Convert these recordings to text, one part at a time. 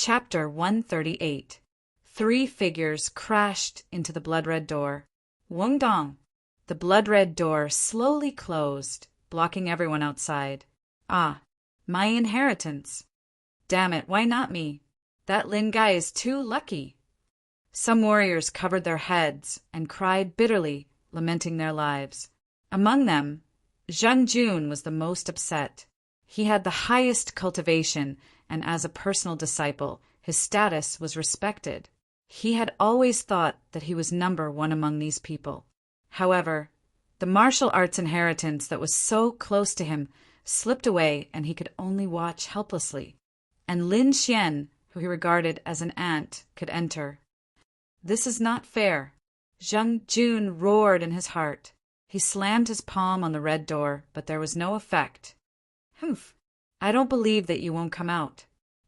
Chapter 138. Three figures crashed into the blood-red door. Wung Dong. The blood-red door slowly closed, blocking everyone outside. Ah, my inheritance. Damn it, why not me? That Lin guy is too lucky. Some warriors covered their heads and cried bitterly, lamenting their lives. Among them, Zhang Jun was the most upset. He had the highest cultivation, and as a personal disciple, his status was respected. He had always thought that he was number one among these people. However, the martial arts inheritance that was so close to him slipped away, and he could only watch helplessly. And Lin Xian, who he regarded as an aunt, could enter. This is not fair. Zhang Jun roared in his heart. He slammed his palm on the red door, but there was no effect. Humph! I don't believe that you won't come out.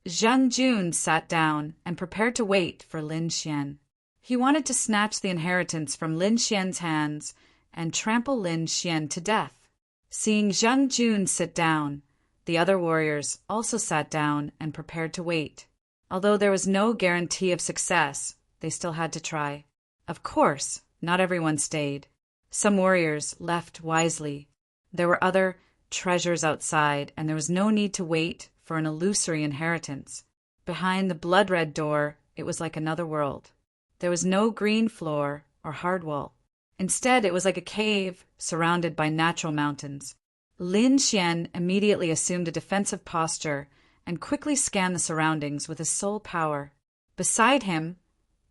Zhang Jun sat down and prepared to wait for Lin Xian. He wanted to snatch the inheritance from Lin Xian's hands and trample Lin Xian to death. Seeing Zhang Jun sit down, the other warriors also sat down and prepared to wait. Although there was no guarantee of success, they still had to try. Of course, not everyone stayed. Some warriors left wisely. There were other treasures outside, and there was no need to wait for an illusory inheritance. Behind the blood-red door, it was like another world. There was no green floor or hard wall. Instead, it was like a cave surrounded by natural mountains. Lin Xian immediately assumed a defensive posture and quickly scanned the surroundings with his sole power. Beside him,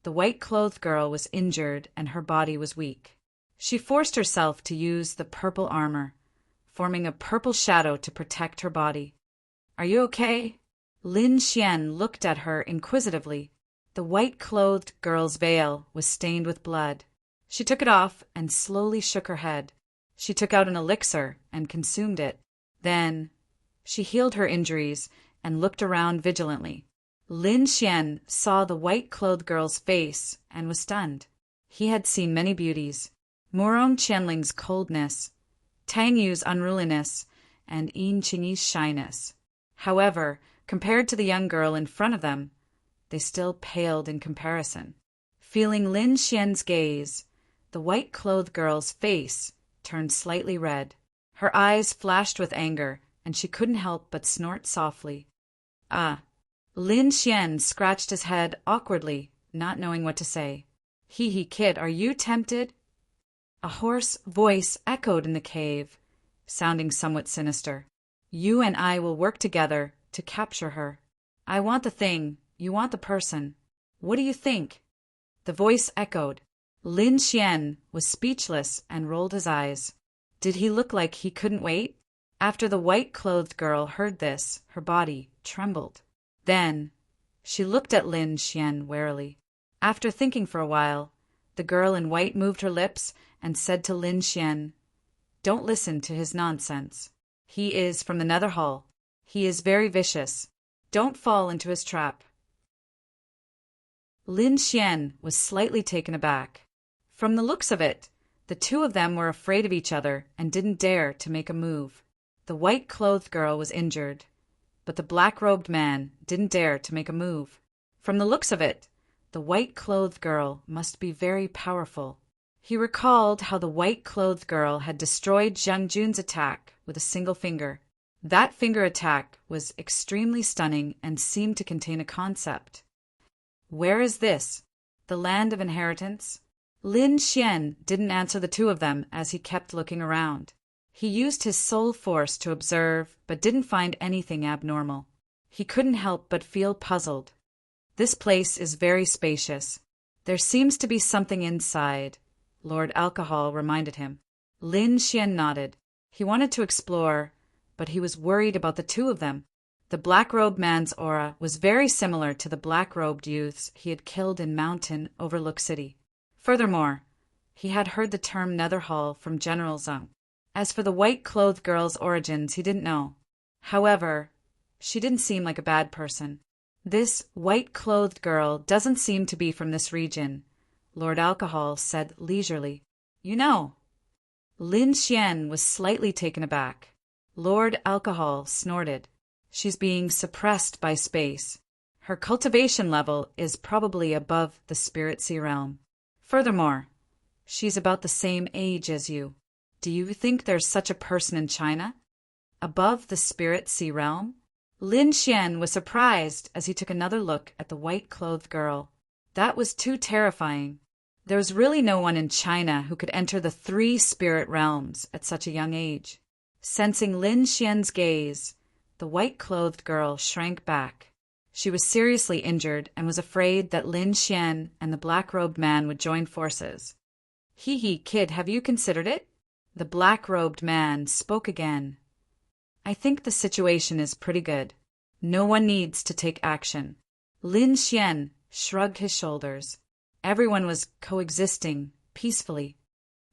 the white-clothed girl was injured and her body was weak. She forced herself to use the purple armor, forming a purple shadow to protect her body. Are you okay? Lin Xian looked at her inquisitively. The white-clothed girl's veil was stained with blood. She took it off and slowly shook her head. She took out an elixir and consumed it. Then she healed her injuries and looked around vigilantly. Lin Xian saw the white-clothed girl's face and was stunned. He had seen many beauties. Murong Qianling's coldness, Tang Yu's unruliness, and Yin Qingyi's shyness. However, compared to the young girl in front of them, they still paled in comparison. Feeling Lin Xian's gaze, the white-clothed girl's face turned slightly red. Her eyes flashed with anger, and she couldn't help but snort softly. Ah! Lin Xian scratched his head awkwardly, not knowing what to say. Hee, kid, are you tempted? A hoarse voice echoed in the cave, sounding somewhat sinister. You and I will work together to capture her. I want the thing, you want the person. What do you think? The voice echoed. Lin Xian was speechless and rolled his eyes. Did he look like he couldn't wait? After the white-clothed girl heard this, her body trembled. Then she looked at Lin Xian warily. After thinking for a while, the girl in white moved her lips and said to Lin Xian, Don't listen to his nonsense. He is from the Nether Hall. He is very vicious. Don't fall into his trap. Lin Xian was slightly taken aback. From the looks of it, the two of them were afraid of each other and didn't dare to make a move. The white-clothed girl was injured, but the black-robed man didn't dare to make a move. From the looks of it, the white-clothed girl must be very powerful. He recalled how the white-clothed girl had destroyed Zhang Jun's attack with a single finger. That finger attack was extremely stunning and seemed to contain a concept. Where is this? The land of inheritance? Lin Xian didn't answer the two of them as he kept looking around. He used his soul force to observe, but didn't find anything abnormal. He couldn't help but feel puzzled. This place is very spacious. There seems to be something inside, Lord Alcohol reminded him. Lin Xian nodded. He wanted to explore, but he was worried about the two of them. The black-robed man's aura was very similar to the black-robed youths he had killed in Mountain Overlook City. Furthermore, he had heard the term Nether Hall from General Zhang. As for the white-clothed girl's origins, he didn't know. However, she didn't seem like a bad person. This white-clothed girl doesn't seem to be from this region, Lord Alcohol said leisurely. You know. Lin Xian was slightly taken aback. Lord Alcohol snorted. She's being suppressed by space. Her cultivation level is probably above the spirit sea realm. Furthermore, she's about the same age as you. Do you think there's such a person in China? Above the spirit sea realm? Lin Xian was surprised as he took another look at the white-clothed girl. That was too terrifying. There was really no one in China who could enter the 3 spirit realms at such a young age. Sensing Lin Xian's gaze, the white-clothed girl shrank back. She was seriously injured and was afraid that Lin Xian and the black-robed man would join forces. Hee, kid, have you considered it? The black-robed man spoke again. I think the situation is pretty good. No one needs to take action. Lin Xian shrugged his shoulders. Everyone was coexisting peacefully.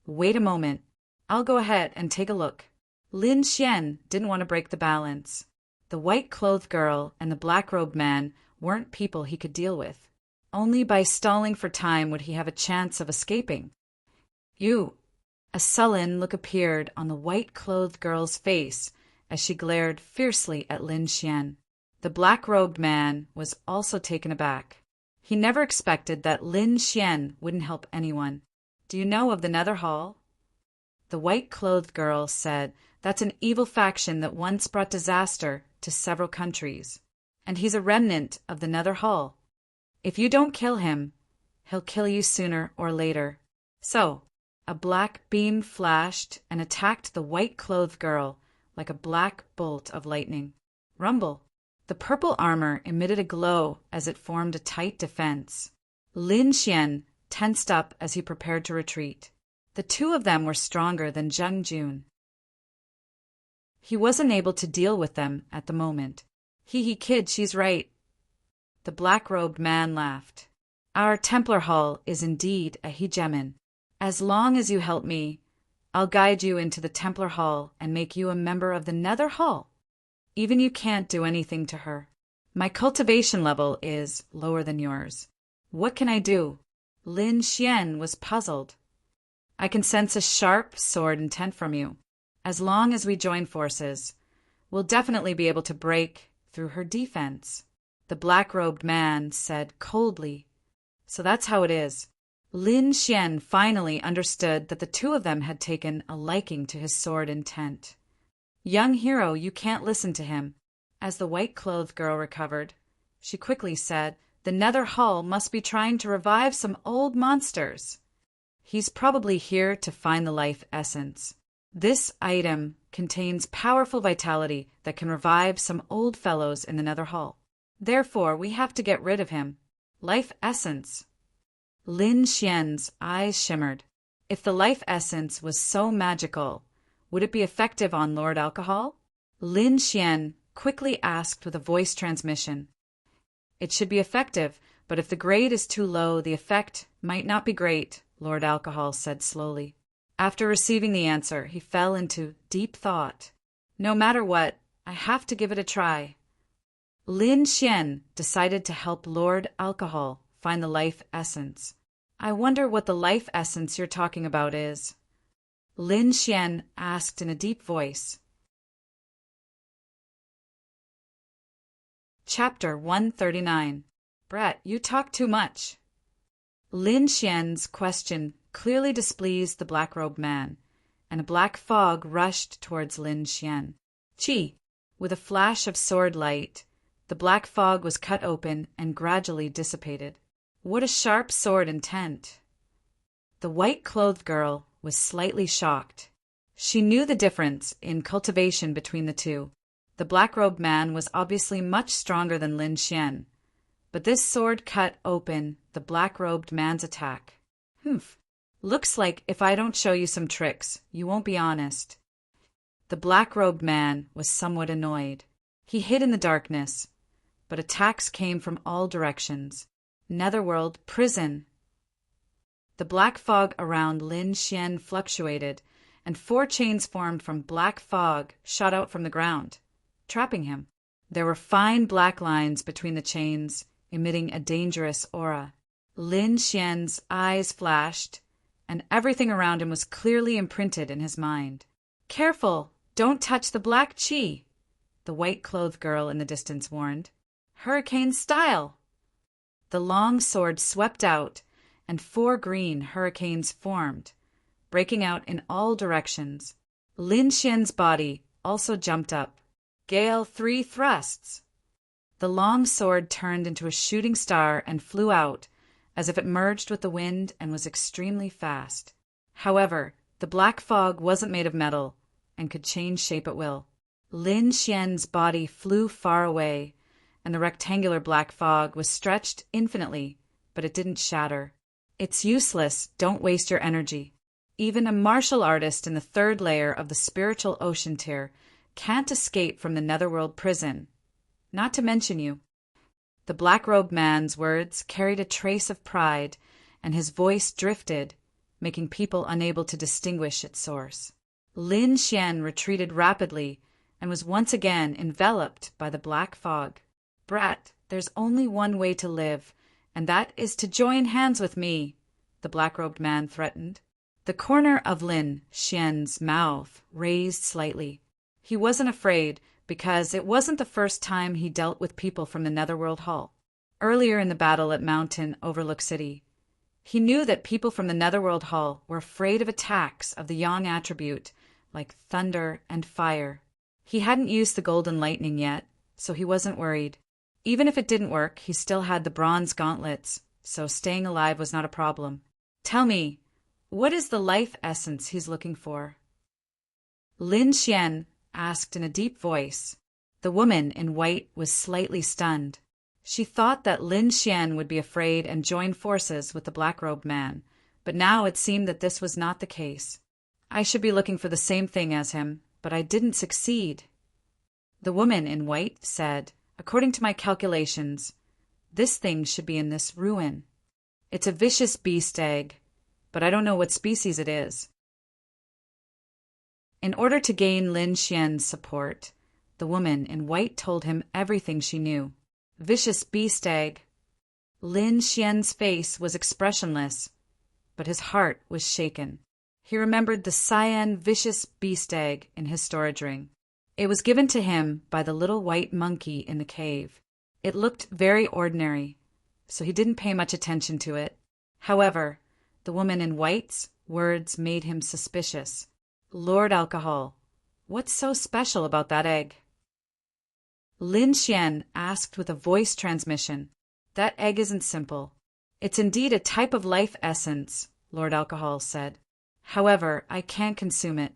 Wait a moment. I'll go ahead and take a look. Lin Xian didn't want to break the balance. The white-clothed girl and the black-robed man weren't people he could deal with. Only by stalling for time would he have a chance of escaping. You! A sullen look appeared on the white-clothed girl's face as she glared fiercely at Lin Xian. The black-robed man was also taken aback. He never expected that Lin Xian wouldn't help anyone. Do you know of the Nether Hall? The white-clothed girl said, that's an evil faction that once brought disaster to several countries. And he's a remnant of the Nether Hall. If you don't kill him, he'll kill you sooner or later. So, a black beam flashed and attacked the white-clothed girl like a black bolt of lightning. Rumble. The purple armor emitted a glow as it formed a tight defense. Lin Xian tensed up as he prepared to retreat. The 2 of them were stronger than Zheng Jun. He wasn't able to deal with them at the moment. Hee, kid, she's right. The black-robed man laughed. Our Templar Hall is indeed a hegemon. As long as you help me, I'll guide you into the Templar Hall and make you a member of the Nether Hall. Even you can't do anything to her. My cultivation level is lower than yours. What can I do? Lin Xian was puzzled. I can sense a sharp sword intent from you. As long as we join forces, we'll definitely be able to break through her defense. The black-robed man said coldly. So that's how it is. Lin Xian finally understood that the 2 of them had taken a liking to his sword intent. Young hero, you can't listen to him. As the white-clothed girl recovered, she quickly said, the Nether Hall must be trying to revive some old monsters. He's probably here to find the life essence. This item contains powerful vitality that can revive some old fellows in the Nether Hall. Therefore, we have to get rid of him. Life essence. Lin Xian's eyes shimmered. If the life essence was so magical, would it be effective on Lord Alcohol? Lin Xian quickly asked with a voice transmission. It should be effective, but if the grade is too low, the effect might not be great, Lord Alcohol said slowly. After receiving the answer, he fell into deep thought. No matter what, I have to give it a try. Lin Xian decided to help Lord Alcohol find the life essence. I wonder what the life essence you're talking about is. Lin Xian asked in a deep voice. Chapter 139. Brett, you talk too much. Lin Xian's question clearly displeased the black-robed man, and a black fog rushed towards Lin Xian. Chi! With a flash of sword light, the black fog was cut open and gradually dissipated. What a sharp sword intent! The white-clothed girl was slightly shocked. She knew the difference in cultivation between the 2. The black-robed man was obviously much stronger than Lin Xian, but this sword cut open the black-robed man's attack. Humph. Looks like if I don't show you some tricks, you won't be honest. The black-robed man was somewhat annoyed. He hid in the darkness, but attacks came from all directions. Netherworld prison. The black fog around Lin Xian fluctuated, and 4 chains formed from black fog shot out from the ground, trapping him. There were fine black lines between the chains, emitting a dangerous aura. Lin Xian's eyes flashed, and everything around him was clearly imprinted in his mind. Careful! Don't touch the black chi! The white-clothed girl in the distance warned. hurricane style. The long sword swept out, and 4 green hurricanes formed, breaking out in all directions. Lin Xian's body also jumped up. Gale 3 thrusts. The long sword turned into a shooting star and flew out, as if it merged with the wind and was extremely fast. However, the black fog wasn't made of metal and could change shape at will. Lin Xian's body flew far away, and the rectangular black fog was stretched infinitely, but it didn't shatter. It's useless, don't waste your energy. Even a martial artist in the 3rd layer of the spiritual ocean tier can't escape from the netherworld prison, not to mention you. The black-robed man's words carried a trace of pride, and his voice drifted, making people unable to distinguish its source. Lin Xian retreated rapidly and was once again enveloped by the black fog. Brat, there's only one way to live, and that is to join hands with me, the black-robed man threatened. The corner of Lin Xian's mouth raised slightly. He wasn't afraid, because it wasn't the first time he dealt with people from the Netherworld Hall. Earlier in the battle at Mountain Overlook City, he knew that people from the Netherworld Hall were afraid of attacks of the Yang attribute, like thunder and fire. He hadn't used the golden lightning yet, so he wasn't worried. Even if it didn't work, he still had the bronze gauntlets, so staying alive was not a problem. Tell me, what is the life essence he's looking for? Lin Xian asked in a deep voice. The woman in white was slightly stunned. She thought that Lin Xian would be afraid and join forces with the black-robed man, but now it seemed that this was not the case. I should be looking for the same thing as him, but I didn't succeed. The woman in white said, according to my calculations, this thing should be in this ruin. It's a vicious beast egg, but I don't know what species it is. In order to gain Lin Xian's support, the woman in white told him everything she knew. Vicious beast egg. Lin Xian's face was expressionless, but his heart was shaken. He remembered the cyan vicious beast egg in his storage ring. It was given to him by the little white monkey in the cave. It looked very ordinary, so he didn't pay much attention to it. However, the woman in white's words made him suspicious. Lord Alcohol, what's so special about that egg? Lin Xian asked with a voice transmission. That egg isn't simple. It's indeed a type of life essence, Lord Alcohol said. However, I can't consume it.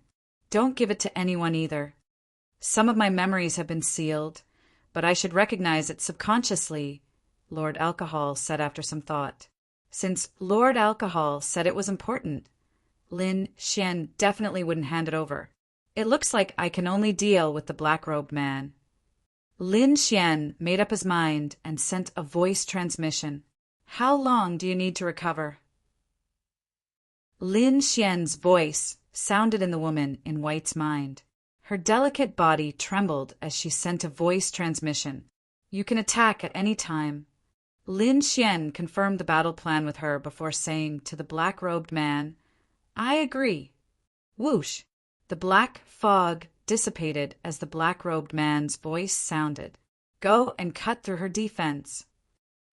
Don't give it to anyone either. Some of my memories have been sealed, but I should recognize it subconsciously, Lord Alcohol said after some thought. Since Lord Alcohol said it was important, Lin Xian definitely wouldn't hand it over. It looks like I can only deal with the black-robed man. Lin Xian made up his mind and sent a voice transmission. How long do you need to recover? Lin Xian's voice sounded in the woman in white's mind. Her delicate body trembled as she sent a voice transmission. You can attack at any time. Lin Xian confirmed the battle plan with her before saying to the black-robed man, I agree. Whoosh! The black fog dissipated as the black-robed man's voice sounded. Go and cut through her defense.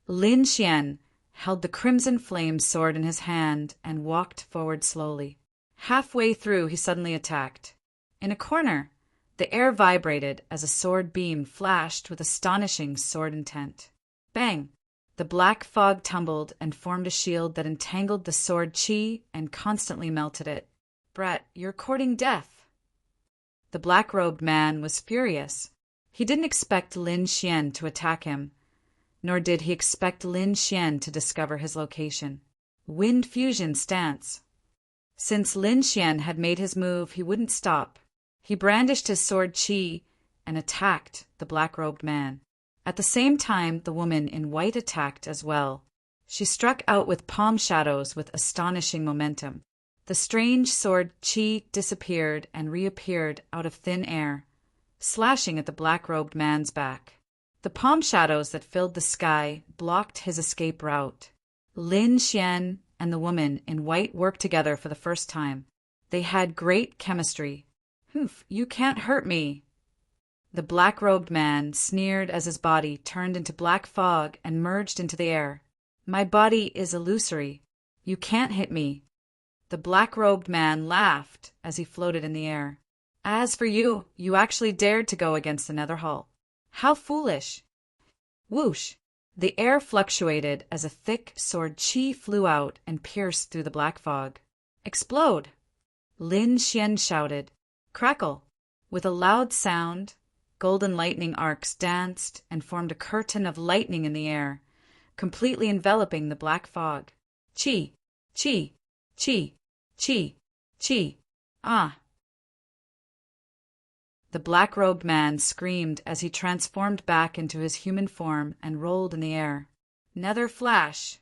Lin Xian held the crimson flame sword in his hand and walked forward slowly. Halfway through, he suddenly attacked. In a corner, the air vibrated as a sword beam flashed with astonishing sword intent. Bang! The black fog tumbled and formed a shield that entangled the sword chi and constantly melted it. Brat, you're courting death. The black-robed man was furious. He didn't expect Lin Xian to attack him, nor did he expect Lin Xian to discover his location. Wind fusion stance. Since Lin Xian had made his move, he wouldn't stop. He brandished his sword chi and attacked the black-robed man. At the same time, the woman in white attacked as well. She struck out with palm shadows with astonishing momentum. The strange sword chi disappeared and reappeared out of thin air, slashing at the black-robed man's back. The palm shadows that filled the sky blocked his escape route. Lin Xian and the woman in white worked together for the first time. They had great chemistry. You can't hurt me. The black-robed man sneered as his body turned into black fog and merged into the air. My body is illusory. You can't hit me. The black-robed man laughed as he floated in the air. As for you, you actually dared to go against the Nether Hall. How foolish! Whoosh! The air fluctuated as a thick sword chi flew out and pierced through the black fog. Explode! Lin Xian shouted. Crackle! With a loud sound, golden lightning arcs danced and formed a curtain of lightning in the air, completely enveloping the black fog. Chi! Chi! Chi! Chi! Chi! Ah! The black-robed man screamed as he transformed back into his human form and rolled in the air. Nether flash!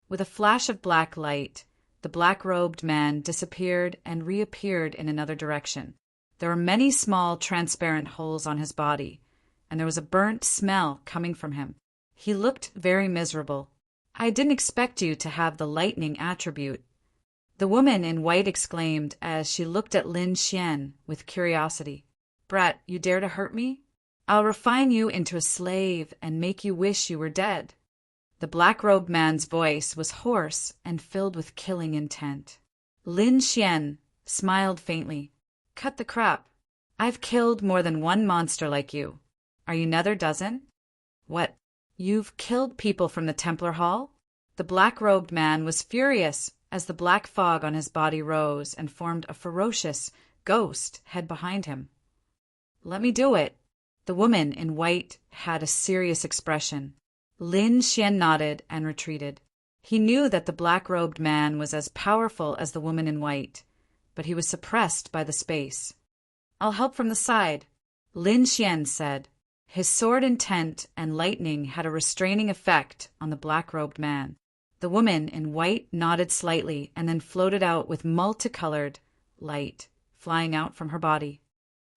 With a flash of black light, the black-robed man disappeared and reappeared in another direction. There were many small, transparent holes on his body, and there was a burnt smell coming from him. He looked very miserable. I didn't expect you to have the lightning attribute. The woman in white exclaimed as she looked at Lin Xian with curiosity. Brat, you dare to hurt me? I'll refine you into a slave and make you wish you were dead. The black-robed man's voice was hoarse and filled with killing intent. Lin Xian smiled faintly. Cut the crap. I've killed more than one monster like you. Are you another dozen? What? You've killed people from the Templar Hall? The black-robed man was furious as the black fog on his body rose and formed a ferocious ghost head behind him. Let me do it. The woman in white had a serious expression. Lin Xian nodded and retreated. He knew that the black-robed man was as powerful as the woman in white, but he was suppressed by the space. I'll help from the side, Lin Xian said. His sword intent and lightning had a restraining effect on the black-robed man. The woman in white nodded slightly and then floated out with multicolored light flying out from her body.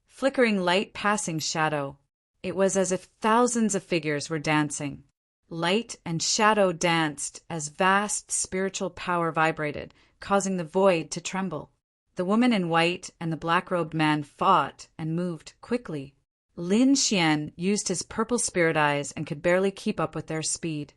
Flickering light passing shadow. It was as if thousands of figures were dancing. Light and shadow danced as vast spiritual power vibrated, causing the void to tremble. The woman in white and the black-robed man fought and moved quickly. Lin Xian used his purple spirit eyes and could barely keep up with their speed.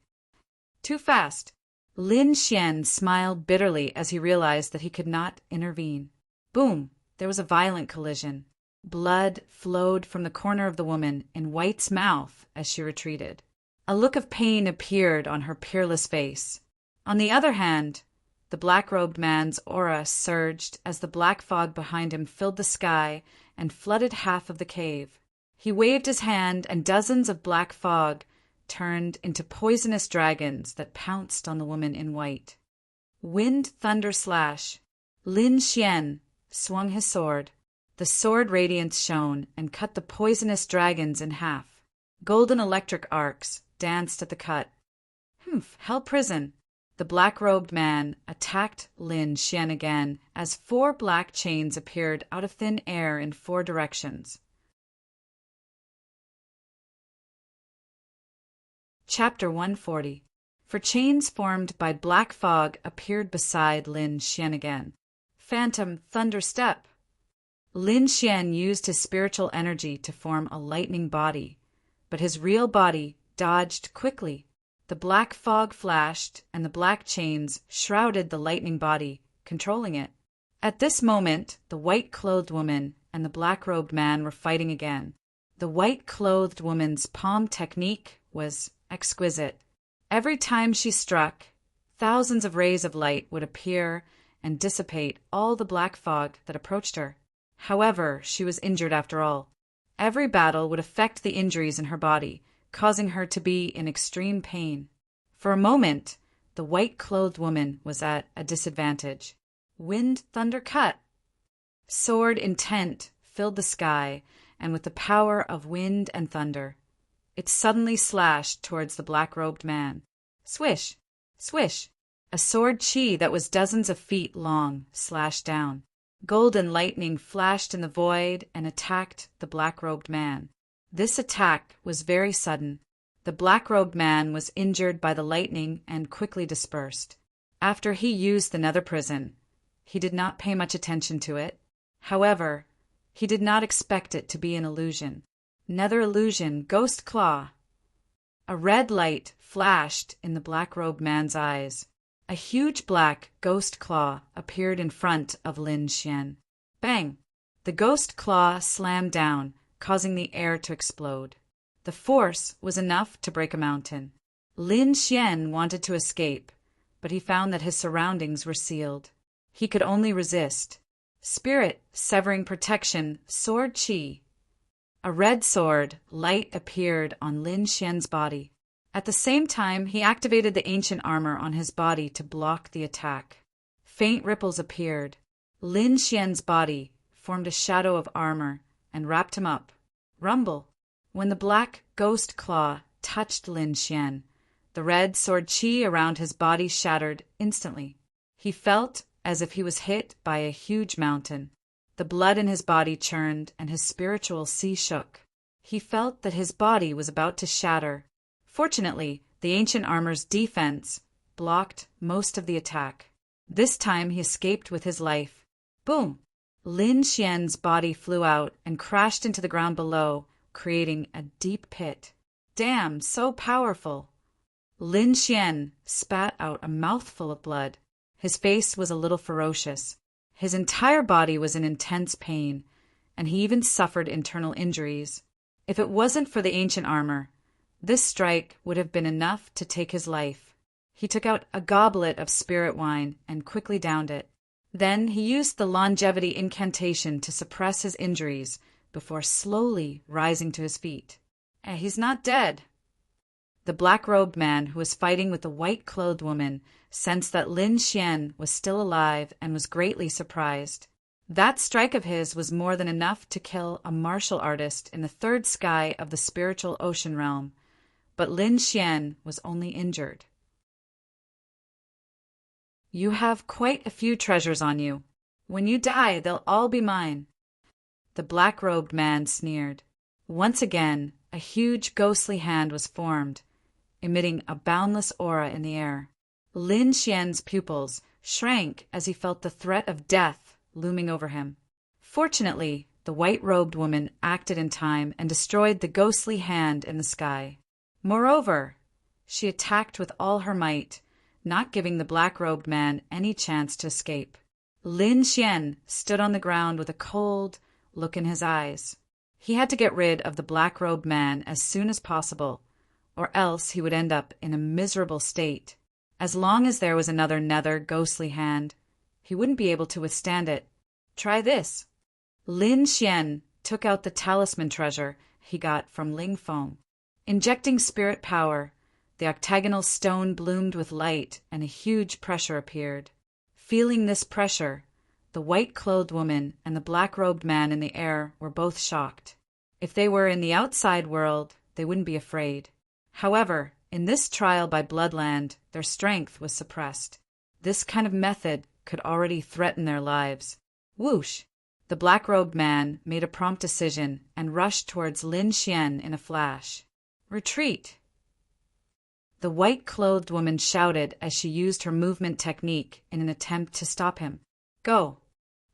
Too fast. Lin Xian smiled bitterly as he realized that he could not intervene. Boom! There was a violent collision. Blood flowed from the corner of the woman in white's mouth as she retreated. A look of pain appeared on her peerless face. On the other hand, the black-robed man's aura surged as the black fog behind him filled the sky and flooded half of the cave. He waved his hand and dozens of black fog turned into poisonous dragons that pounced on the woman in white. Wind thunder slash. Lin Xian swung his sword. The sword radiance shone and cut the poisonous dragons in half. Golden electric arcs danced at the cut. Hell prison. The black-robed man attacked Lin Xian again as 4 black chains appeared out of thin air in 4 directions. Chapter 140. For chains formed by black fog appeared beside Lin Xian again. Phantom thunder step. Lin Xian used his spiritual energy to form a lightning body, but his real body dodged quickly. The black fog flashed, and the black chains shrouded the lightning body, controlling it. At this moment, the white-clothed woman and the black-robed man were fighting again. The white-clothed woman's palm technique was exquisite. Every time she struck, thousands of rays of light would appear and dissipate all the black fog that approached her. However, she was injured after all. Every battle would affect the injuries in her body, causing her to be in extreme pain. For a moment, the white-clothed woman was at a disadvantage. Wind thunder cut. Sword intent filled the sky, and with the power of wind and thunder, it suddenly slashed towards the black-robed man. Swish! Swish! A sword chi that was dozens of feet long slashed down. Golden lightning flashed in the void and attacked the black-robed man. This attack was very sudden. The black-robed man was injured by the lightning and quickly dispersed. After he used the nether prison, he did not pay much attention to it. However, he did not expect it to be an illusion. Nether illusion, ghost claw. A red light flashed in the black-robed man's eyes. A huge black ghost claw appeared in front of Lin Xian. Bang! The ghost claw slammed down, causing the air to explode. The force was enough to break a mountain. Lin Xian wanted to escape, but he found that his surroundings were sealed. He could only resist. Spirit, severing protection, sword chi. A red sword, light appeared on Lin Xian's body. At the same time, he activated the ancient armor on his body to block the attack. Faint ripples appeared. Lin Xian's body formed a shadow of armor and wrapped him up. Rumble. When the black ghost claw touched Lin Xian, the red sword chi around his body shattered instantly. He felt as if he was hit by a huge mountain. The blood in his body churned and his spiritual sea shook. He felt that his body was about to shatter. Fortunately, the ancient armor's defense blocked most of the attack. This time he escaped with his life. Boom! Lin Xian's body flew out and crashed into the ground below, creating a deep pit. Damn, so powerful! Lin Xian spat out a mouthful of blood. His face was a little ferocious. His entire body was in intense pain, and he even suffered internal injuries. If it wasn't for the ancient armor, this strike would have been enough to take his life. He took out a goblet of spirit wine and quickly downed it. Then he used the longevity incantation to suppress his injuries before slowly rising to his feet. He's not dead. The black-robed man who was fighting with the white-clothed woman sensed that Lin Xian was still alive and was greatly surprised. That strike of his was more than enough to kill a martial artist in the third sky of the spiritual ocean realm, but Lin Xian was only injured. You have quite a few treasures on you. When you die, they'll all be mine. The black-robed man sneered. Once again, a huge ghostly hand was formed, emitting a boundless aura in the air. Lin Xian's pupils shrank as he felt the threat of death looming over him. Fortunately, the white-robed woman acted in time and destroyed the ghostly hand in the sky. Moreover, she attacked with all her might, not giving the black-robed man any chance to escape. Lin Xian stood on the ground with a cold look in his eyes. He had to get rid of the black-robed man as soon as possible, or else he would end up in a miserable state. As long as there was another nether ghostly hand, he wouldn't be able to withstand it. Try this. Lin Xian took out the talisman treasure he got from Ling Feng. Injecting spirit power, the octagonal stone bloomed with light and a huge pressure appeared. Feeling this pressure, the white-clothed woman and the black-robed man in the air were both shocked. If they were in the outside world, they wouldn't be afraid. However, in this trial by Bloodland, their strength was suppressed. This kind of method could already threaten their lives. Whoosh! The black-robed man made a prompt decision and rushed towards Lin Xian in a flash. Retreat! The white-clothed woman shouted as she used her movement technique in an attempt to stop him. Go!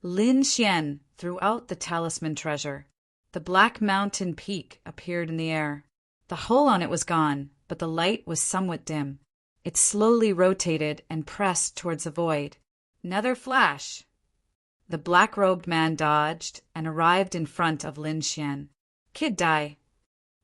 Lin Xian threw out the talisman treasure. The black mountain peak appeared in the air. The hole on it was gone, but the light was somewhat dim. It slowly rotated and pressed towards the void. Another flash! The black-robed man dodged and arrived in front of Lin Xian. Kid die!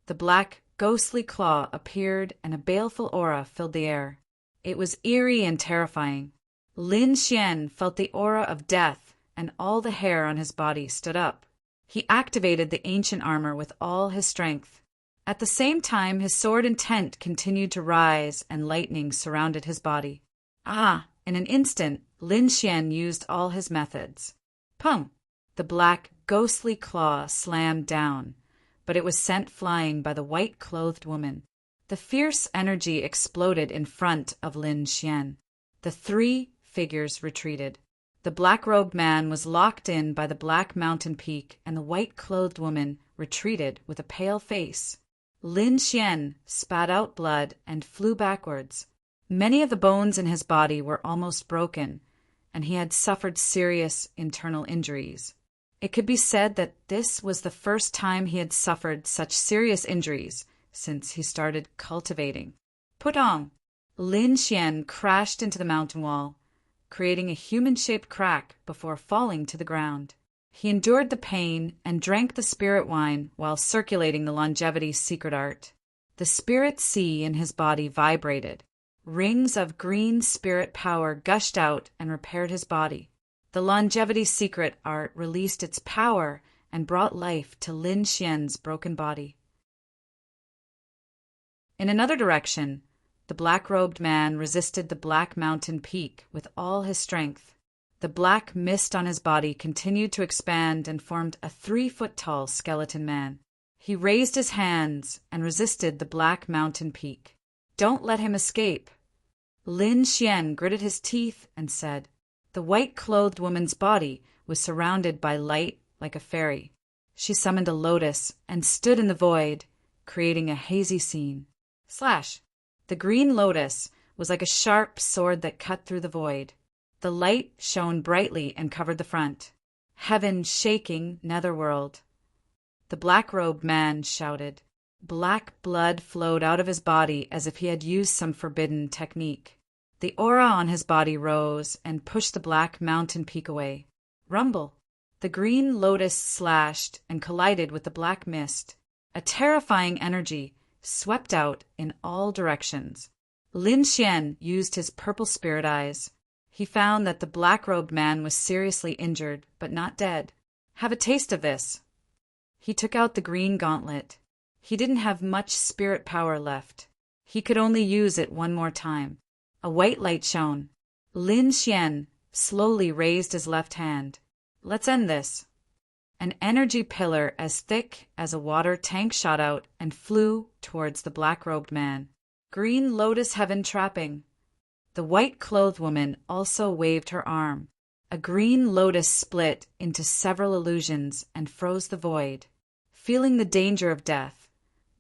The black, ghostly claw appeared and a baleful aura filled the air. It was eerie and terrifying. Lin Xian felt the aura of death and all the hair on his body stood up. He activated the ancient armor with all his strength. At the same time, his sword intent continued to rise and lightning surrounded his body. In an instant, Lin Xian used all his methods. Pum! The black, ghostly claw slammed down, but it was sent flying by the white-clothed woman. The fierce energy exploded in front of Lin Xian. The three figures retreated. The black-robed man was locked in by the black mountain peak, and the white-clothed woman retreated with a pale face. Lin Xian spat out blood and flew backwards. Many of the bones in his body were almost broken, and he had suffered serious internal injuries. It could be said that this was the first time he had suffered such serious injuries since he started cultivating. Putong! Lin Xian crashed into the mountain wall, creating a human-shaped crack before falling to the ground. He endured the pain and drank the spirit wine while circulating the longevity's secret art. The spirit sea in his body vibrated. Rings of green spirit power gushed out and repaired his body. The longevity secret art released its power and brought life to Lin Xian's broken body. In another direction, the black-robed man resisted the black mountain peak with all his strength. The black mist on his body continued to expand and formed a 3-foot-tall skeleton man. He raised his hands and resisted the black mountain peak. "Don't let him escape." Lin Xian gritted his teeth and said. The white-clothed woman's body was surrounded by light like a fairy. She summoned a lotus and stood in the void, creating a hazy scene. Slash! The green lotus was like a sharp sword that cut through the void. The light shone brightly and covered the front. Heaven shaking netherworld. The black-robed man shouted. Black blood flowed out of his body as if he had used some forbidden technique. The aura on his body rose and pushed the black mountain peak away. Rumble! The green lotus slashed and collided with the black mist. A terrifying energy swept out in all directions. Lin Xian used his purple spirit eyes. He found that the black-robed man was seriously injured, but not dead. Have a taste of this. He took out the green gauntlet. He didn't have much spirit power left. He could only use it one more time. A white light shone. Lin Xian slowly raised his left hand. Let's end this. An energy pillar as thick as a water tank shot out and flew towards the black-robed man. Green lotus heaven trapping. The white-clothed woman also waved her arm. A green lotus split into several illusions and froze the void. Feeling the danger of death,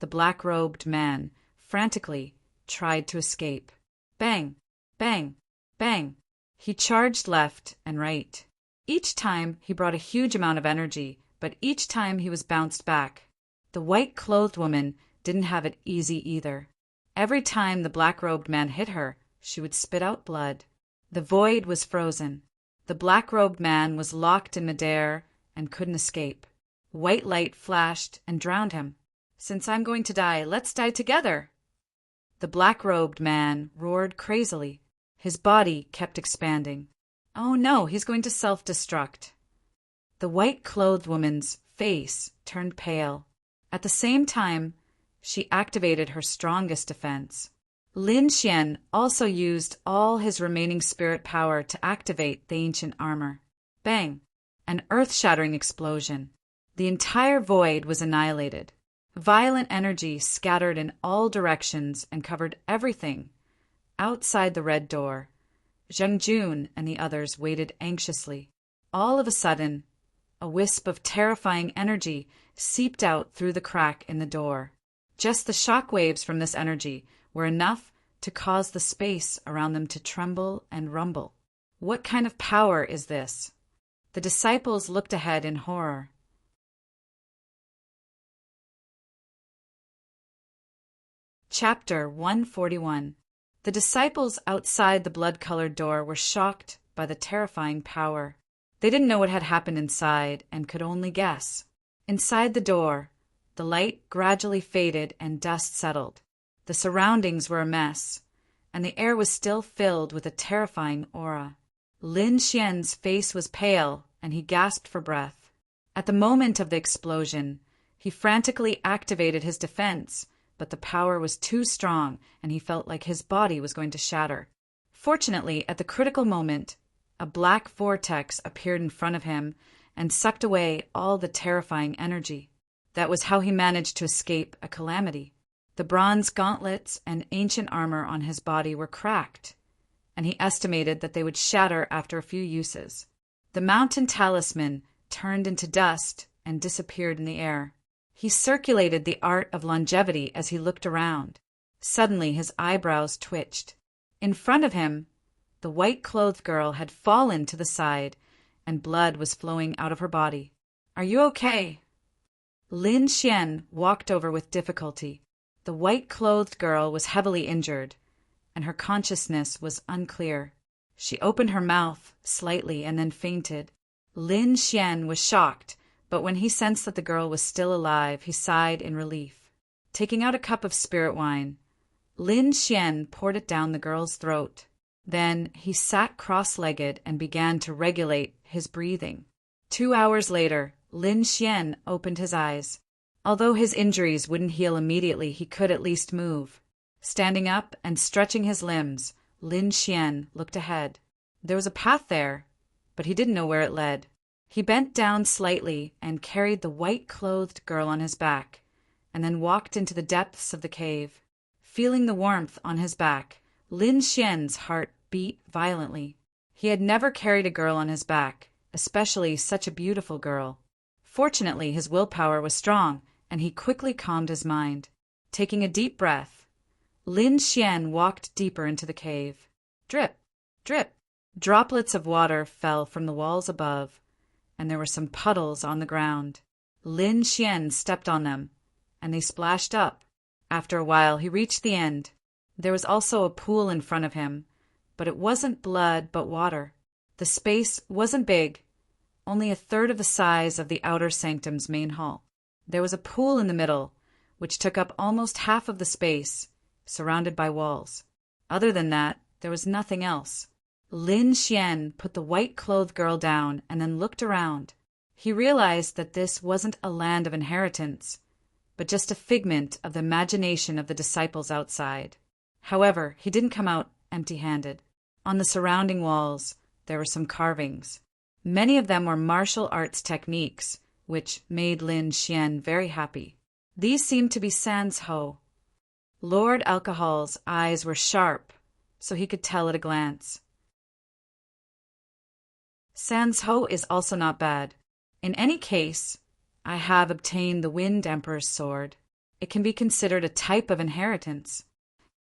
the black-robed man frantically tried to escape. Bang! Bang! Bang! He charged left and right. Each time he brought a huge amount of energy, but each time he was bounced back. The white-clothed woman didn't have it easy either. Every time the black-robed man hit her, she would spit out blood. The void was frozen. The black-robed man was locked in midair and couldn't escape. White light flashed and drowned him. Since I'm going to die, let's die together. The black-robed man roared crazily. His body kept expanding. Oh no, he's going to self-destruct. The white-clothed woman's face turned pale. At the same time, she activated her strongest defense. Lin Xian also used all his remaining spirit power to activate the ancient armor. Bang! An earth-shattering explosion. The entire void was annihilated. Violent energy scattered in all directions and covered everything. Outside the red door, Zheng Jun and the others waited anxiously. All of a sudden, a wisp of terrifying energy seeped out through the crack in the door. Just the shock waves from this energy were enough to cause the space around them to tremble and rumble. What kind of power is this? The disciples looked ahead in horror. Chapter 141. The disciples outside the blood-colored door were shocked by the terrifying power. They didn't know what had happened inside and could only guess. Inside the door, the light gradually faded and dust settled. The surroundings were a mess, and the air was still filled with a terrifying aura. Lin Xian's face was pale, and he gasped for breath. At the moment of the explosion, he frantically activated his defense, but the power was too strong, and he felt like his body was going to shatter. Fortunately, at the critical moment, a black vortex appeared in front of him and sucked away all the terrifying energy. That was how he managed to escape a calamity. The bronze gauntlets and ancient armor on his body were cracked, and he estimated that they would shatter after a few uses. The mountain talisman turned into dust and disappeared in the air. He circulated the art of longevity as he looked around. Suddenly his eyebrows twitched. In front of him, the white-clothed girl had fallen to the side, and blood was flowing out of her body. Are you okay? Lin Xian walked over with difficulty. The white-clothed girl was heavily injured, and her consciousness was unclear. She opened her mouth slightly and then fainted. Lin Xian was shocked, but when he sensed that the girl was still alive, he sighed in relief. Taking out a cup of spirit wine, Lin Xian poured it down the girl's throat. Then he sat cross-legged and began to regulate his breathing. 2 hours later, Lin Xian opened his eyes. Although his injuries wouldn't heal immediately, he could at least move. Standing up and stretching his limbs, Lin Xian looked ahead. There was a path there, but he didn't know where it led. He bent down slightly and carried the white-clothed girl on his back, and then walked into the depths of the cave. Feeling the warmth on his back, Lin Xian's heart beat violently. He had never carried a girl on his back, especially such a beautiful girl. Fortunately, his willpower was strong, and he quickly calmed his mind. Taking a deep breath, Lin Xian walked deeper into the cave. Drip, drip. Droplets of water fell from the walls above, and there were some puddles on the ground. Lin Xian stepped on them, and they splashed up. After a while, he reached the end. There was also a pool in front of him, but it wasn't blood but water. The space wasn't big, only a third of the size of the outer sanctum's main hall. There was a pool in the middle, which took up almost half of the space, surrounded by walls. Other than that, there was nothing else. Lin Xian put the white-clothed girl down and then looked around. He realized that this wasn't a land of inheritance, but just a figment of the imagination of the disciples outside. However, he didn't come out empty-handed. On the surrounding walls, there were some carvings. Many of them were martial arts techniques, which made Lin Xian very happy. These seemed to be Sans Ho. Lord Alcohol's eyes were sharp, so he could tell at a glance. Sans Ho is also not bad. In any case, I have obtained the Wind Emperor's sword. It can be considered a type of inheritance.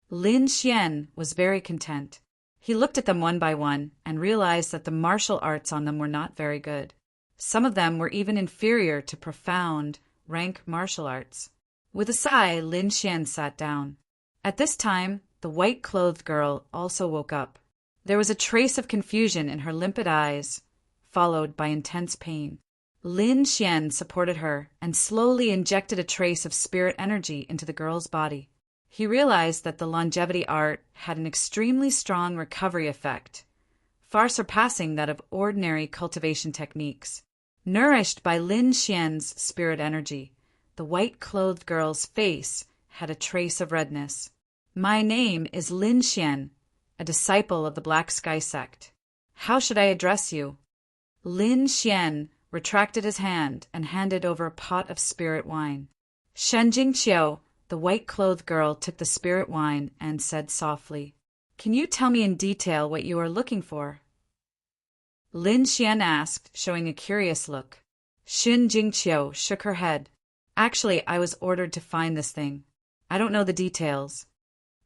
Lin Xian was very content. He looked at them one by one and realized that the martial arts on them were not very good. Some of them were even inferior to profound, rank martial arts. With a sigh, Lin Xian sat down. At this time, the white-clothed girl also woke up. There was a trace of confusion in her limpid eyes, followed by intense pain. Lin Xian supported her and slowly injected a trace of spirit energy into the girl's body. He realized that the longevity art had an extremely strong recovery effect, far surpassing that of ordinary cultivation techniques. Nourished by Lin Xian's spirit energy, the white-clothed girl's face had a trace of redness. My name is Lin Xian, a disciple of the Black Sky sect. How should I address you? Lin Xian retracted his hand and handed over a pot of spirit wine. Shenjing Qiu, the white-clothed girl, took the spirit wine and said softly, "Can you tell me in detail what you are looking for?" Lin Xian asked, showing a curious look. Shenjing Qiu shook her head. "Actually, I was ordered to find this thing. I don't know the details."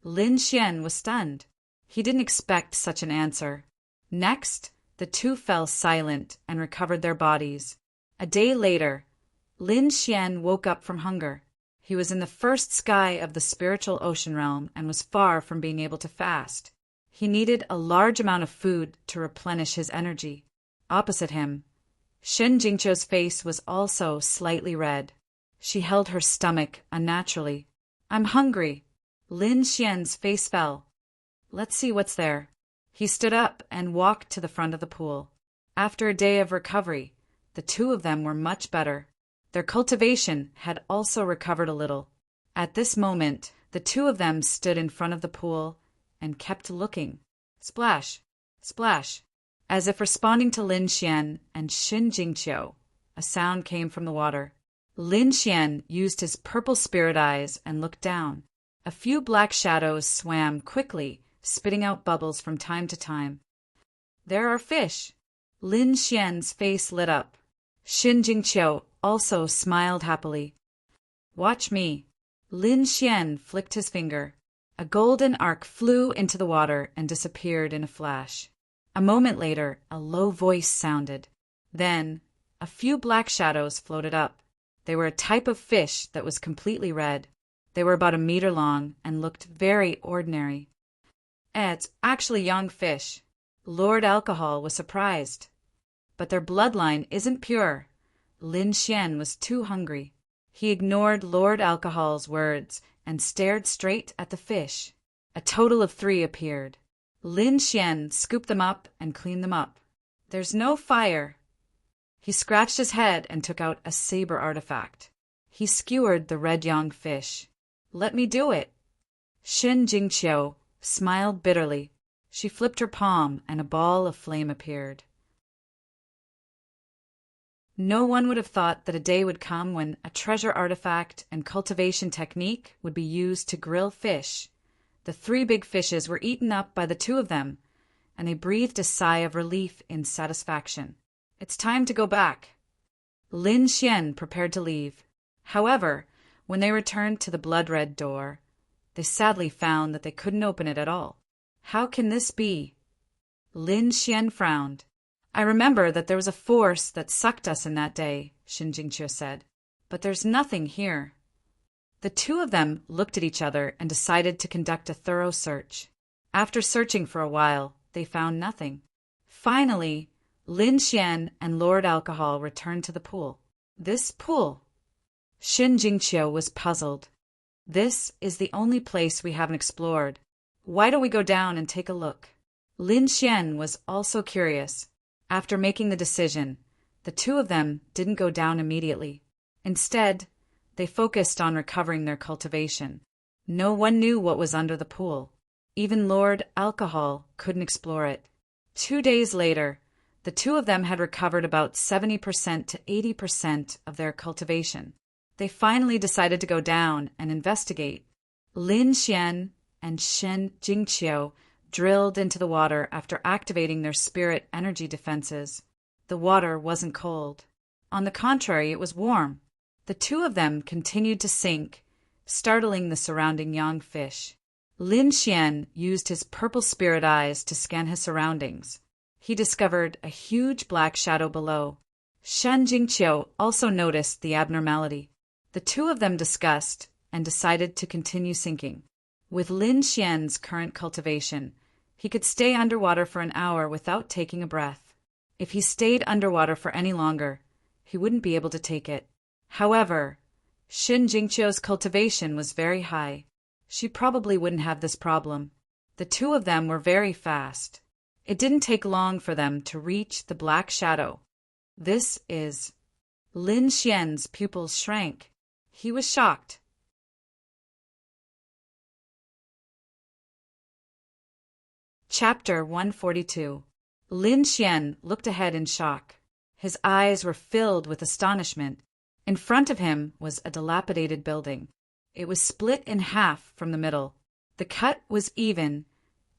Lin Xian was stunned. He didn't expect such an answer. Next, the two fell silent and recovered their bodies. A day later, Lin Xian woke up from hunger. He was in the first sky of the spiritual ocean realm and was far from being able to fast. He needed a large amount of food to replenish his energy. Opposite him, Shen Jingqiu's face was also slightly red. She held her stomach unnaturally. "I'm hungry." Lin Xian's face fell. "Let's see what's there." He stood up and walked to the front of the pool. After a day of recovery, the two of them were much better. Their cultivation had also recovered a little. At this moment, the two of them stood in front of the pool and kept looking. Splash, splash. As if responding to Lin Xian and Shen Jingqiu, a sound came from the water. Lin Xian used his purple spirit eyes and looked down. A few black shadows swam quickly, spitting out bubbles from time to time. "There are fish." Lin Xian's face lit up. Shen Jingqiu also smiled happily. "Watch me." Lin Xian flicked his finger. A golden arc flew into the water and disappeared in a flash. A moment later, a low voice sounded. Then, a few black shadows floated up. They were a type of fish that was completely red. They were about a meter long and looked very ordinary. It's actually young fish. Lord Alcohol was surprised. But their bloodline isn't pure. Lin Xian was too hungry. He ignored Lord Alcohol's words and stared straight at the fish. A total of 3 appeared. Lin Xian scooped them up and cleaned them up. There's no fire. He scratched his head and took out a saber artifact. He skewered the red young fish. Let me do it. Shen Jingqiu smiled bitterly. She flipped her palm and a ball of flame appeared. No one would have thought that a day would come when a treasure artifact and cultivation technique would be used to grill fish. The 3 big fishes were eaten up by the 2 of them, and they breathed a sigh of relief in satisfaction. It's time to go back. Lin Xian prepared to leave. However, when they returned to the blood-red door, they sadly found that they couldn't open it at all. How can this be? Lin Xian frowned. I remember that there was a force that sucked us in that day, Shen Jingqiu said. But there's nothing here. The 2 of them looked at each other and decided to conduct a thorough search. After searching for a while, they found nothing. Finally, Lin Xian and Lord Alcohol returned to the pool. This pool? Shen Jingqiu was puzzled. This is the only place we haven't explored. Why don't we go down and take a look? Lin Xian was also curious. After making the decision, the 2 of them didn't go down immediately. Instead, they focused on recovering their cultivation. No one knew what was under the pool. Even Lord Alcohol couldn't explore it. 2 days later, the 2 of them had recovered about 70% to 80% of their cultivation. They finally decided to go down and investigate. Lin Xian and Shen Jingqiu drilled into the water after activating their spirit energy defenses. The water wasn't cold. On the contrary, it was warm. The 2 of them continued to sink, startling the surrounding young fish. Lin Xian used his purple spirit eyes to scan his surroundings. He discovered a huge black shadow below. Shen Jingqiu also noticed the abnormality. The 2 of them discussed and decided to continue sinking. With Lin Xian's current cultivation, he could stay underwater for an hour without taking a breath. If he stayed underwater for any longer, he wouldn't be able to take it. However, Shen Jingqiu's cultivation was very high. She probably wouldn't have this problem. The 2 of them were very fast. It didn't take long for them to reach the black shadow. This is... Lin Xian's pupils shrank. He was shocked. Chapter 142. Lin Xian looked ahead in shock. His eyes were filled with astonishment. In front of him was a dilapidated building. It was split in half from the middle. The cut was even,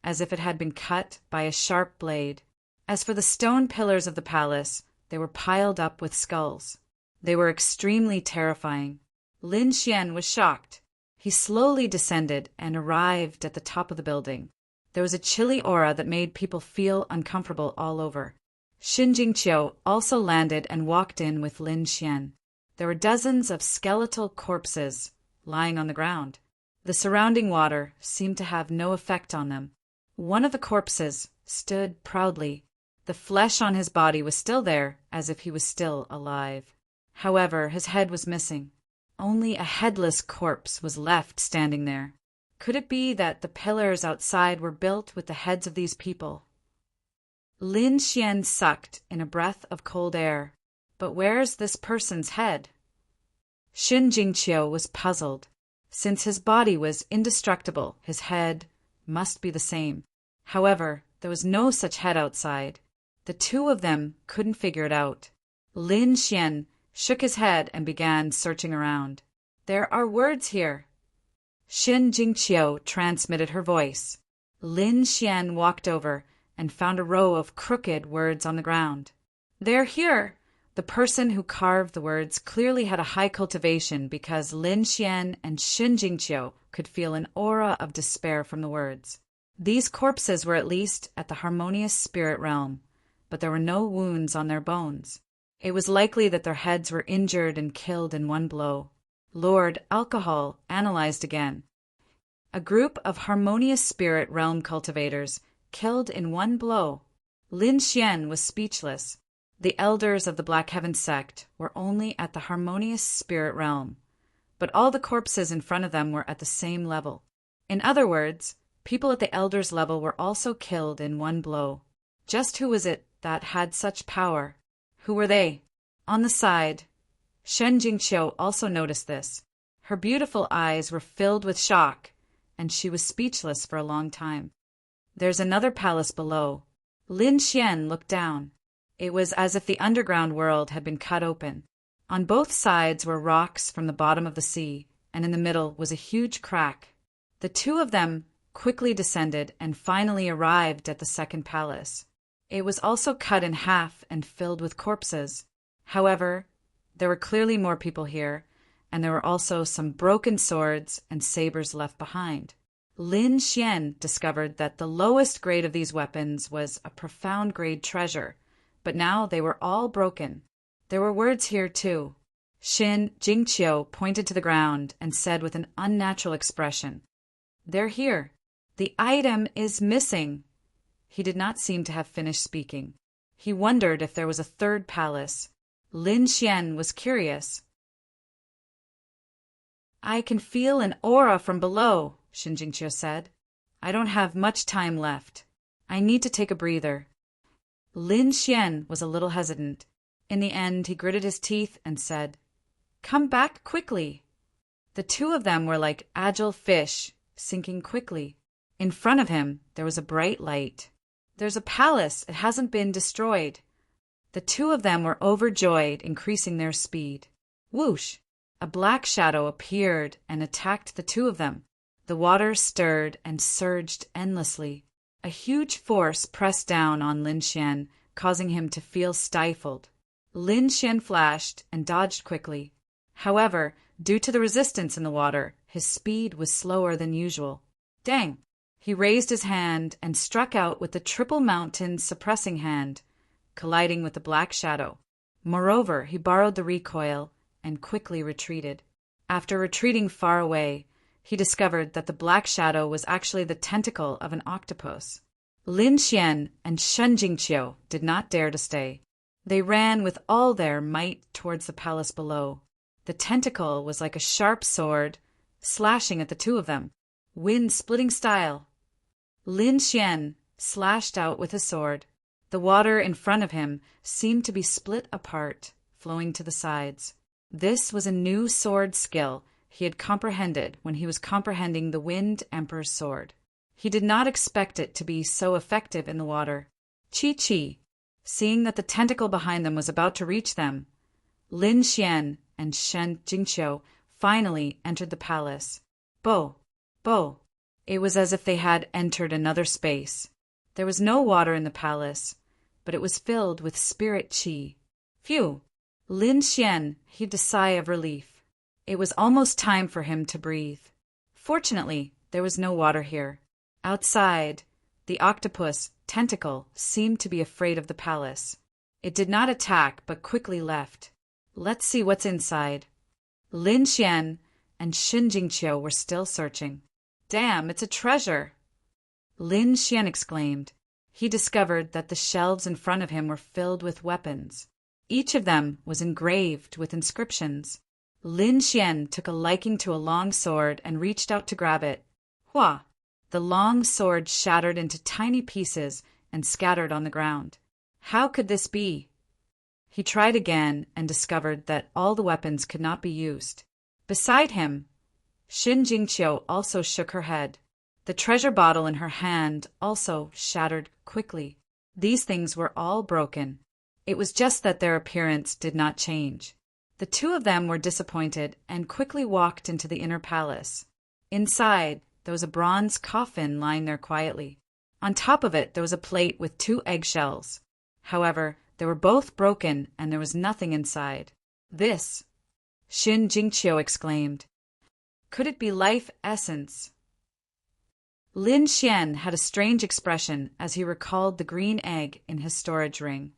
as if it had been cut by a sharp blade. As for the stone pillars of the palace, they were piled up with skulls. They were extremely terrifying. Lin Xian was shocked. He slowly descended and arrived at the top of the building. There was a chilly aura that made people feel uncomfortable all over. Shen Jingqiu also landed and walked in with Lin Xian. There were dozens of skeletal corpses lying on the ground. The surrounding water seemed to have no effect on them. One of the corpses stood proudly. The flesh on his body was still there, as if he was still alive. However, his head was missing. Only a headless corpse was left standing there. Could it be that the pillars outside were built with the heads of these people? Lin Xian sucked in a breath of cold air. But where's this person's head? Shen Jingqiu was puzzled. Since his body was indestructible, his head must be the same. However, there was no such head outside. The 2 of them couldn't figure it out. Lin Xian shook his head and began searching around. There are words here. Shen Jingqiu transmitted her voice. Lin Xian walked over and found a row of crooked words on the ground. They're here. The person who carved the words clearly had a high cultivation because Lin Xian and Shen Jingqiu could feel an aura of despair from the words. These corpses were at least at the harmonious spirit realm, but there were no wounds on their bones. It was likely that their heads were injured and killed in one blow. Lord Alcohol analyzed again. A group of harmonious spirit realm cultivators killed in one blow. Lin Xian was speechless. The elders of the Black Heaven sect were only at the harmonious spirit realm, but all the corpses in front of them were at the same level. In other words, people at the elders' level were also killed in one blow. Just who was it that had such power? Who were they? On the side, Shen Jingqiu also noticed this. Her beautiful eyes were filled with shock, and she was speechless for a long time. There's another palace below. Lin Xian looked down. It was as if the underground world had been cut open. On both sides were rocks from the bottom of the sea, and in the middle was a huge crack. The two of them quickly descended and finally arrived at the second palace. It was also cut in half and filled with corpses. However, there were clearly more people here, and there were also some broken swords and sabers left behind. Lin Xian discovered that the lowest grade of these weapons was a profound grade treasure, but now they were all broken. There were words here too. Shen Jingqiu pointed to the ground and said with an unnatural expression, "They're here. The item is missing." He did not seem to have finished speaking. He wondered if there was a third palace. Lin Xian was curious. "I can feel an aura from below," Shen Jingqiu said. "I don't have much time left. I need to take a breather." Lin Xian was a little hesitant. In the end, he gritted his teeth and said, "Come back quickly." The two of them were like agile fish, sinking quickly. In front of him, there was a bright light. "There's a palace. It hasn't been destroyed." The two of them were overjoyed, increasing their speed. Whoosh! A black shadow appeared and attacked the two of them. The water stirred and surged endlessly. A huge force pressed down on Lin Xian, causing him to feel stifled. Lin Xian flashed and dodged quickly. However, due to the resistance in the water, his speed was slower than usual. Dang! He raised his hand and struck out with the Triple Mountain suppressing hand, colliding with the black shadow. Moreover, he borrowed the recoil and quickly retreated. After retreating far away, he discovered that the black shadow was actually the tentacle of an octopus. Lin Xian and Shen Jingqiu did not dare to stay. They ran with all their might towards the palace below. The tentacle was like a sharp sword, slashing at the two of them. Wind-splitting style. Lin Xian slashed out with his sword. The water in front of him seemed to be split apart, flowing to the sides. This was a new sword skill he had comprehended when he was comprehending the Wind Emperor's sword. He did not expect it to be so effective in the water. Chi. Seeing that the tentacle behind them was about to reach them, Lin Xian and Shen Jingqiu finally entered the palace. Bo! It was as if they had entered another space. There was no water in the palace, but it was filled with spirit qi. Phew! Lin Xian heaved a sigh of relief. It was almost time for him to breathe. Fortunately, there was no water here. Outside, the octopus tentacle seemed to be afraid of the palace. It did not attack, but quickly left. Let's see what's inside. Lin Xian and Shen Jingqiu were still searching. Damn, it's a treasure! Lin Xian exclaimed. He discovered that the shelves in front of him were filled with weapons. Each of them was engraved with inscriptions. Lin Xian took a liking to a long sword and reached out to grab it. Hua! The long sword shattered into tiny pieces and scattered on the ground. How could this be? He tried again and discovered that all the weapons could not be used. Beside him, Shen Jingqiu also shook her head. The treasure bottle in her hand also shattered quickly. These things were all broken. It was just that their appearance did not change. The two of them were disappointed and quickly walked into the inner palace. Inside, there was a bronze coffin lying there quietly. On top of it, there was a plate with 2 eggshells. However, they were both broken and there was nothing inside. This, Shen Jingqiu exclaimed. Could it be life essence? Lin Xian had a strange expression as he recalled the green egg in his storage ring.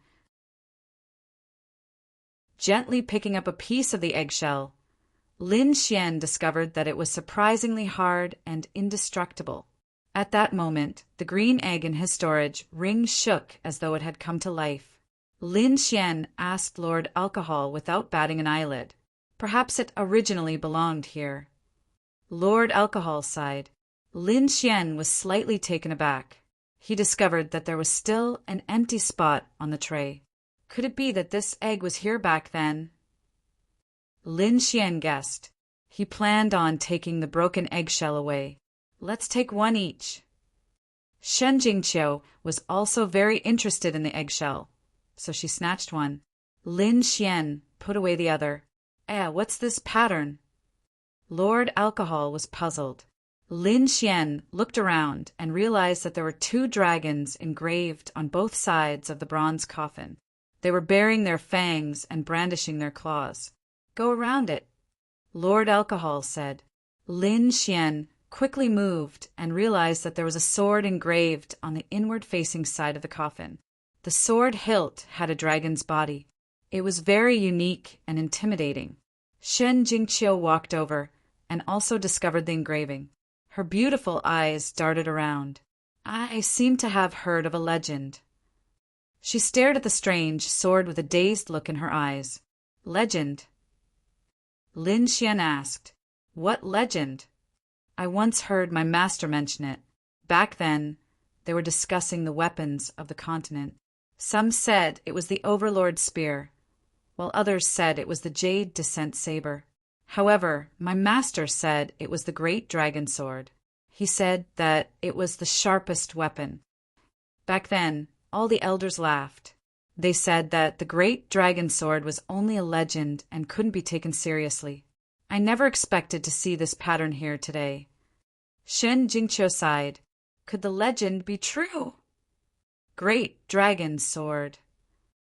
gently picking up a piece of the eggshell. Lin Xian discovered that it was surprisingly hard and indestructible. At that moment, the green egg in his storage ring shook as though it had come to life. Lin Xian asked Lord Alcohol without batting an eyelid. Perhaps it originally belonged here. Lord Alcohol sighed. Lin Xian was slightly taken aback. He discovered that there was still an empty spot on the tray. Could it be that this egg was here back then? Lin Xian guessed. He planned on taking the broken eggshell away. Let's take one each. Shen Jingqiu was also very interested in the eggshell, so she snatched one. Lin Xian put away the other. What's this pattern? Lord Alcohol was puzzled. Lin Xian looked around and realized that there were 2 dragons engraved on both sides of the bronze coffin. They were baring their fangs and brandishing their claws. Go around it, Lord Alcohol said. Lin Xian quickly moved and realized that there was a sword engraved on the inward-facing side of the coffin. The sword hilt had a dragon's body. It was very unique and intimidating. Shen Jingqiu walked over and also discovered the engraving. Her beautiful eyes darted around. I seem to have heard of a legend. She stared at the strange sword with a dazed look in her eyes. Legend? Lin Xian asked. What legend? I once heard my master mention it. Back then, they were discussing the weapons of the continent. Some said it was the Overlord spear, while others said it was the Jade Descent saber. However, my master said it was the Great Dragon Sword. He said that it was the sharpest weapon. Back then, all the elders laughed. They said that the Great Dragon Sword was only a legend and couldn't be taken seriously. I never expected to see this pattern here today. Shen Jingqiu sighed. Could the legend be true? Great Dragon Sword.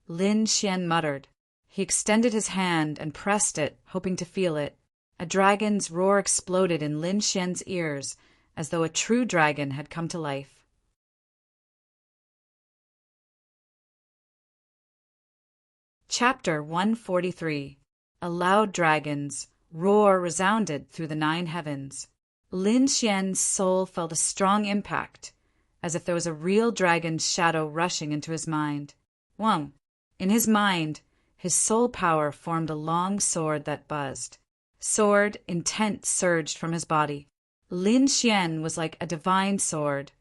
Lin Xian muttered. He extended his hand and pressed it, hoping to feel it. A dragon's roar exploded in Lin Xian's ears, as though a true dragon had come to life. Chapter 143. A loud dragon's roar resounded through the 9 heavens. Lin Xian's soul felt a strong impact, as if there was a real dragon's shadow rushing into his mind. Wang. In his mind, his soul power formed a long sword that buzzed. Sword intent surged from his body. Lin Xian was like a divine sword,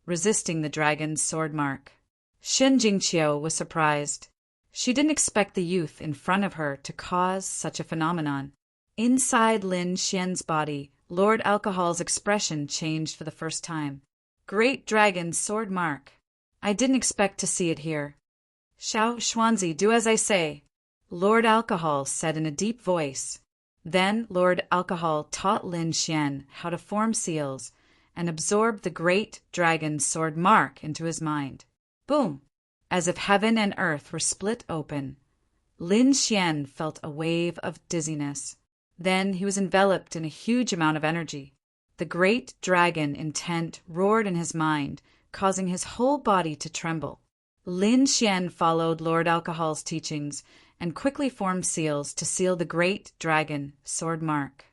resisting the dragon's sword mark. Shen Jingqiu was surprised. She didn't expect the youth in front of her to cause such a phenomenon. Inside Lin Xian's body, Lord Alcohol's expression changed for the first time. Great Dragon's sword mark. I didn't expect to see it here. Xiao Xuanzi, do as I say, Lord Alcohol said in a deep voice. Then Lord Alcohol taught Lin Xian how to form seals and absorbed the Great Dragon's sword mark into his mind. Boom! As if heaven and earth were split open. Lin Xian felt a wave of dizziness. Then he was enveloped in a huge amount of energy. The great dragon intent roared in his mind, causing his whole body to tremble. Lin Xian followed Lord Alcohol's teachings and quickly formed seals to seal the great dragon sword mark.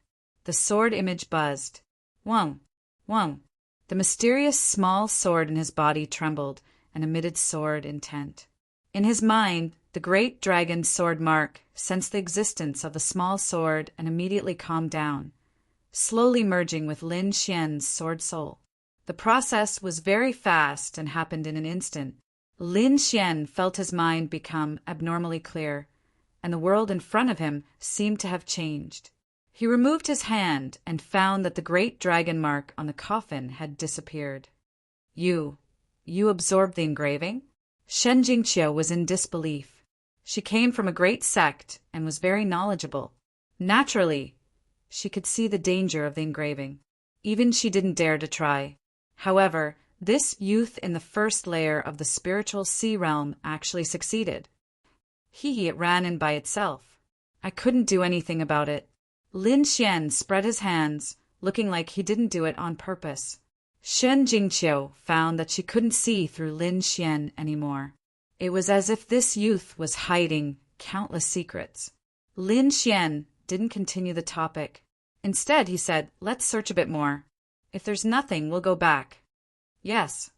The sword image buzzed. Wang, Wang. The mysterious small sword in his body trembled and emitted sword intent. In his mind, the great dragon's sword mark sensed the existence of the small sword and immediately calmed down, slowly merging with Lin Xian's sword soul. The process was very fast and happened in an instant. Lin Xian felt his mind become abnormally clear, and the world in front of him seemed to have changed. He removed his hand and found that the great dragon mark on the coffin had disappeared. You absorbed the engraving? Shen Jingqiu was in disbelief. She came from a great sect and was very knowledgeable. Naturally, she could see the danger of the engraving. Even she didn't dare to try. However, this youth in the first layer of the spiritual sea realm actually succeeded. It ran in by itself. I couldn't do anything about it. Lin Xian spread his hands, looking like he didn't do it on purpose. Shen Jingqiu found that she couldn't see through Lin Xian anymore. It was as if this youth was hiding countless secrets. Lin Xian didn't continue the topic. Instead, he said, "Let's search a bit more. If there's nothing, we'll go back." "Yes."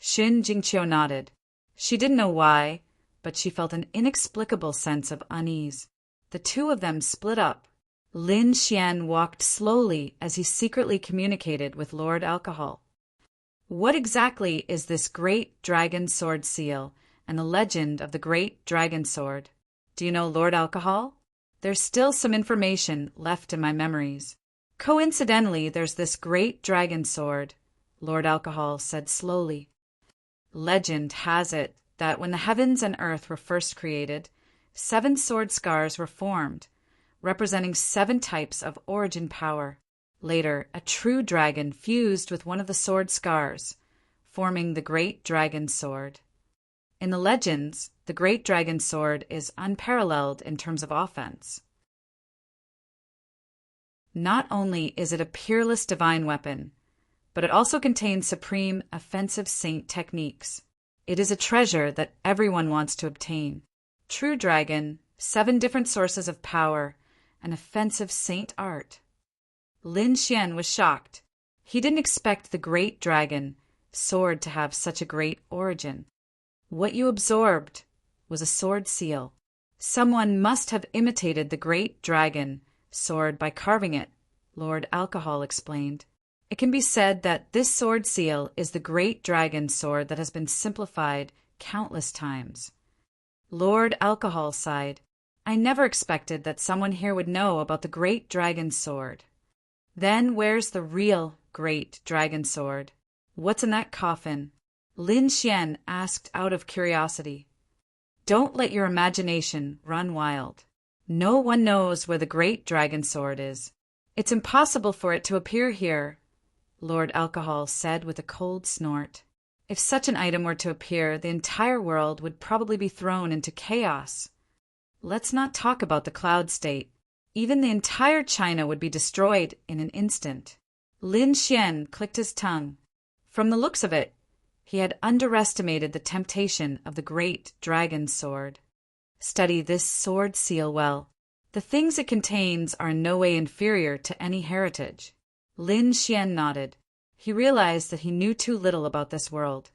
Xin Jingqiu nodded. She didn't know why, but she felt an inexplicable sense of unease. The two of them split up. Lin Xian walked slowly as he secretly communicated with Lord Alcohol. "What exactly is this great dragon sword seal and the legend of the great dragon sword? Do you know, Lord Alcohol? There's still some information left in my memories." "Coincidentally, there's this great dragon sword," Lord Alcohol said slowly. "Legend has it that when the heavens and earth were first created, 7 sword scars were formed, representing 7 types of origin power. Later, a true dragon fused with one of the sword scars, forming the great dragon sword. In the legends, the great dragon sword is unparalleled in terms of offense. Not only is it a peerless divine weapon, but it also contains supreme offensive saint techniques. It is a treasure that everyone wants to obtain. True dragon, 7 different sources of power, and offensive saint art." Lin Xian was shocked. He didn't expect the great dragon sword to have such a great origin. "What you absorbed was a sword seal. Someone must have imitated the great dragon sword by carving it," Lord Alcohol explained. "It can be said that this sword seal is the great dragon sword that has been simplified countless times." Lord Alcohol sighed. "I never expected that someone here would know about the great dragon sword." "Then where's the real great dragon sword? What's in that coffin?" Lin Xian asked out of curiosity. "Don't let your imagination run wild. No one knows where the great dragon sword is. It's impossible for it to appear here," Lord Alcohol said with a cold snort. "If such an item were to appear, the entire world would probably be thrown into chaos. Let's not talk about the cloud state. Even the entire China would be destroyed in an instant." Lin Xian clicked his tongue. From the looks of it, he had underestimated the temptation of the great dragon sword. Study this sword seal well. The things it contains are in no way inferior to any heritage. Lin Xian nodded. He realized that he knew too little about this world.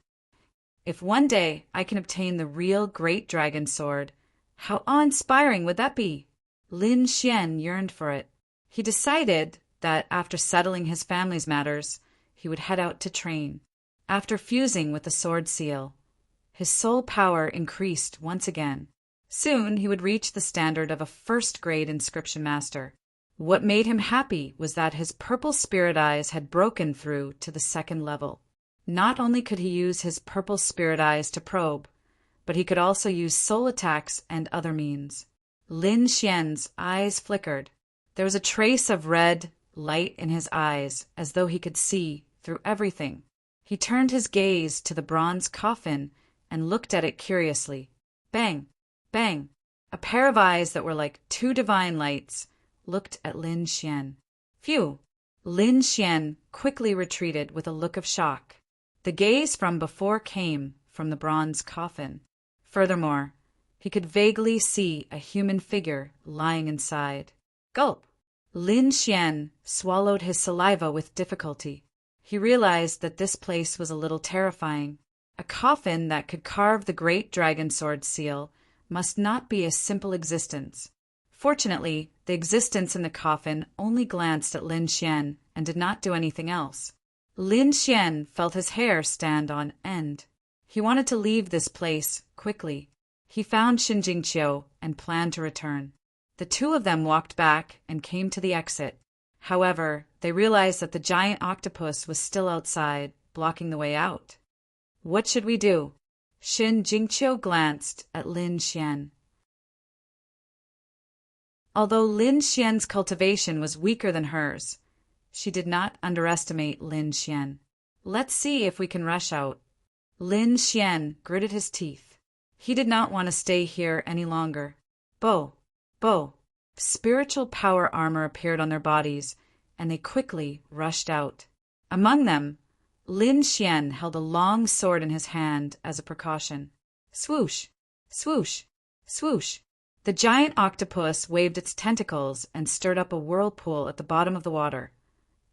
"If one day I can obtain the real great dragon sword, how awe-inspiring would that be?" Lin Xian yearned for it. He decided that after settling his family's matters, he would head out to train. After fusing with the sword seal, his soul power increased once again. Soon he would reach the standard of a first-grade inscription master. What made him happy was that his purple spirit eyes had broken through to the 2nd level. Not only could he use his purple spirit eyes to probe, but he could also use soul attacks and other means. Lin Xian's eyes flickered. There was a trace of red light in his eyes, as though he could see through everything. He turned his gaze to the bronze coffin and looked at it curiously. Bang! Bang! A pair of eyes that were like 2 divine lights looked at Lin Xian. Phew! Lin Xian quickly retreated with a look of shock. The gaze from before came from the bronze coffin. Furthermore, he could vaguely see a human figure lying inside. Gulp! Lin Xian swallowed his saliva with difficulty. He realized that this place was a little terrifying. A coffin that could carve the great dragon sword seal must not be a simple existence. Fortunately, the existence in the coffin only glanced at Lin Xian and did not do anything else. Lin Xian felt his hair stand on end. He wanted to leave this place quickly. He found Xin Jingqiu and planned to return. The two of them walked back and came to the exit. However, they realized that the giant octopus was still outside, blocking the way out. What should we do? Xin Jingqiu glanced at Lin Xian. Although Lin Xian's cultivation was weaker than hers, she did not underestimate Lin Xian. Let's see if we can rush out. Lin Xian gritted his teeth. He did not want to stay here any longer. Bo! Spiritual power armor appeared on their bodies, and they quickly rushed out. Among them, Lin Xian held a long sword in his hand as a precaution. Swoosh! Swoosh! Swoosh! The giant octopus waved its tentacles and stirred up a whirlpool at the bottom of the water,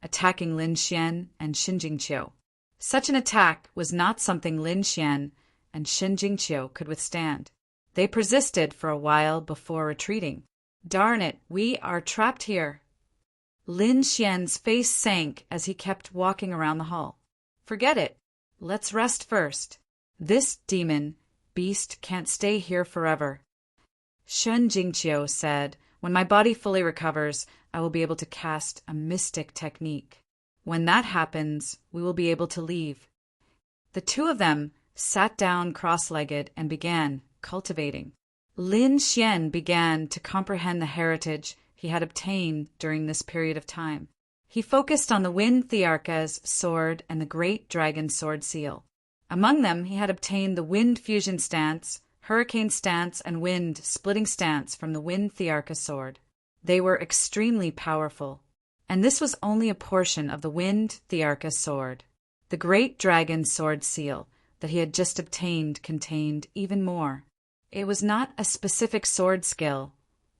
attacking Lin Xian and Xin Jingqiu. Such an attack was not something Lin Xian and Xin Jingqiu could withstand. They persisted for a while before retreating. "Darn it, we are trapped here." Lin Xian's face sank as he kept walking around the hall. "Forget it. Let's rest first. This demon beast can't stay here forever." Xin Jingqiu said, "When my body fully recovers, I will be able to cast a mystic technique. When that happens, we will be able to leave." The two of them sat down cross-legged and began cultivating. Lin Xian began to comprehend the heritage he had obtained during this period of time. He focused on the Wind Thearka's sword and the Great Dragon Sword Seal. Among them, he had obtained the Wind Fusion Stance, Hurricane Stance, and Wind Splitting Stance from the Wind Thearka sword. They were extremely powerful, and this was only a portion of the Wind Thearka sword. The Great Dragon Sword Seal that he had just obtained contained even more. It was not a specific sword skill,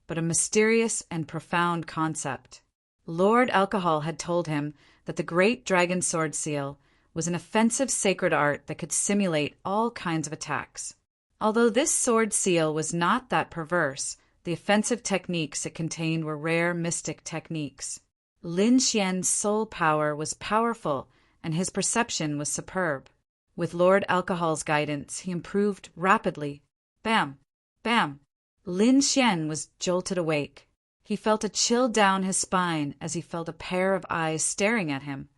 but a mysterious and profound concept. Lord Alcohol had told him that the Great Dragon Sword Seal was an offensive sacred art that could simulate all kinds of attacks. Although this sword seal was not that perverse, the offensive techniques it contained were rare mystic techniques. Lin Xian's soul power was powerful, and his perception was superb. With Lord Alcohol's guidance, he improved rapidly. Bam! Bam! Lin Xian was jolted awake. He felt a chill down his spine as he felt a pair of eyes staring at him.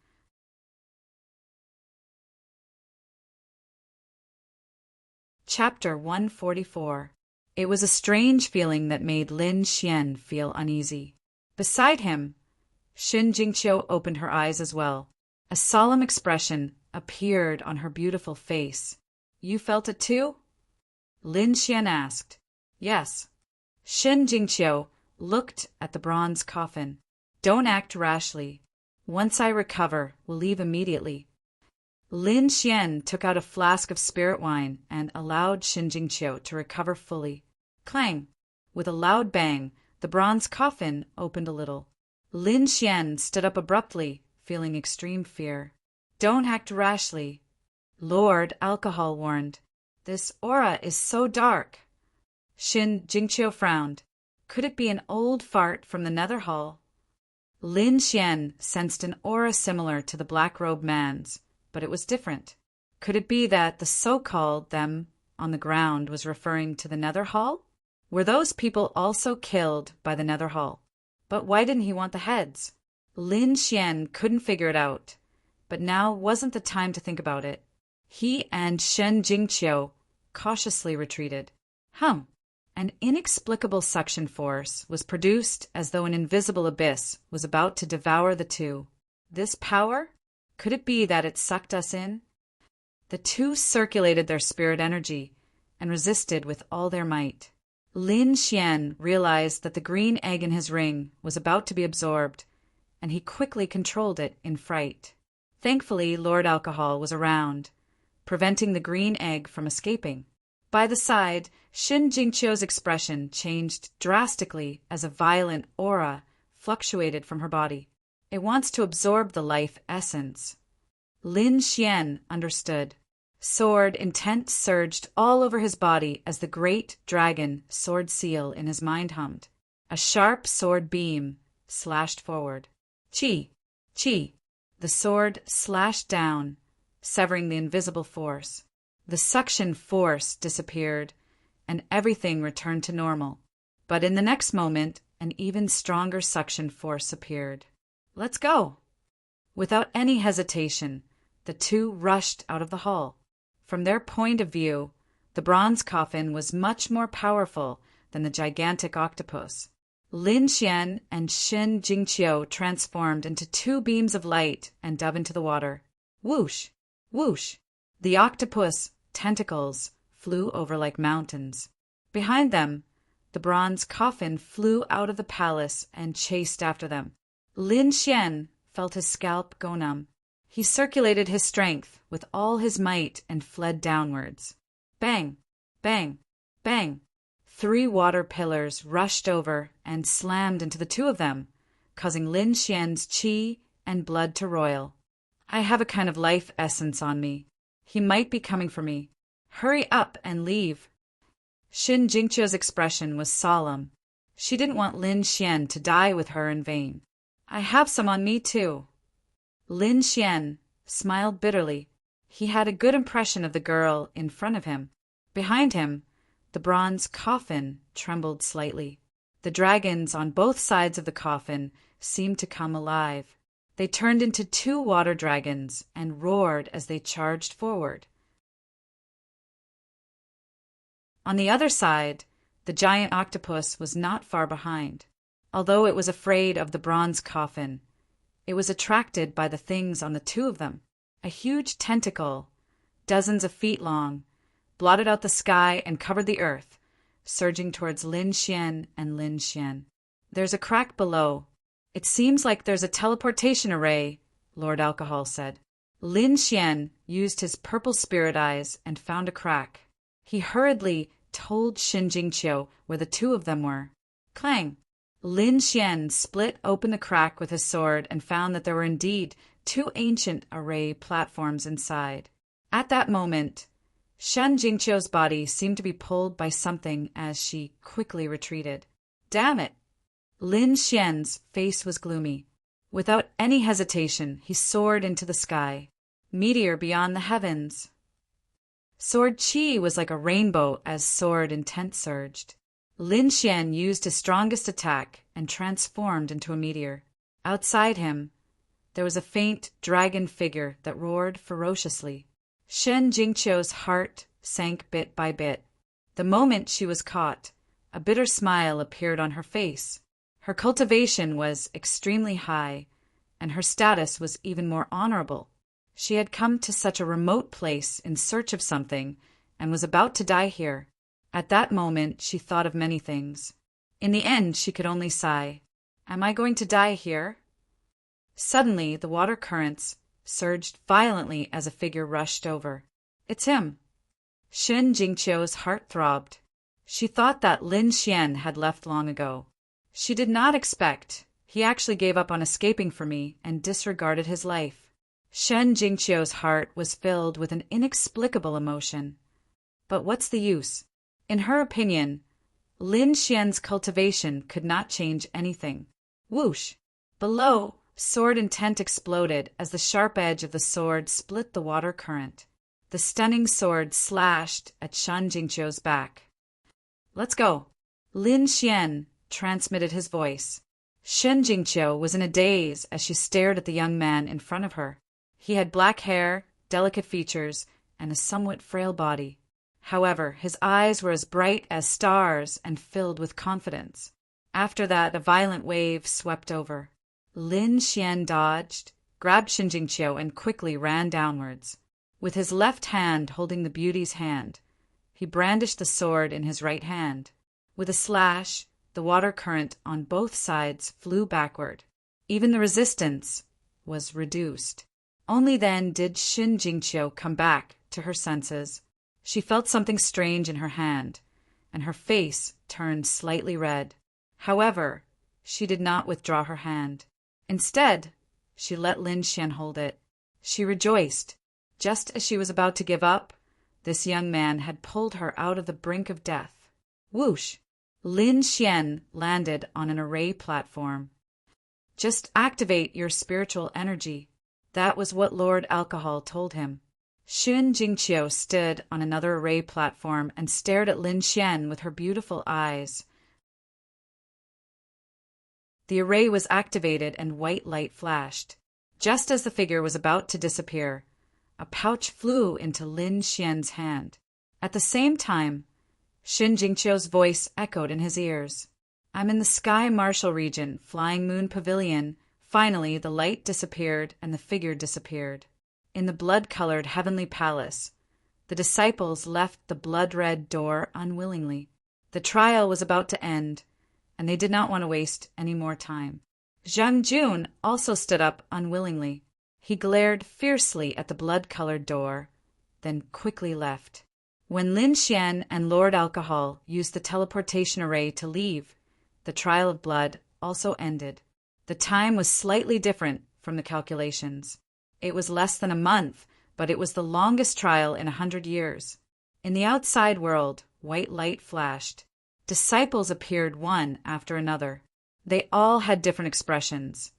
Chapter 144. It was a strange feeling that made Lin Xian feel uneasy. Beside him, Xin Jingqiu opened her eyes as well. A solemn expression appeared on her beautiful face. "You felt it too?" Lin Xian asked. "Yes." Xin Jingqiu looked at the bronze coffin. "Don't act rashly. Once I recover, we'll leave immediately." Lin Xian took out a flask of spirit wine and allowed Xin Jingqiu to recover fully. Clang! With a loud bang, the bronze coffin opened a little. Lin Xian stood up abruptly, feeling extreme fear. "Don't act rashly," Lord Alcohol warned. "This aura is so dark." Xin Jingqiu frowned. Could it be an old fart from the nether hall? Lin Xian sensed an aura similar to the black-robed man's, but it was different. Could it be that the so-called them on the ground was referring to the nether hall? Were those people also killed by the nether hall? But why didn't he want the heads? Lin Xian couldn't figure it out, but now wasn't the time to think about it. He and Xin Jingqiu cautiously retreated. An inexplicable suction force was produced as though an invisible abyss was about to devour the two. This power? Could it be that it sucked us in? The two circulated their spirit energy and resisted with all their might. Lin Xian realized that the green egg in his ring was about to be absorbed, and he quickly controlled it in fright. Thankfully, Lord Alcohol was around, preventing the green egg from escaping. By the side, Xin Jingqiu's expression changed drastically as a violent aura fluctuated from her body. It wants to absorb the life essence. Lin Xian understood. Sword intent surged all over his body as the great dragon sword seal in his mind hummed. A sharp sword beam slashed forward. Chi! Chi! The sword slashed down, severing the invisible force. The suction force disappeared, and everything returned to normal. But in the next moment, an even stronger suction force appeared. "Let's go!" Without any hesitation, the two rushed out of the hall. From their point of view, the bronze coffin was much more powerful than the gigantic octopus. Lin Xian and Xin Jingqiu transformed into two beams of light and dove into the water. Whoosh! Whoosh! The octopus tentacles flew over like mountains. Behind them, the bronze coffin flew out of the palace and chased after them. Lin Xian felt his scalp go numb. He circulated his strength with all his might and fled downwards. Bang! Bang! Bang! 3 water pillars rushed over and slammed into the two of them, causing Lin Xian's qi and blood to roil. I have a kind of life essence on me. He might be coming for me. Hurry up and leave. Xin Jingqiu's expression was solemn. She didn't want Lin Xian to die with her in vain. I have some on me too. Lin Xian smiled bitterly. He had a good impression of the girl in front of him. Behind him, the bronze coffin trembled slightly. The dragons on both sides of the coffin seemed to come alive. They turned into 2 water dragons and roared as they charged forward. On the other side, the giant octopus was not far behind. Although it was afraid of the bronze coffin, it was attracted by the things on the two of them. A huge tentacle, dozens of feet long, blotted out the sky and covered the earth, surging towards Lin Xian and Lin Xian. There's a crack below. It seems like there's a teleportation array, Lord Alcohol said. Lin Xian used his purple spirit eyes and found a crack. He hurriedly told Xin Jingqiu where the two of them were. Clang! Lin Xian split open the crack with his sword and found that there were indeed 2 ancient array platforms inside. At that moment, Xin Jingqiu's body seemed to be pulled by something as she quickly retreated. Damn it! Lin Xian's face was gloomy. Without any hesitation, he soared into the sky. Meteor beyond the heavens. Sword Qi was like a rainbow as sword intent surged. Lin Xian used his strongest attack and transformed into a meteor. Outside him, there was a faint dragon figure that roared ferociously. Xin Jingqiu's heart sank bit by bit. The moment she was caught, a bitter smile appeared on her face. Her cultivation was extremely high, and her status was even more honorable. She had come to such a remote place in search of something and was about to die here. At that moment, she thought of many things. In the end, she could only sigh. Am I going to die here? Suddenly, the water currents surged violently as a figure rushed over. It's him. Xin Jingqiu's heart throbbed. She thought that Lin Xian had left long ago. She did not expect. He actually gave up on escaping for me and disregarded his life. Xin Jingqiu's heart was filled with an inexplicable emotion. But what's the use? In her opinion, Lin Xian's cultivation could not change anything. Whoosh! Below, sword intent exploded as the sharp edge of the sword split the water current. The stunning sword slashed at Xin Jingqiu's back. Let's go. Lin Xian transmitted his voice. Xin Jingqiu was in a daze as she stared at the young man in front of her. He had black hair, delicate features, and a somewhat frail body. However, his eyes were as bright as stars and filled with confidence. After that, a violent wave swept over. Lin Xian dodged, grabbed Xin Jingqiu, and quickly ran downwards. With his left hand holding the beauty's hand, he brandished the sword in his right hand. With a slash, the water current on both sides flew backward. Even the resistance was reduced. Only then did Xin Jingqiu come back to her senses. She felt something strange in her hand, and her face turned slightly red. However, she did not withdraw her hand. Instead, she let Lin Xian hold it. She rejoiced. Just as she was about to give up, this young man had pulled her out of the brink of death. Whoosh! Lin Xian landed on an array platform. Just activate your spiritual energy. That was what Lord Alcohol told him. Xin Jingqiu stood on another array platform and stared at Lin Xian with her beautiful eyes. The array was activated and white light flashed. Just as the figure was about to disappear, a pouch flew into Lin Xian's hand. At the same time, Xin Jingqiu's voice echoed in his ears. I'm in the Sky Marshal region, Flying Moon Pavilion. Finally, the light disappeared and the figure disappeared. In the blood-colored heavenly palace, the disciples left the blood-red door unwillingly. The trial was about to end, and they did not want to waste any more time. Zhang Jun also stood up unwillingly. He glared fiercely at the blood-colored door, then quickly left. When Lin Xian and Lord Alcohol used the teleportation array to leave, the trial of blood also ended. The time was slightly different from the calculations. It was less than a month, but it was the longest trial in 100 years. In the outside world, white light flashed. Disciples appeared one after another. They all had different expressions,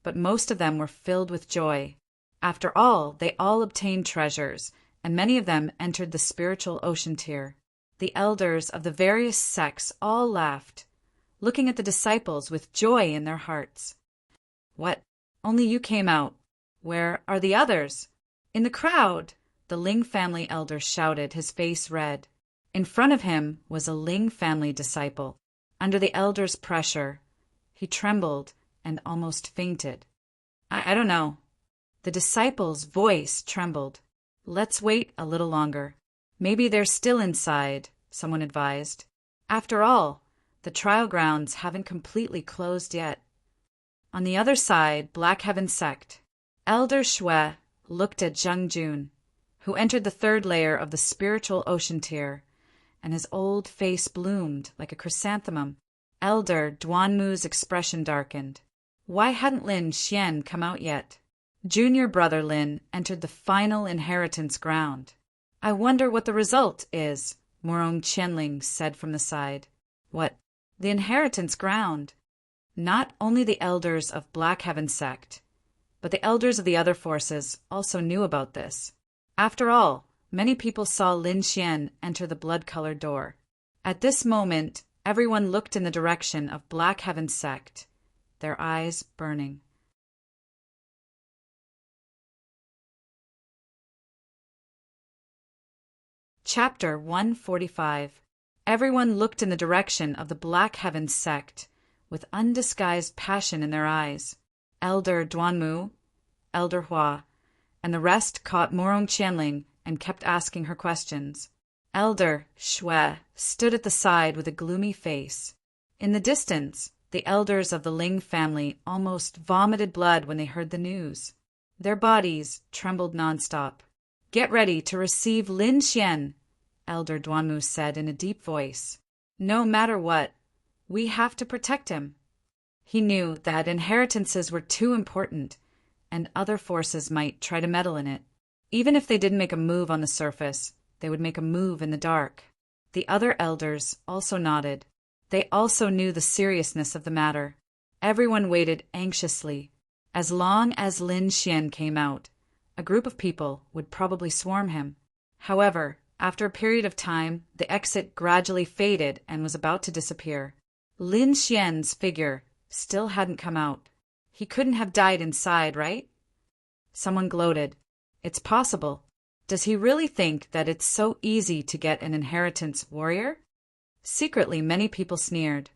but most of them were filled with joy. After all, they all obtained treasures, and many of them entered the spiritual ocean tier. The elders of the various sects all laughed, looking at the disciples with joy in their hearts. What? Only you came out. Where are the others? In the crowd, the Ling family elder shouted, his face red. In front of him was a Ling family disciple. Under the elder's pressure, he trembled and almost fainted. I don't know. The disciple's voice trembled. Let's wait a little longer. Maybe they're still inside, someone advised. After all, the trial grounds haven't completely closed yet. On the other side, Black Heaven Sect. Elder Shui looked at Zheng Jun, who entered the third layer of the spiritual ocean tier, and his old face bloomed like a chrysanthemum. Elder Duanmu's expression darkened. Why hadn't Lin Xian come out yet? Junior brother Lin entered the final inheritance ground. I wonder what the result is, Morong Qianling said from the side. What? The inheritance ground? Not only the elders of Black Heaven Sect, but the elders of the other forces also knew about this. After all, many people saw Lin Xian enter the blood-colored door. At this moment, everyone looked in the direction of Black Heaven Sect, their eyes burning. Chapter 145. Everyone looked in the direction of the Black Heaven Sect, with undisguised passion in their eyes. Elder Duanmu, Elder Hua, and the rest caught Morong Qianling and kept asking her questions. Elder Shui stood at the side with a gloomy face. In the distance, the elders of the Ling family almost vomited blood when they heard the news. Their bodies trembled nonstop. Get ready to receive Lin Xian, Elder Duanmu said in a deep voice. No matter what, we have to protect him. He knew that inheritances were too important, and other forces might try to meddle in it. Even if they didn't make a move on the surface, they would make a move in the dark. The other elders also nodded. They also knew the seriousness of the matter. Everyone waited anxiously. As long as Lin Xian came out, a group of people would probably swarm him. However, after a period of time, the exit gradually faded and was about to disappear. Lin Xian's figure still hadn't come out. He couldn't have died inside, right? Someone gloated. It's possible. Does he really think that it's so easy to get an inheritance warrior? Secretly, many people sneered.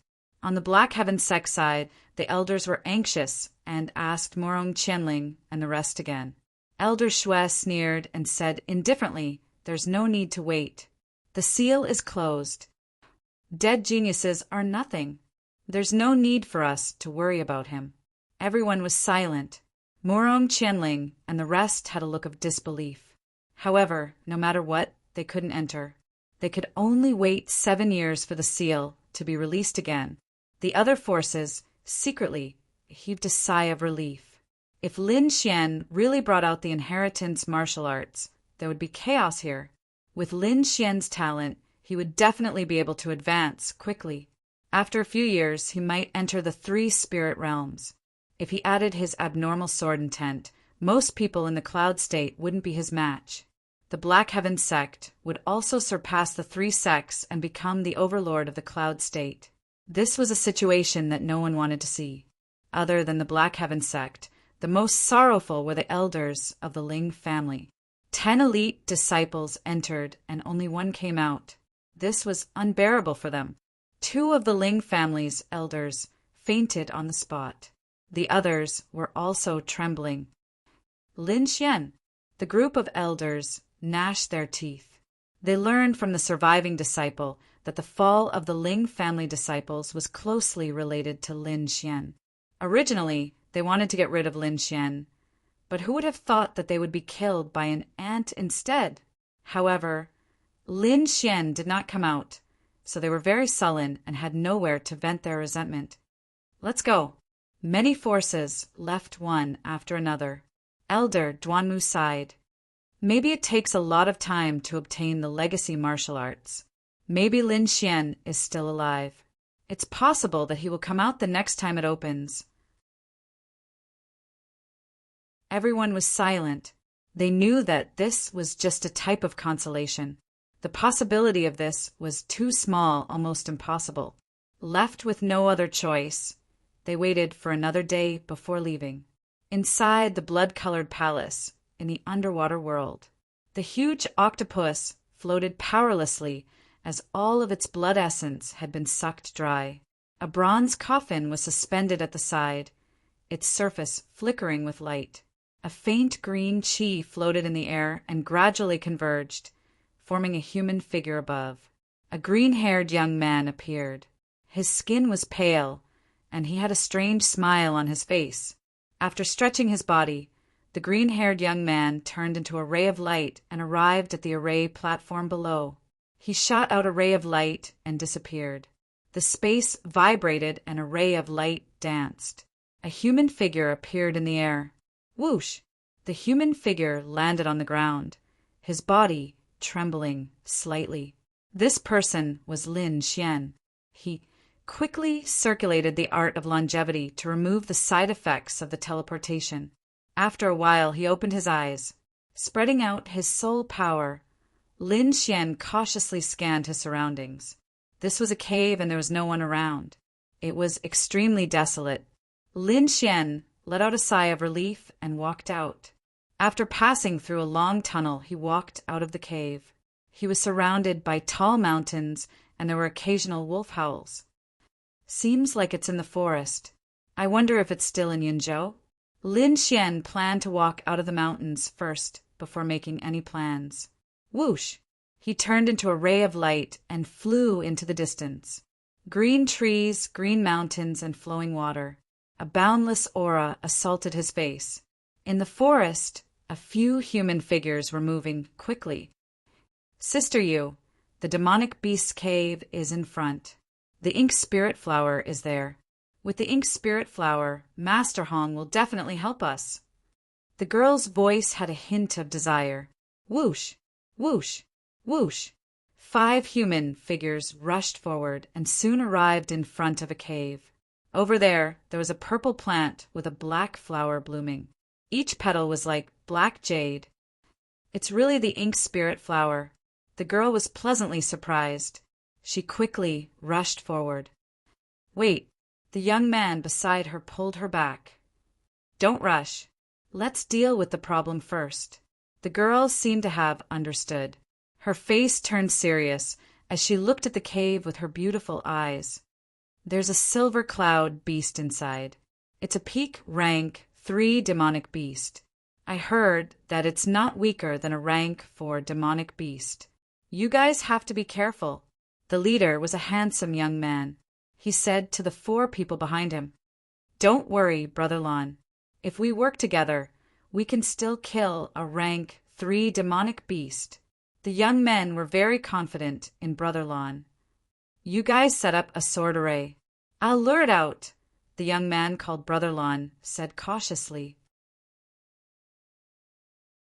On the Black Heaven Sect side, the elders were anxious and asked Morong Qianling and the rest again. Elder Shui sneered and said indifferently, there's no need to wait. The seal is closed. Dead geniuses are nothing. There's no need for us to worry about him. Everyone was silent. Morong Qianling and the rest had a look of disbelief. However, no matter what, they couldn't enter. They could only wait 7 years for the seal to be released again. The other forces, secretly, heaved a sigh of relief. If Lin Xian really brought out the inheritance martial arts, there would be chaos here. With Lin Xian's talent, he would definitely be able to advance quickly. After a few years, he might enter the 3 spirit realms. If he added his abnormal sword intent, most people in the cloud state wouldn't be his match. The Black Heaven Sect would also surpass the 3 sects and become the overlord of the cloud state. This was a situation that no one wanted to see. Other than the Black Heaven Sect, the most sorrowful were the elders of the Ling family. 10 elite disciples entered and only 1 came out. This was unbearable for them. 2 of the Ling family's elders fainted on the spot. The others were also trembling. Lin Xian, the group of elders, gnashed their teeth. They learned from the surviving disciple that the fall of the Ling family disciples was closely related to Lin Xian. Originally, they wanted to get rid of Lin Xian, but who would have thought that they would be killed by an ant instead? However, Lin Xian did not come out, so they were very sullen and had nowhere to vent their resentment. Let's go. Many forces left one after another. Elder Duanmu sighed. Maybe it takes a lot of time to obtain the legacy martial arts. Maybe Lin Xian is still alive. It's possible that he will come out the next time it opens. Everyone was silent. They knew that this was just a type of consolation. The possibility of this was too small, almost impossible. Left with no other choice, they waited for another day before leaving. Inside the blood-colored palace, in the underwater world, the huge octopus floated powerlessly as all of its blood essence had been sucked dry. A bronze coffin was suspended at the side, its surface flickering with light. A faint green chi floated in the air and gradually converged, forming a human figure above. A green-haired young man appeared. His skin was pale, and he had a strange smile on his face. After stretching his body, the green-haired young man turned into a ray of light and arrived at the array platform below. He shot out a ray of light and disappeared. The space vibrated and a ray of light danced. A human figure appeared in the air. Whoosh! The human figure landed on the ground, his body trembling slightly. This person was Lin Xian. He quickly circulated the art of longevity to remove the side effects of the teleportation. After a while, he opened his eyes. Spreading out his soul power, Lin Xian cautiously scanned his surroundings. This was a cave and there was no one around. It was extremely desolate. Lin Xian let out a sigh of relief and walked out. After passing through a long tunnel, he walked out of the cave. He was surrounded by tall mountains and there were occasional wolf howls. Seems like it's in the forest. I wonder if it's still in Yunzhou? Lin Xian planned to walk out of the mountains first before making any plans. Whoosh! He turned into a ray of light and flew into the distance. Green trees, green mountains, and flowing water. A boundless aura assaulted his face. In the forest, a few human figures were moving quickly. Sister Yu, the demonic beast's cave is in front. The ink spirit flower is there. With the ink spirit flower, Master Hong will definitely help us. The girl's voice had a hint of desire. Whoosh! Whoosh! Whoosh! 5 human figures rushed forward and soon arrived in front of a cave. Over there was a purple plant with a black flower blooming. Each petal was like black jade. It's really the ink spirit flower. The girl was pleasantly surprised. She quickly rushed forward. Wait, the young man beside her pulled her back. Don't rush. Let's deal with the problem first. The girl seemed to have understood. Her face turned serious as she looked at the cave with her beautiful eyes. There's a silver cloud beast inside. It's a peak rank 3 demonic beast. I heard that it's not weaker than a rank 4 demonic beast. You guys have to be careful. The leader was a handsome young man. He said to the 4 people behind him, Don't worry, Brother Lon. If we work together, we can still kill a rank 3 demonic beast. The young men were very confident in Brother Lon. You guys set up a sword array. I'll lure it out, the young man called Brother Lon said cautiously.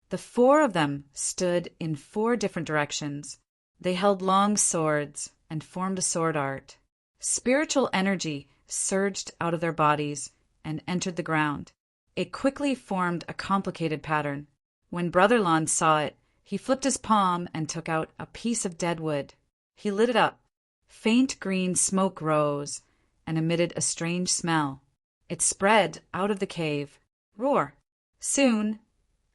The 4 of them stood in 4 different directions. They held long swords and formed a sword art. Spiritual energy surged out of their bodies and entered the ground. It quickly formed a complicated pattern. When Brother Lon saw it, he flipped his palm and took out a piece of dead wood. He lit it up. Faint green smoke rose and emitted a strange smell. It spread out of the cave. Roar! Soon,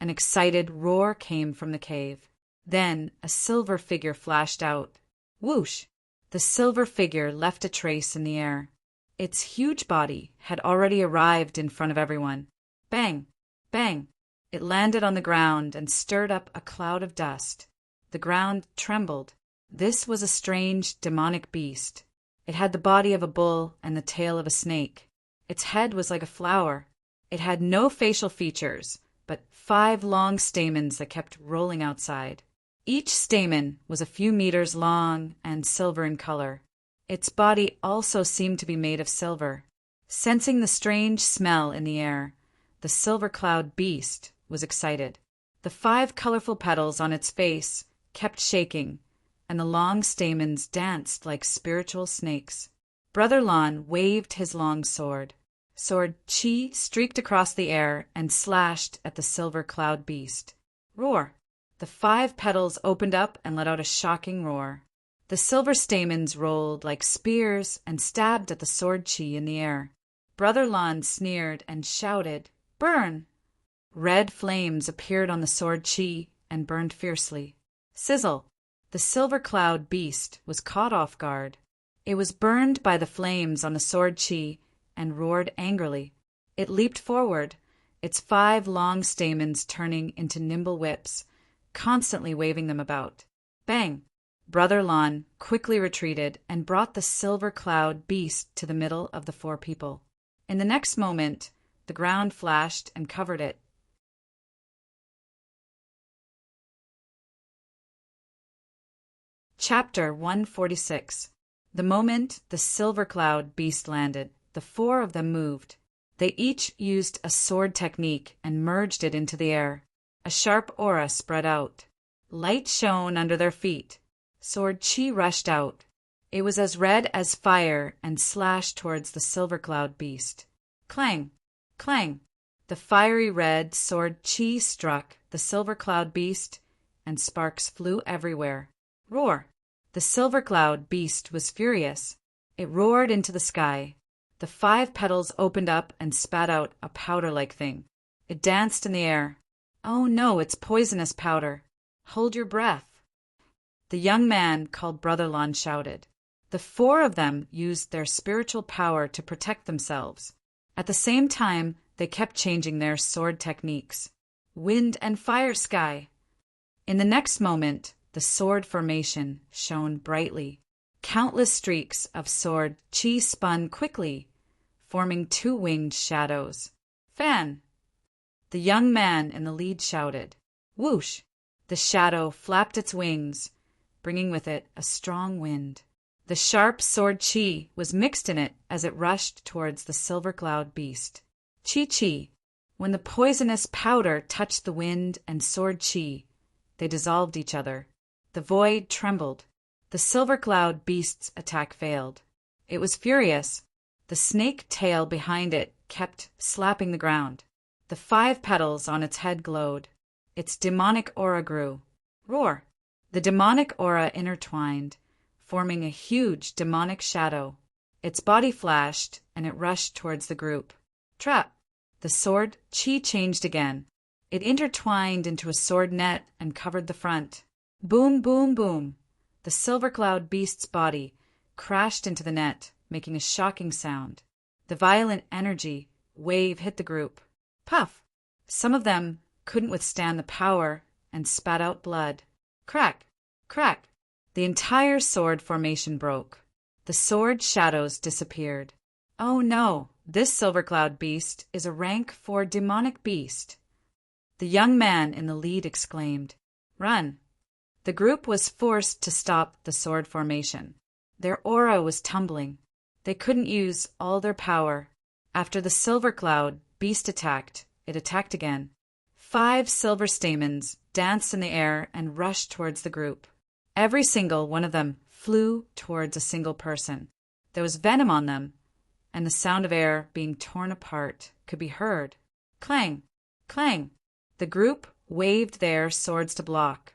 an excited roar came from the cave. Then a silver figure flashed out. Whoosh! The silver figure left a trace in the air. Its huge body had already arrived in front of everyone. Bang! Bang! It landed on the ground and stirred up a cloud of dust. The ground trembled. This was a strange demonic beast. It had the body of a bull and the tail of a snake. Its head was like a flower. It had no facial features, but 5 long stamens that kept rolling outside. Each stamen was a few meters long and silver in color. Its body also seemed to be made of silver. Sensing the strange smell in the air, the silver cloud beast was excited. The 5 colorful petals on its face kept shaking, and the long stamens danced like spiritual snakes. Brother Lon waved his long sword. Sword Chi streaked across the air and slashed at the silver cloud beast. Roar! The 5 petals opened up and let out a shocking roar. The silver stamens rolled like spears and stabbed at the sword Chi in the air. Brother Lon sneered and shouted, "Burn!" Red flames appeared on the sword Chi and burned fiercely. Sizzle! The silver cloud beast was caught off guard. It was burned by the flames on the sword Chi and roared angrily. It leaped forward, its 5 long stamens turning into nimble whips, constantly waving them about. Bang! Brother Lon quickly retreated and brought the silver cloud beast to the middle of the 4 people. In the next moment, the ground flashed and covered it. Chapter 146. The moment the silver cloud beast landed, the 4 of them moved. They each used a sword technique and merged it into the air. A sharp aura spread out. Light shone under their feet. Sword Chi rushed out. It was as red as fire and slashed towards the silver cloud beast. Clang! Clang! The fiery red sword Chi struck the silver cloud beast, and sparks flew everywhere. Roar! The silver cloud beast was furious. It roared into the sky. The 5 petals opened up and spat out a powder-like thing. It danced in the air. Oh no, it's poisonous powder. Hold your breath. The young man called Brother Lon shouted. The 4 of them used their spiritual power to protect themselves. At the same time, they kept changing their sword techniques. Wind and fire sky. In the next moment, the sword formation shone brightly. Countless streaks of sword Chi spun quickly, forming 2 winged shadows. Fan! The young man in the lead shouted. Whoosh! The shadow flapped its wings, bringing with it a strong wind. The sharp sword Chi was mixed in it as it rushed towards the silver cloud beast. Chi Chi! When the poisonous powder touched the wind and sword Chi, they dissolved each other. The void trembled. The silver cloud beast's attack failed. It was furious. The snake tail behind it kept slapping the ground. The 5 petals on its head glowed. Its demonic aura grew. Roar! The demonic aura intertwined, forming a huge demonic shadow. Its body flashed, and it rushed towards the group. Trap! The sword Chi changed again. It intertwined into a sword net and covered the front. Boom, boom, boom. The silver cloud beast's body crashed into the net, making a shocking sound. The violent energy wave hit the group. Puff! Some of them couldn't withstand the power and spat out blood. Crack! Crack! The entire sword formation broke. The sword shadows disappeared. Oh no, this silver cloud beast is a rank 4 demonic beast. The young man in the lead exclaimed, Run! The group was forced to stop the sword formation. Their aura was tumbling. They couldn't use all their power. After the silver cloud beast attacked, it attacked again. 5 silver stamens danced in the air and rushed towards the group. Every single one of them flew towards a single person. There was venom on them, and the sound of air being torn apart could be heard. Clang! Clang! The group waved their swords to block,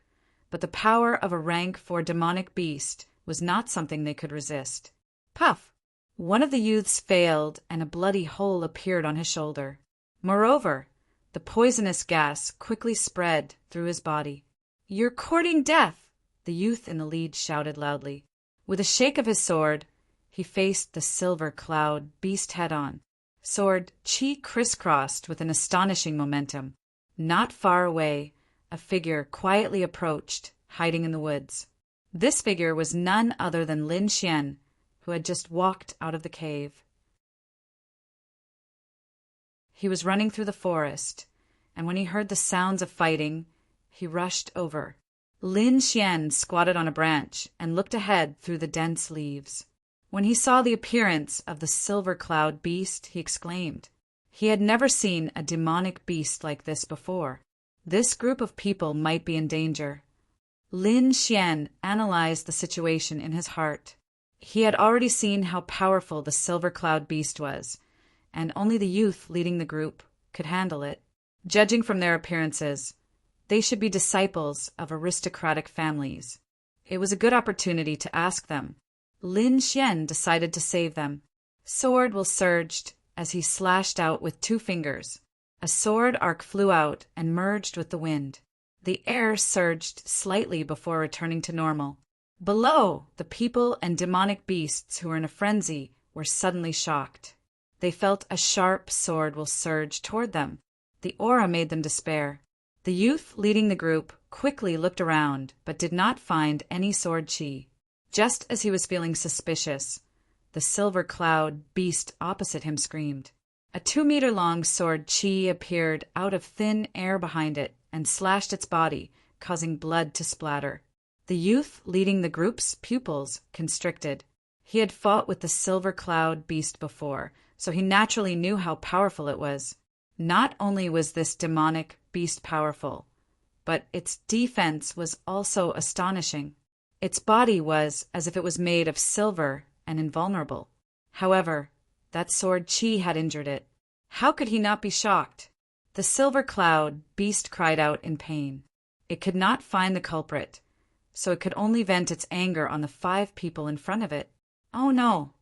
but the power of a rank 4 demonic beast was not something they could resist. Puff! One of the youths failed, and a bloody hole appeared on his shoulder. Moreover, the poisonous gas quickly spread through his body. You're courting death! The youth in the lead shouted loudly. With a shake of his sword, he faced the silver cloud beast head-on. Sword Chi crisscrossed with an astonishing momentum. Not far away, a figure quietly approached, hiding in the woods. This figure was none other than Lin Xian, who had just walked out of the cave. He was running through the forest, and when he heard the sounds of fighting, he rushed over. Lin Xian squatted on a branch and looked ahead through the dense leaves. When he saw the appearance of the silver cloud beast, he exclaimed. He had never seen a demonic beast like this before. This group of people might be in danger. Lin Xian analyzed the situation in his heart. He had already seen how powerful the silver cloud beast was, and only the youth leading the group could handle it. Judging from their appearances, they should be disciples of aristocratic families. It was a good opportunity to ask them. Lin Xian decided to save them. Sword will surged as he slashed out with 2 fingers. A sword arc flew out and merged with the wind. The air surged slightly before returning to normal. Below, the people and demonic beasts who were in a frenzy were suddenly shocked. They felt a sharp sword will surge toward them. The aura made them despair. The youth leading the group quickly looked around, but did not find any sword chi. Just as he was feeling suspicious, the silver cloud beast opposite him screamed. A 2-meter-long sword chi appeared out of thin air behind it and slashed its body, causing blood to splatter. The youth leading the group's pupils constricted. He had fought with the silver cloud beast before, so he naturally knew how powerful it was. Not only was this demonic beast powerful, but its defense was also astonishing. Its body was as if it was made of silver and invulnerable. However, that sword chi had injured it. How could he not be shocked? The silver cloud beast cried out in pain. It could not find the culprit, so it could only vent its anger on the 5 people in front of it. Oh no!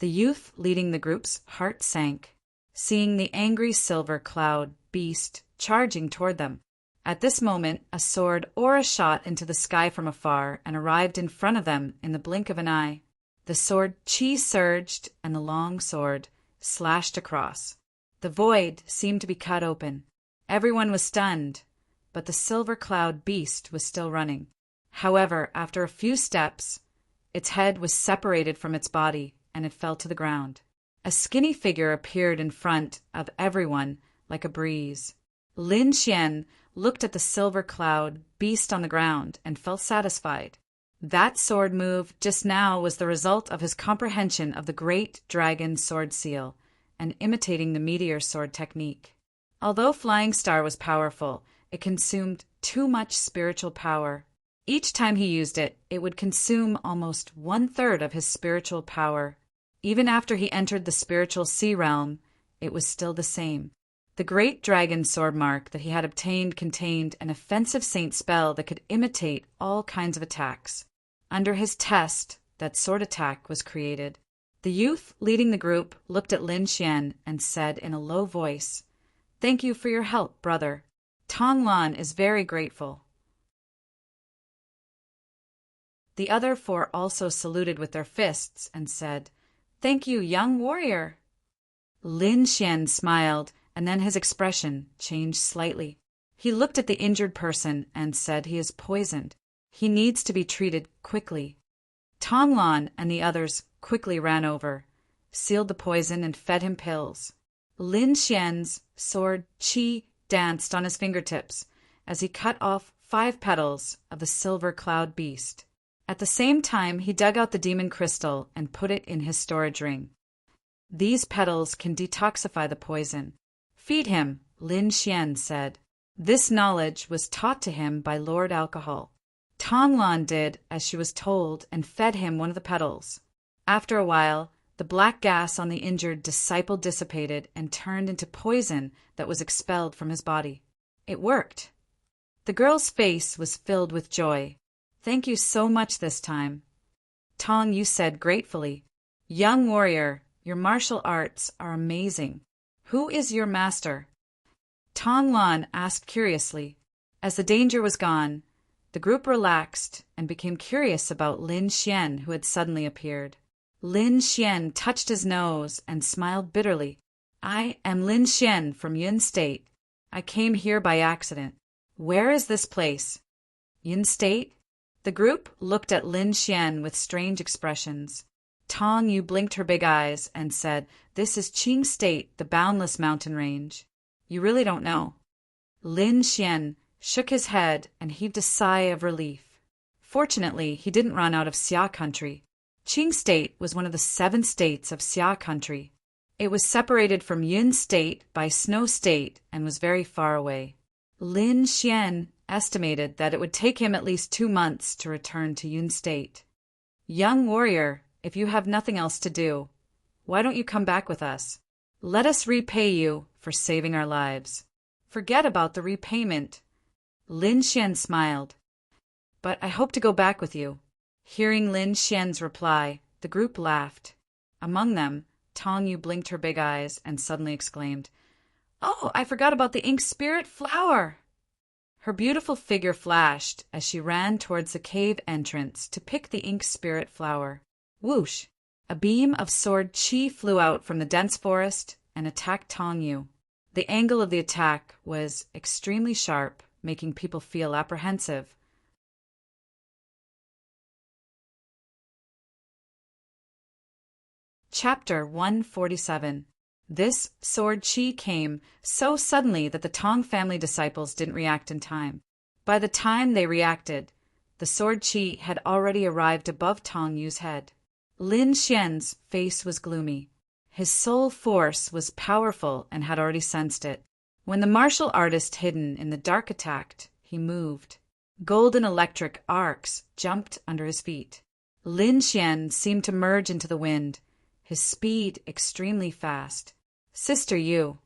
The youth leading the group's heart sank, seeing the angry silver cloud beast charging toward them. At this moment, a sword aura shot into the sky from afar and arrived in front of them in the blink of an eye. The sword chi surged, and the long sword slashed across. The void seemed to be cut open. Everyone was stunned, but the silver cloud beast was still running. However, after a few steps, its head was separated from its body, and it fell to the ground. A skinny figure appeared in front of everyone like a breeze. Lin Xian looked at the silver cloud beast on the ground and felt satisfied. That sword move just now was the result of his comprehension of the great dragon sword seal and imitating the meteor sword technique. Although Flying Star was powerful, it consumed too much spiritual power. Each time he used it, it would consume almost 1/3 of his spiritual power. Even after he entered the spiritual sea realm, it was still the same. The great dragon sword mark that he had obtained contained an offensive saint spell that could imitate all kinds of attacks. Under his test, that sword attack was created. The youth leading the group looked at Lin Xian and said in a low voice, "Thank you for your help, brother. Tong Lan is very grateful." The other 4 also saluted with their fists and said, "Thank you, young warrior." Lin Xian smiled, and then his expression changed slightly. He looked at the injured person and said, "He is poisoned. He needs to be treated quickly." Tong Lan and the others quickly ran over, sealed the poison, and fed him pills. Lin Xian's sword chi danced on his fingertips as he cut off 5 petals of the silver cloud beast. At the same time, he dug out the demon crystal and put it in his storage ring. "These petals can detoxify the poison. Feed him," Lin Xian said. This knowledge was taught to him by Lord Alcohol. Tong Lan did as she was told and fed him one of the petals. After a while, the black gas on the injured disciple dissipated and turned into poison that was expelled from his body. It worked. The girl's face was filled with joy. "Thank you so much this time." Tong Yu said gratefully, "Young warrior, your martial arts are amazing. Who is your master?" Tong Lan asked curiously. As the danger was gone, the group relaxed and became curious about Lin Xian, who had suddenly appeared. Lin Xian touched his nose and smiled bitterly. "I am Lin Xian from Yun State. I came here by accident. Where is this place?" "Yun State?" The group looked at Lin Xian with strange expressions. Tong Yu blinked her big eyes and said, "This is Qing State, the boundless mountain range. You really don't know." Lin Xian shook his head, and heaved a sigh of relief. Fortunately, he didn't run out of Xia country. Qing State was one of the 7 states of Xia country. It was separated from Yun State by Snow State and was very far away. Lin Xian estimated that it would take him at least 2 months to return to Yun State. "Young warrior, if you have nothing else to do, why don't you come back with us? Let us repay you for saving our lives." "Forget about the repayment." Lin Xian smiled. "But I hope to go back with you." Hearing Lin Xian's reply, the group laughed. Among them, Tong Yu blinked her big eyes and suddenly exclaimed, "Oh, I forgot about the ink spirit flower!" Her beautiful figure flashed as she ran towards the cave entrance to pick the ink spirit flower. Whoosh! A beam of sword chi flew out from the dense forest and attacked Tong Yu. The angle of the attack was extremely sharp, making people feel apprehensive. Chapter 147. This sword chi came so suddenly that the Tong family disciples didn't react in time. By the time they reacted, the sword chi had already arrived above Tong Yu's head. Lin Xian's face was gloomy. His soul force was powerful and had already sensed it. When the martial artist hidden in the dark attacked, he moved. Golden electric arcs jumped under his feet. Lin Xian seemed to merge into the wind, his speed extremely fast. "Sister Yu."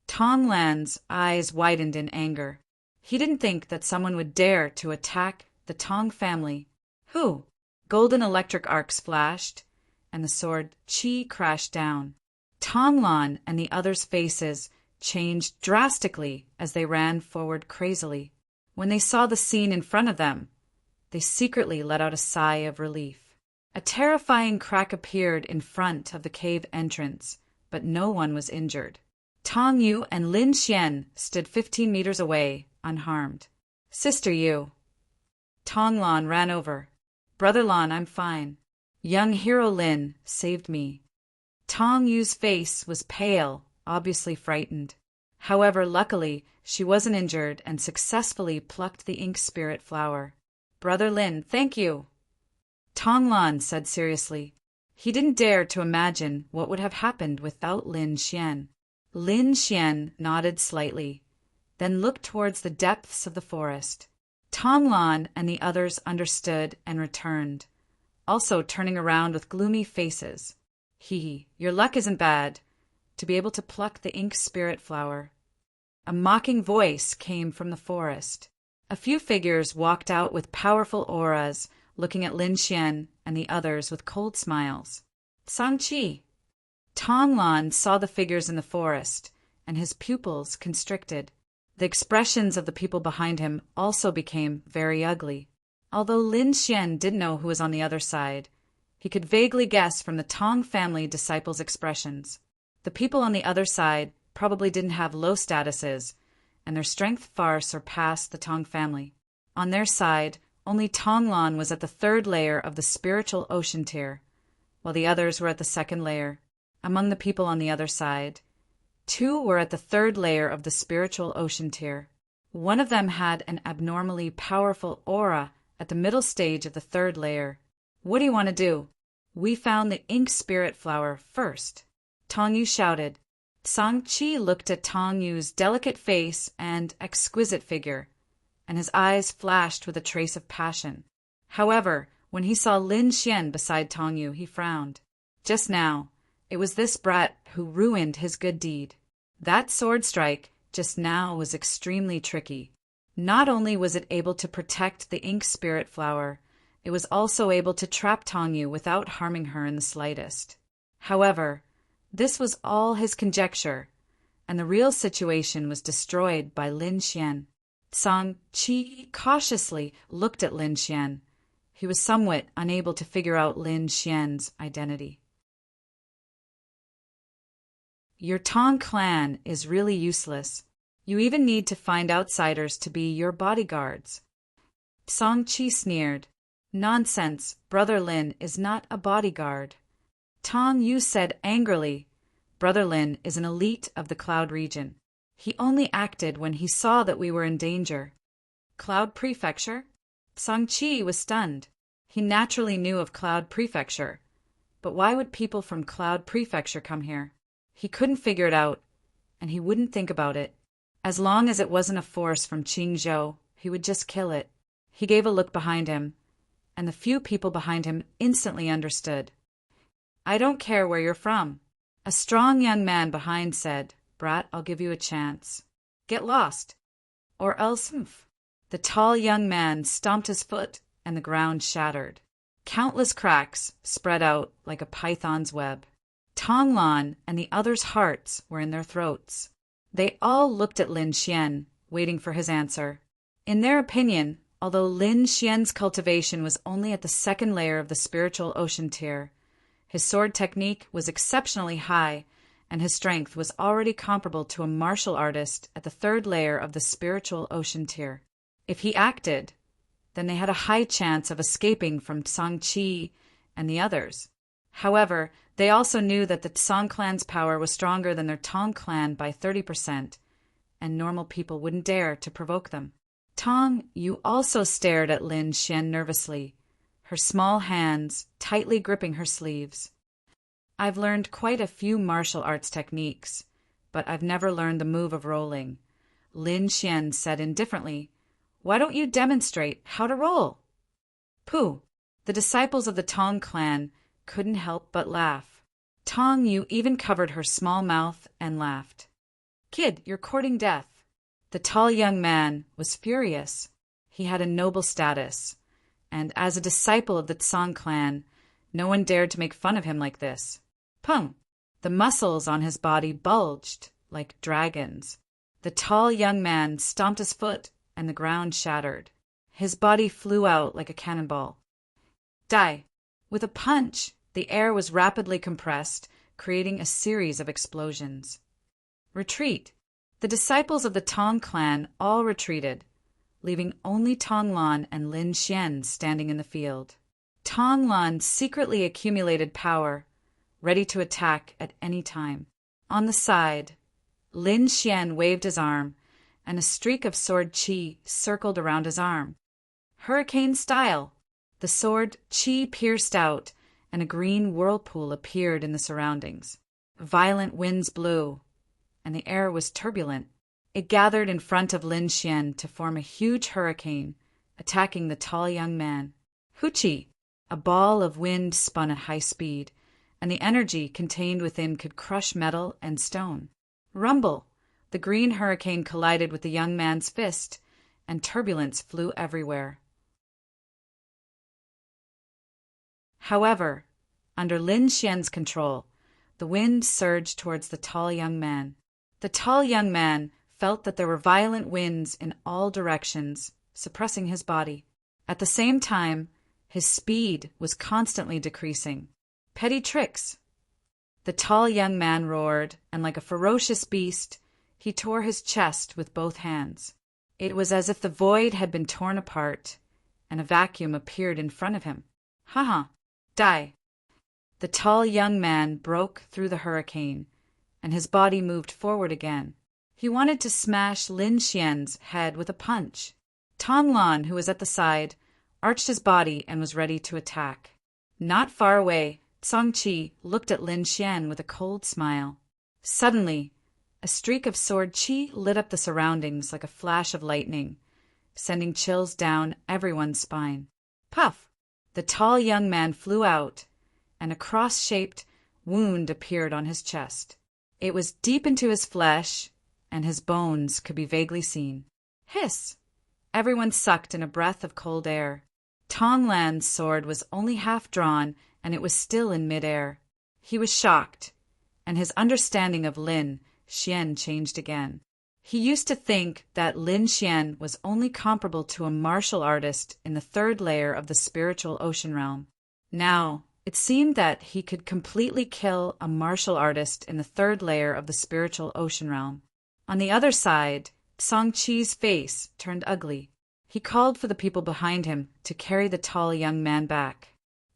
Tong Lan's eyes widened in anger. He didn't think that someone would dare to attack the Tong family. "Who?" Golden electric arcs flashed, and the sword chi crashed down. Tong Lan and the others' faces changed drastically as they ran forward crazily. When they saw the scene in front of them, they secretly let out a sigh of relief. A terrifying crack appeared in front of the cave entrance, but no one was injured. Tong Yu and Lin Xian stood 15 meters away, unharmed. "Sister Yu." Tong Lan ran over. "Brother Lan, I'm fine. Young hero Lin saved me." Tong Yu's face was pale, obviously frightened. However, luckily, she wasn't injured and successfully plucked the ink spirit flower. "Brother Lin, thank you." Tong Lan said seriously. He didn't dare to imagine what would have happened without Lin Xian. Lin Xian nodded slightly, then looked towards the depths of the forest. Tong Lan and the others understood and returned, also turning around with gloomy faces. Your luck isn't bad, to be able to pluck the ink spirit flower." A mocking voice came from the forest. A few figures walked out with powerful auras, looking at Lin Xian and the others with cold smiles. "Sang-chi." Tong Lan saw the figures in the forest, and his pupils constricted. The expressions of the people behind him also became very ugly. Although Lin Xian didn't know who was on the other side, he could vaguely guess from the Tong family disciples' expressions. The people on the other side probably didn't have low statuses, and their strength far surpassed the Tong family. On their side, only Tong Lan was at the 3rd layer of the spiritual ocean tier, while the others were at the 2nd layer. Among the people on the other side, 2 were at the 3rd layer of the spiritual ocean tier. One of them had an abnormally powerful aura at the middle stage of the 3rd layer. "What do you want to do?" "We found the ink spirit flower first," Tong Yu shouted. Sang-chi looked at Tong Yu's delicate face and exquisite figure, and his eyes flashed with a trace of passion. However, when he saw Lin Xian beside Tong Yu, he frowned. Just now, it was this brat who ruined his good deed. That sword strike just now was extremely tricky. Not only was it able to protect the ink spirit flower, it was also able to trap Tong Yu without harming her in the slightest. However, this was all his conjecture, and the real situation was destroyed by Lin Xian. Sang-chi cautiously looked at Lin Xian. He was somewhat unable to figure out Lin Xian's identity. "Your Tong clan is really useless. You even need to find outsiders to be your bodyguards." Sang-chi sneered. "Nonsense, Brother Lin is not a bodyguard." Tong Yu said angrily, "Brother Lin is an elite of the Cloud region. He only acted when he saw that we were in danger. Cloud Prefecture? Song-chi was stunned. He naturally knew of Cloud Prefecture, but why would people from Cloud Prefecture come here? He couldn't figure it out, and he wouldn't think about it. As long as it wasn't a force from Qingzhou, he would just kill it. He gave a look behind him, and the few people behind him instantly understood. I don't care where you're from. A strong young man behind said, Brat, I'll give you a chance. Get lost. Or else, The tall young man stomped his foot, and the ground shattered. Countless cracks spread out like a python's web. Tonglan and the others' hearts were in their throats. They all looked at Lin Xian, waiting for his answer. In their opinion, although Lin Xian's cultivation was only at the second layer of the spiritual ocean tier, his sword technique was exceptionally high, and his strength was already comparable to a martial artist at the third layer of the spiritual ocean tier. If he acted, then they had a high chance of escaping from Song-chi and the others. However, they also knew that the Song clan's power was stronger than their Tong clan by 30%, and normal people wouldn't dare to provoke them. Tong, you also stared at Lin Xian nervously, her small hands tightly gripping her sleeves. I've learned quite a few martial arts techniques, but I've never learned the move of rolling. Lin Xian said indifferently, Why don't you demonstrate how to roll? Pooh! The disciples of the Tong clan couldn't help but laugh. Tong Yu even covered her small mouth and laughed. Kid, you're courting death. The tall young man was furious. He had a noble status, and as a disciple of the Song clan, no one dared to make fun of him like this. Pung! The muscles on his body bulged like dragons. The tall young man stomped his foot, and the ground shattered. His body flew out like a cannonball. Die! With a punch, the air was rapidly compressed, creating a series of explosions. Retreat! The disciples of the Tong clan all retreated, leaving only Tonglan and Lin Xian standing in the field. Tonglan secretly accumulated power, ready to attack at any time. On the side, Lin Xian waved his arm, and a streak of sword qi circled around his arm. Hurricane style! The sword qi pierced out, and a green whirlpool appeared in the surroundings. Violent winds blew, and the air was turbulent. It gathered in front of Lin Xian to form a huge hurricane, attacking the tall young man. Huchi! A ball of wind spun at high speed, and the energy contained within could crush metal and stone. Rumble! The green hurricane collided with the young man's fist, and turbulence flew everywhere. However, under Lin Xian's control, the wind surged towards the tall young man. The tall young man felt that there were violent winds in all directions, suppressing his body. At the same time, his speed was constantly decreasing. Petty tricks! The tall young man roared, and like a ferocious beast, he tore his chest with both hands. It was as if the void had been torn apart, and a vacuum appeared in front of him. Ha! Die! The tall young man broke through the hurricane, and his body moved forward again. He wanted to smash Lin Xian's head with a punch. Tonglan, who was at the side, arched his body and was ready to attack. Not far away, Song-chi looked at Lin Xian with a cold smile. Suddenly, a streak of sword qi lit up the surroundings like a flash of lightning, sending chills down everyone's spine. Puff! The tall young man flew out, and a cross-shaped wound appeared on his chest. It was deep into his flesh, and his bones could be vaguely seen. Hiss! Everyone sucked in a breath of cold air. Tonglan's sword was only half drawn, and it was still in midair. He was shocked, and his understanding of Lin Xian changed again. He used to think that Lin Xian was only comparable to a martial artist in the third layer of the spiritual ocean realm. Now, it seemed that he could completely kill a martial artist in the third layer of the spiritual ocean realm. On the other side, Song-chi's face turned ugly. He called for the people behind him to carry the tall young man back.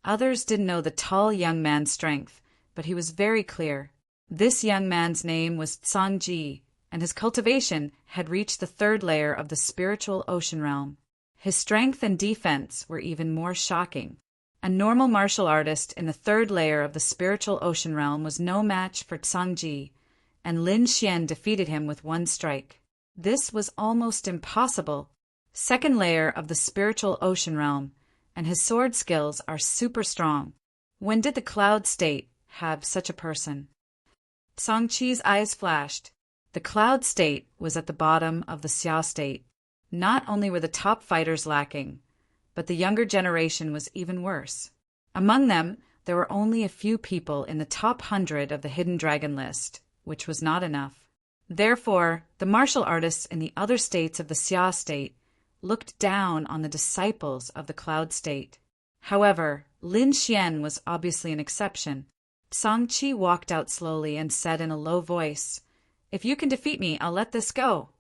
Others didn't know the tall young man's strength, but he was very clear. This young man's name was Song-ji, and his cultivation had reached the third layer of the spiritual ocean realm. His strength and defense were even more shocking. A normal martial artist in the third layer of the spiritual ocean realm was no match for Zhang Ji, and Lin Xian defeated him with one strike. This was almost impossible. Second layer of the spiritual ocean realm, and his sword skills are super strong. When did the cloud state have such a person? Zhang Qi's eyes flashed. The cloud state was at the bottom of the Xia state. Not only were the top fighters lacking, but the younger generation was even worse. Among them, there were only a few people in the top 100 of the Hidden Dragon list, which was not enough. Therefore, the martial artists in the other states of the Xia state looked down on the disciples of the cloud state. However, Lin Xian was obviously an exception. Zhang Qi walked out slowly and said in a low voice, "If you can defeat me, I'll let this go.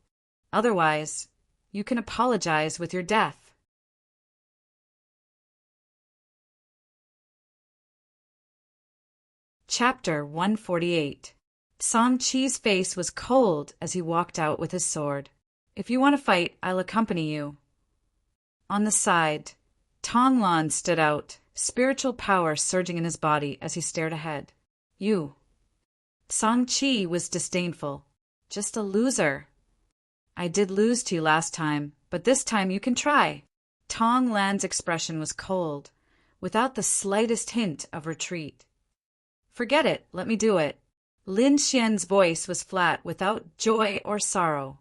Otherwise, you can apologize with your death." Chapter 148. Zhang Qi's face was cold as he walked out with his sword. "If you want to fight, I'll accompany you." On the side, Tong Lan stood out, spiritual power surging in his body as he stared ahead. "You." Zhang Qi was disdainful. "Just a loser." "I did lose to you last time, but this time you can try." Tong Lan's expression was cold, without the slightest hint of retreat. "Forget it, let me do it." Lin Xian's voice was flat, without joy or sorrow.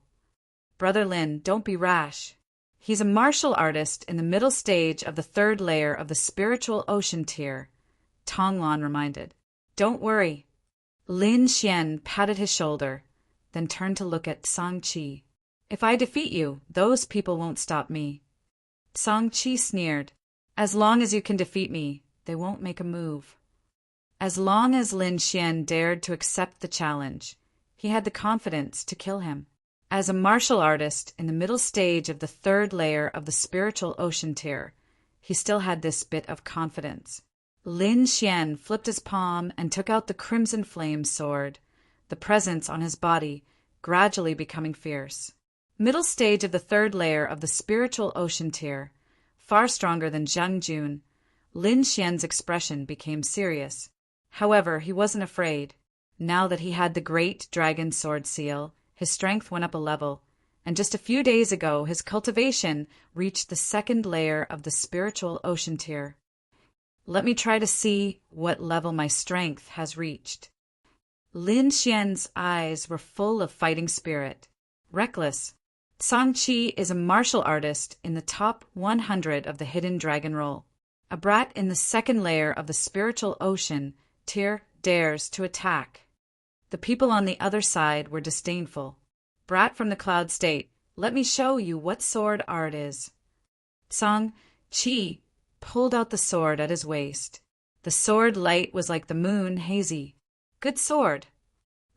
"Brother Lin, don't be rash. He's a martial artist in the middle stage of the third layer of the spiritual ocean tier," Tong Lan reminded. "Don't worry." Lin Xian patted his shoulder, then turned to look at Zhang Qi. "If I defeat you, those people won't stop me." Zhang Qi sneered. "As long as you can defeat me, they won't make a move." As long as Lin Xian dared to accept the challenge, he had the confidence to kill him. As a martial artist in the middle stage of the third layer of the spiritual ocean tier, he still had this bit of confidence. Lin Xian flipped his palm and took out the crimson flame sword, the presence on his body gradually becoming fierce. Middle stage of the third layer of the spiritual ocean tier, far stronger than Zhang Jun, Lin Xian's expression became serious. However, he wasn't afraid. Now that he had the great dragon sword seal, his strength went up a level, and just a few days ago his cultivation reached the second layer of the spiritual ocean tier. "Let me try to see what level my strength has reached." Lin Xian's eyes were full of fighting spirit. Reckless. Zhang Qi is a martial artist in the top 100 of the Hidden Dragon role. A brat in the second layer of the spiritual ocean tier dares to attack. The people on the other side were disdainful. "Brat from the cloud state, let me show you what sword art is." Zhang Qi pulled out the sword at his waist. The sword light was like the moon, hazy. "Good sword."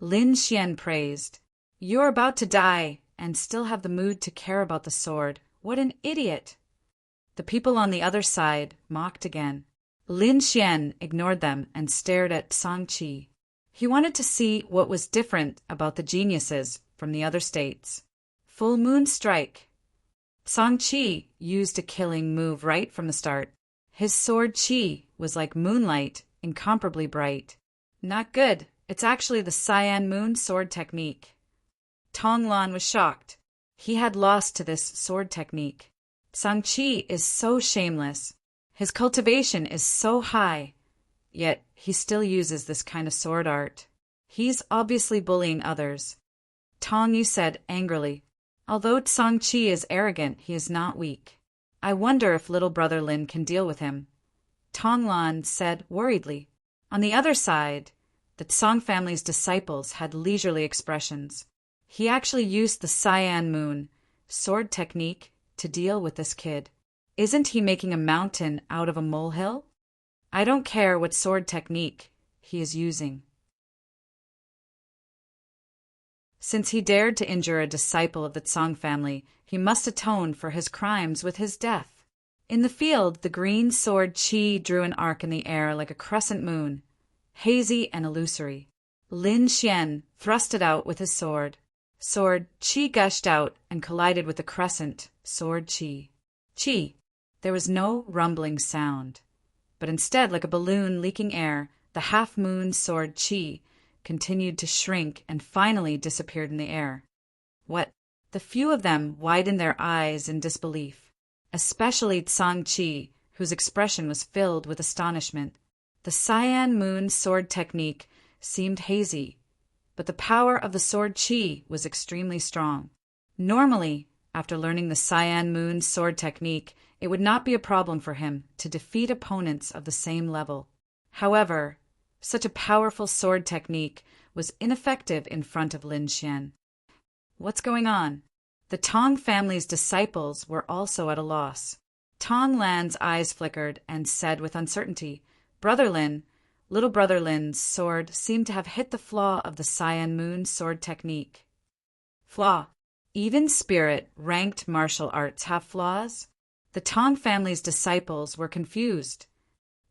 Lin Xian praised. "You're about to die and still have the mood to care about the sword. What an idiot." The people on the other side mocked again. Lin Xian ignored them and stared at Zhang Qi. He wanted to see what was different about the geniuses from the other states. Full moon strike. Zhang Qi used a killing move right from the start. His sword Qi was like moonlight, incomparably bright. "Not good. It's actually the cyan moon sword technique." Tong Lan was shocked. He had lost to this sword technique. Zhang Qi is so shameless. His cultivation is so high, yet he still uses this kind of sword art. He's obviously bullying others. Tong Yu said angrily. Although Zhang Qi is arrogant, he is not weak. "I wonder if little brother Lin can deal with him," Tong Lan said worriedly. On the other side, the Tsang family's disciples had leisurely expressions. He actually used the cyan moon sword technique to deal with this kid. Isn't he making a mountain out of a molehill? I don't care what sword technique he is using. Since he dared to injure a disciple of the Tsang family, he must atone for his crimes with his death. In the field, the green sword Qi drew an arc in the air like a crescent moon, hazy and illusory. Lin Xian thrust it out with his sword. Sword Qi gushed out and collided with the crescent sword Qi. Qi. There was no rumbling sound, but instead, like a balloon leaking air, the half-moon sword Qi continued to shrink and finally disappeared in the air. What? The few of them widened their eyes in disbelief, especially Tsang Qi, whose expression was filled with astonishment. The cyan moon sword technique seemed hazy, but the power of the sword Qi was extremely strong. Normally, after learning the cyan moon sword technique, it would not be a problem for him to defeat opponents of the same level. However, such a powerful sword technique was ineffective in front of Lin Xian. What's going on? The Tong family's disciples were also at a loss. Tong Lan's eyes flickered and said with uncertainty, "Brother Lin, little brother Lin's sword seemed to have hit the flaw of the cyan moon sword technique." Flaw? Even spirit ranked martial arts have flaws? The Tong family's disciples were confused.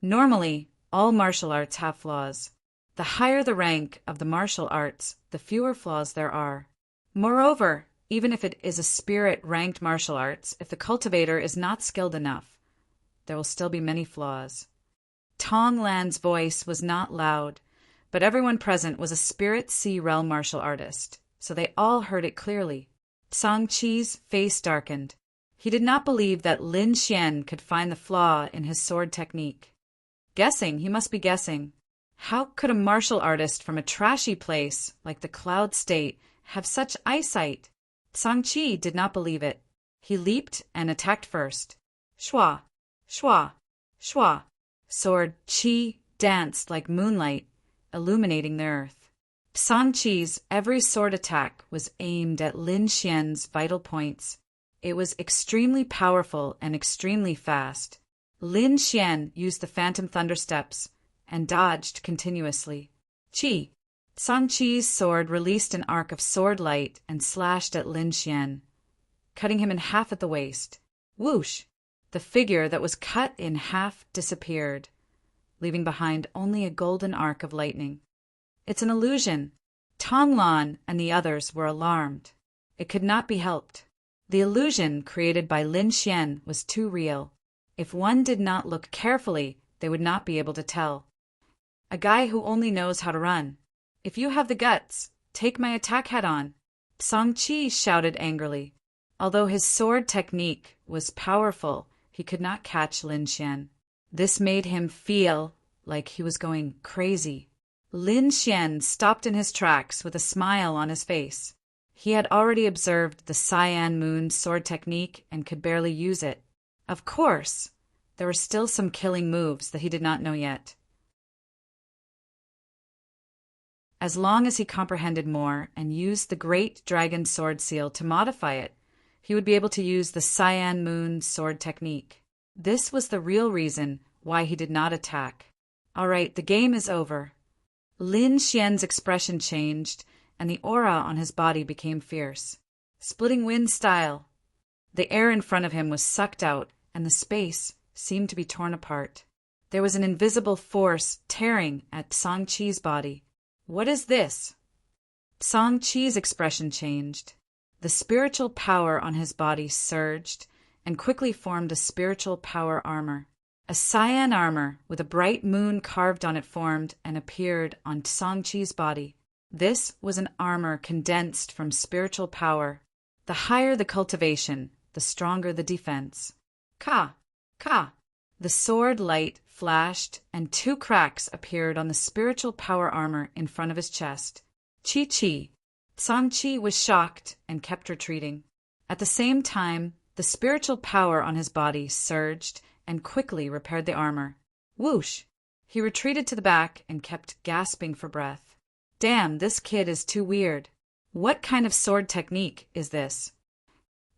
Normally, all martial arts have flaws. The higher the rank of the martial arts, the fewer flaws there are. Moreover, even if it is a spirit-ranked martial arts, if the cultivator is not skilled enough, there will still be many flaws. Tong Lan's voice was not loud, but everyone present was a Spirit Sea Realm martial artist, so they all heard it clearly. Tsang Qi's face darkened. He did not believe that Lin Xian could find the flaw in his sword technique. Guessing, he must be guessing. How could a martial artist from a trashy place like the Cloud State have such eyesight? Tsang Qi did not believe it. He leaped and attacked first. Shua, shua, shua. Sword Qi danced like moonlight, illuminating the earth. Tsang Qi's every sword attack was aimed at Lin Xian's vital points. It was extremely powerful and extremely fast. Lin Xian used the phantom thunder steps and dodged continuously. Qi. Tsang Qi's sword released an arc of sword light and slashed at Lin Xian, cutting him in half at the waist. Whoosh! The figure that was cut in half disappeared, leaving behind only a golden arc of lightning. It's an illusion. Tong Lan and the others were alarmed. It could not be helped. The illusion created by Lin Xian was too real. If one did not look carefully, they would not be able to tell. A guy who only knows how to run. If you have the guts, take my attack head-on. Tsang Qi shouted angrily. Although his sword technique was powerful, he could not catch Lin Xian. This made him feel like he was going crazy. Lin Xian stopped in his tracks with a smile on his face. He had already observed the cyan moon sword technique and could barely use it. Of course, there were still some killing moves that he did not know yet. As long as he comprehended more and used the great dragon sword seal to modify it, he would be able to use the cyan moon sword technique. This was the real reason why he did not attack. All right, the game is over. Lin Xian's expression changed, and the aura on his body became fierce. Splitting wind style. The air in front of him was sucked out, and the space seemed to be torn apart. There was an invisible force tearing at Tsang Qi's body. What is this? Tsang Qi's expression changed. The spiritual power on his body surged and quickly formed a spiritual power armor. A cyan armor with a bright moon carved on it formed and appeared on Tsang Qi's body. This was an armor condensed from spiritual power. The higher the cultivation, the stronger the defense. Ka! Ka! The sword light flashed, and 2 cracks appeared on the spiritual power armor in front of his chest. Chi! Tsang Qi was shocked and kept retreating. At the same time, the spiritual power on his body surged and quickly repaired the armor. Whoosh! He retreated to the back and kept gasping for breath. Damn, this kid is too weird. What kind of sword technique is this?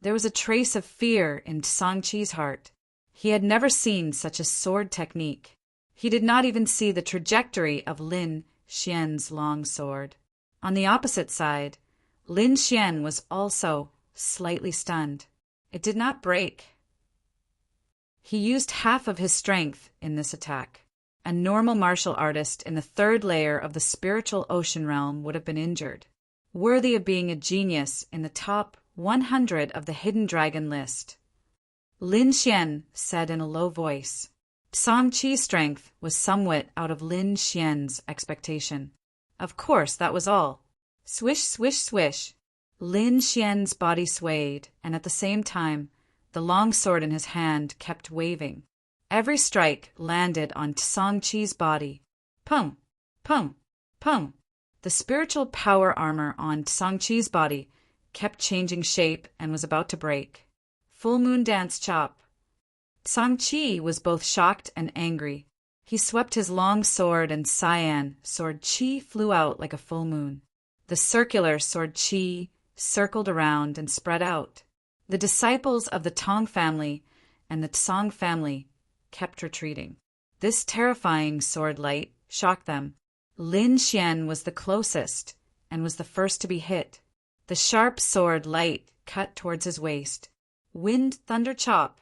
There was a trace of fear in Tsang Qi's heart. He had never seen such a sword technique. He did not even see the trajectory of Lin Xian's long sword. On the opposite side, Lin Xian was also slightly stunned. It did not break. He used half of his strength in this attack. A normal martial artist in the 3rd layer of the spiritual ocean realm would have been injured. worthy of being a genius in the top 100 of the hidden dragon list. Lin Xian said in a low voice. Song Qi's strength was somewhat out of Lin Xian's expectation. Of course, that was all. Swish, swish, swish. Lin Xian's body swayed, and at the same time, the long sword in his hand kept waving. Every strike landed on Song Qi's body. Pum, pum, pum. The spiritual power armor on Song Qi's body kept changing shape and was about to break. Full moon dance chop. Song Qi was both shocked and angry. He swept his long sword and cyan sword Qi flew out like a full moon. The circular sword Qi circled around and spread out. The disciples of the Tong family and the Song family kept retreating. This terrifying sword light shocked them. Lin Xian was the closest and was the first to be hit. The sharp sword light cut towards his waist. Wind thunder chop.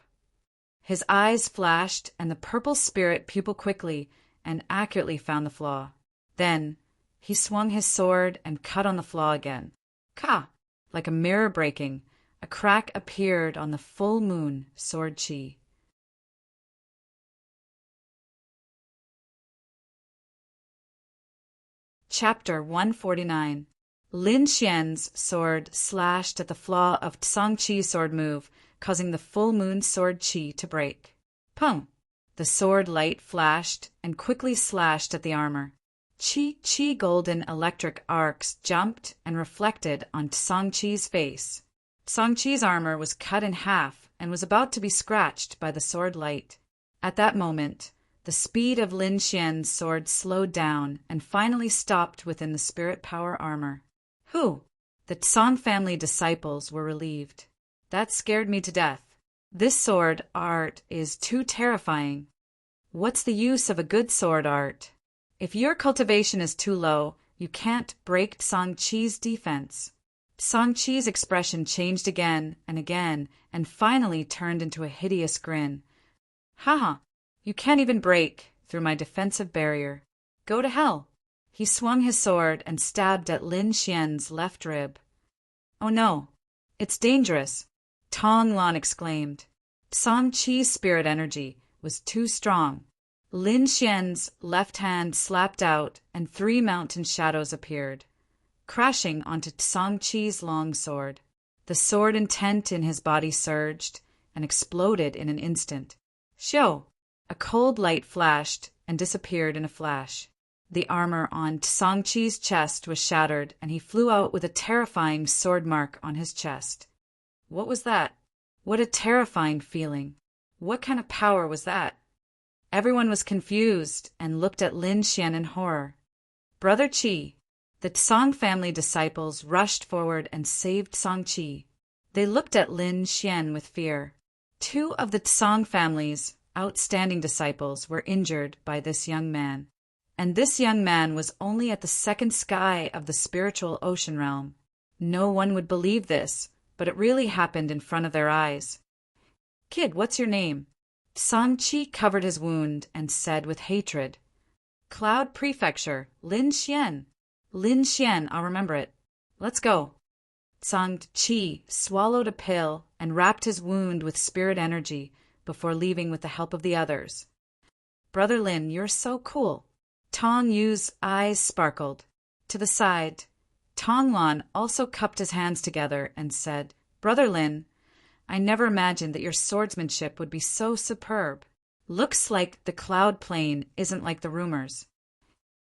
His eyes flashed, and the purple spirit pupil quickly and accurately found the flaw. Then he swung his sword and cut on the flaw again. Ka! Like a mirror breaking, a crack appeared on the full moon sword Qi. Chapter 149. Lin Xian's sword slashed at the flaw of Song Qi's sword move, causing the full moon sword Qi to break. Pum! The sword light flashed and quickly slashed at the armor. Qi golden electric arcs jumped and reflected on Song Qi's face. Song Qi's armor was cut in half and was about to be scratched by the sword light. At that moment, the speed of Lin Xian's sword slowed down and finally stopped within the spirit power armor. Whew! The Song family disciples were relieved. That scared me to death. This sword art is too terrifying. What's the use of a good sword art? If your cultivation is too low, you can't break Song Qi's defense. Song Qi's expression changed again and finally turned into a hideous grin. Haha, you can't even break through my defensive barrier. Go to hell. He swung his sword and stabbed at Lin Xian's left rib. Oh no, it's dangerous, Tong Lan exclaimed. Song Qi's spirit energy was too strong. Lin Xian's left hand slapped out and 3 mountain shadows appeared, crashing onto Song Qi's long sword. The sword intent in his body surged and exploded in an instant. Shoo! A cold light flashed and disappeared in a flash. The armor on Song Qi's chest was shattered, and he flew out with a terrifying sword mark on his chest. What was that? What a terrifying feeling. What kind of power was that? Everyone was confused and looked at Lin Xian in horror. Brother Qi. The Song family disciples rushed forward and saved Song Qi. They looked at Lin Xian with fear. 2 of the Song family's outstanding disciples were injured by this young man. And this young man was only at the second sky of the spiritual ocean realm. No one would believe this, but it really happened in front of their eyes. Kid, what's your name? Song Qi covered his wound and said with hatred. Cloud Prefecture, Lin Xian. Lin Xian, I'll remember it. Let's go. Song Qi swallowed a pill and wrapped his wound with spirit energy before leaving with the help of the others. Brother Lin, you're so cool. Tong Yu's eyes sparkled. To the side, Tong Lan also cupped his hands together and said, Brother Lin, I never imagined that your swordsmanship would be so superb. Looks like the cloud plane isn't like the rumors.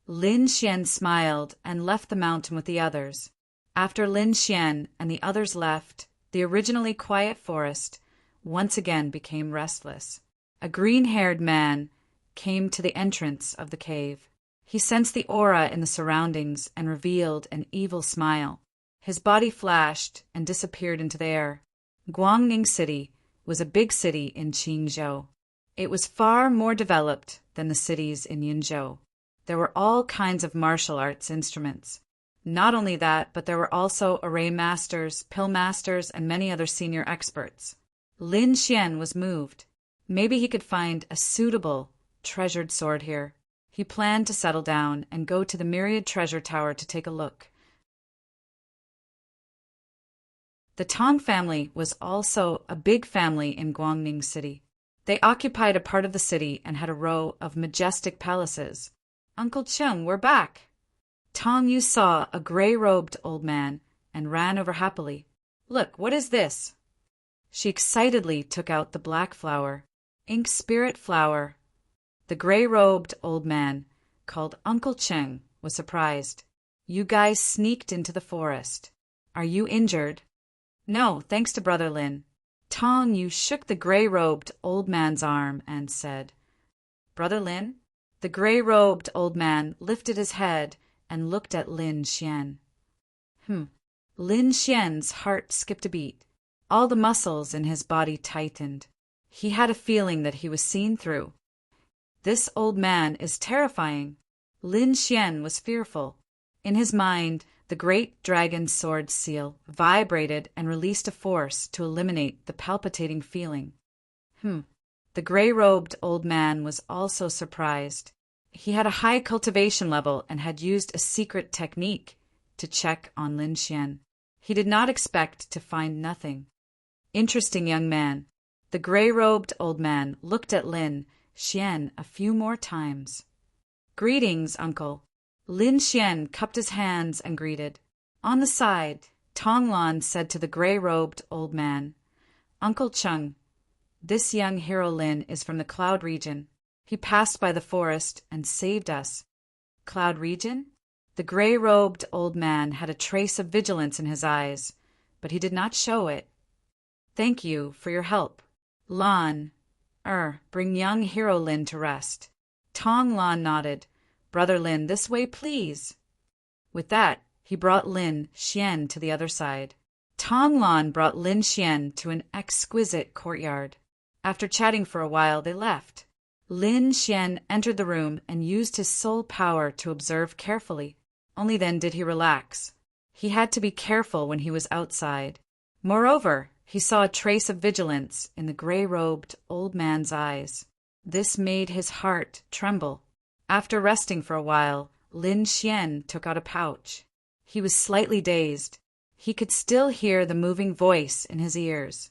Lin Xian smiled and left the mountain with the others. After Lin Xian and the others left, the originally quiet forest once again became restless. A green-haired man came to the entrance of the cave. He sensed the aura in the surroundings and revealed an evil smile. His body flashed and disappeared into the air. Guangning City was a big city in Qingzhou. It was far more developed than the cities in Yunzhou. There were all kinds of martial arts instruments. Not only that, but there were also array masters, pill masters, and many other senior experts. Lin Xian was moved. Maybe he could find a suitable, treasured sword here. He planned to settle down and go to the Myriad Treasure Tower to take a look. The Tong family was also a big family in Guangning City. They occupied a part of the city and had a row of majestic palaces. Uncle Chung, we're back! Tong Yu saw a gray-robed old man and ran over happily. Look, what is this? She excitedly took out the black flower. Ink spirit flower. The gray-robed old man, called Uncle Cheng, was surprised. You guys sneaked into the forest. Are you injured? No, thanks to Brother Lin. Tong Yu shook the gray-robed old man's arm and said, Brother Lin? The gray-robed old man lifted his head and looked at Lin Xian. Lin Xian's heart skipped a beat. All the muscles in his body tightened. He had a feeling that he was seen through. This old man is terrifying. Lin Xian was fearful. In his mind, the great dragon sword seal vibrated and released a force to eliminate the palpitating feeling. The gray-robed old man was also surprised. He had a high cultivation level and had used a secret technique to check on Lin Xian. He did not expect to find nothing. Interesting young man. The gray-robed old man looked at Lin Xian a few more times. Greetings, uncle. Lin Xian cupped his hands and greeted. On the side, Tong Lan said to the gray-robed old man, Uncle Chung, this young hero Lin is from the Cloud region. He passed by the forest and saved us. Cloud region? The gray-robed old man had a trace of vigilance in his eyes, but he did not show it. Thank you for your help. Lan, bring young hero Lin to rest. Tong Lan nodded. Brother Lin, this way, please. With that, he brought Lin Xian to the other side. Tong Lan brought Lin Xian to an exquisite courtyard. After chatting for a while, they left. Lin Xian entered the room and used his soul power to observe carefully. Only then did he relax. He had to be careful when he was outside. Moreover, he saw a trace of vigilance in the gray-robed old man's eyes. This made his heart tremble. After resting for a while, Lin Xian took out a pouch. He was slightly dazed. He could still hear the moving voice in his ears.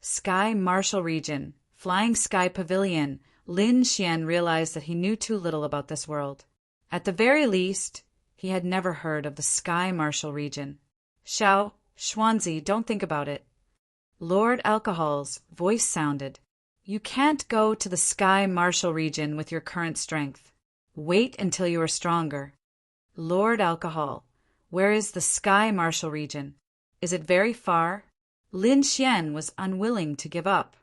Sky Marshal Region, Flying Sky Pavilion. Lin Xian realized that he knew too little about this world. At the very least, he had never heard of the Sky Marshal Region. Xiao, Xuanzi, don't think about it. Lord Alcohol's voice sounded. You can't go to the Sky Marshal Region with your current strength. Wait until you are stronger. Lord Alcohol, where is the Sky Marshal Region? Is it very far? Lin Xian was unwilling to give up.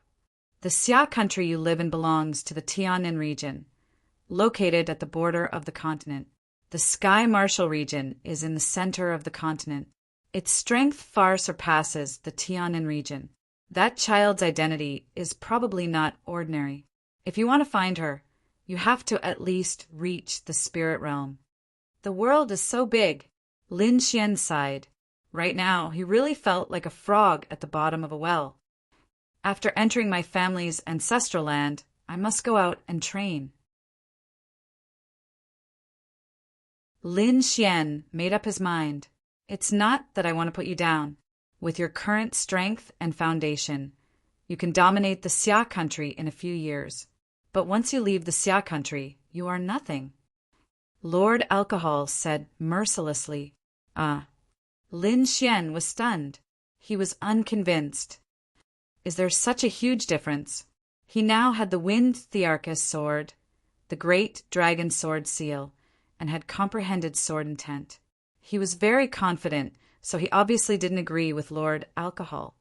The Xia country you live in belongs to the Tianan region, located at the border of the continent. The Sky Marshal region is in the center of the continent. Its strength far surpasses the Tianan region. That child's identity is probably not ordinary. If you want to find her, you have to at least reach the spirit realm. The world is so big. Lin Xian sighed. Right now, he really felt like a frog at the bottom of a well. After entering my family's ancestral land, I must go out and train. Lin Xian made up his mind. It's not that I want to put you down. With your current strength and foundation, you can dominate the Xia country in a few years. But once you leave the Xia country, you are nothing. Lord Alcohol said mercilessly. Lin Xian was stunned. He was unconvinced. Is there such a huge difference? He now had the Wind Thearchus sword, the great dragon sword seal, and had comprehended sword intent. He was very confident, so he obviously didn't agree with Lord Alcohol.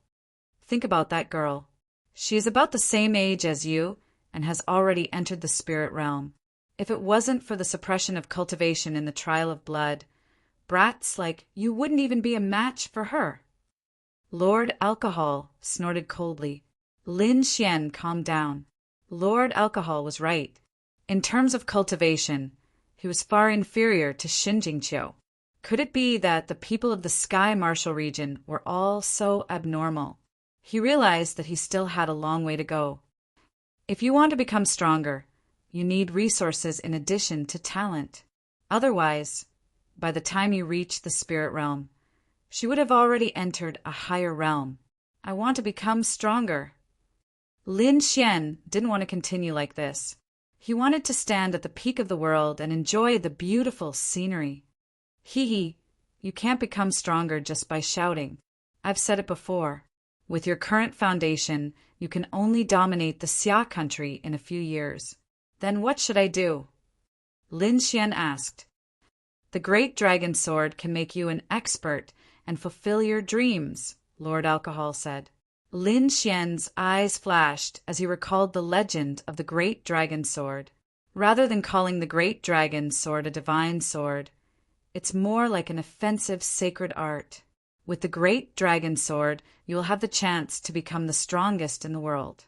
Think about that girl. She is about the same age as you and has already entered the spirit realm. If it wasn't for the suppression of cultivation in the trial of blood, brats like you wouldn't even be a match for her. Lord Alcohol snorted coldly. Lin Xian calmed down. Lord Alcohol was right. In terms of cultivation, he was far inferior to Xin Jingqiu. Could it be that the people of the Sky Marshal region were all so abnormal? He realized that he still had a long way to go. If you want to become stronger, you need resources in addition to talent. Otherwise, by the time you reach the spirit realm, She would have already entered a higher realm. I want to become stronger. Lin Xian didn't want to continue like this. He wanted to stand at the peak of the world and enjoy the beautiful scenery. Hee, you can't become stronger just by shouting. I've said it before. With your current foundation, you can only dominate the Xia country in a few years. Then what should I do? Lin Xian asked. The great dragon sword can make you an expert and fulfill your dreams, Lord Alcohol said. Lin Xian's eyes flashed as he recalled the legend of the great dragon sword. Rather than calling the great dragon sword a divine sword, it's more like an offensive sacred art. With the great dragon sword, you will have the chance to become the strongest in the world.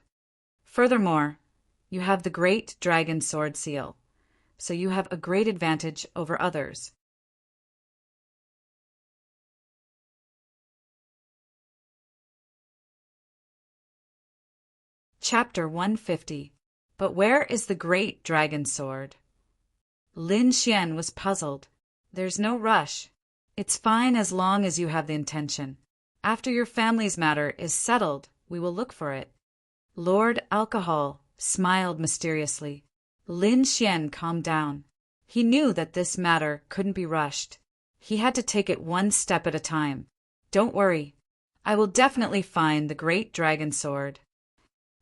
Furthermore, you have the great dragon sword seal, so you have a great advantage over others. Chapter 150. But where is the great dragon sword? Lin Xian was puzzled. There's no rush. It's fine as long as you have the intention. After your family's matter is settled, we will look for it. Lord Alcohol smiled mysteriously. Lin Xian calmed down. He knew that this matter couldn't be rushed. He had to take it one step at a time. Don't worry. I will definitely find the great dragon sword.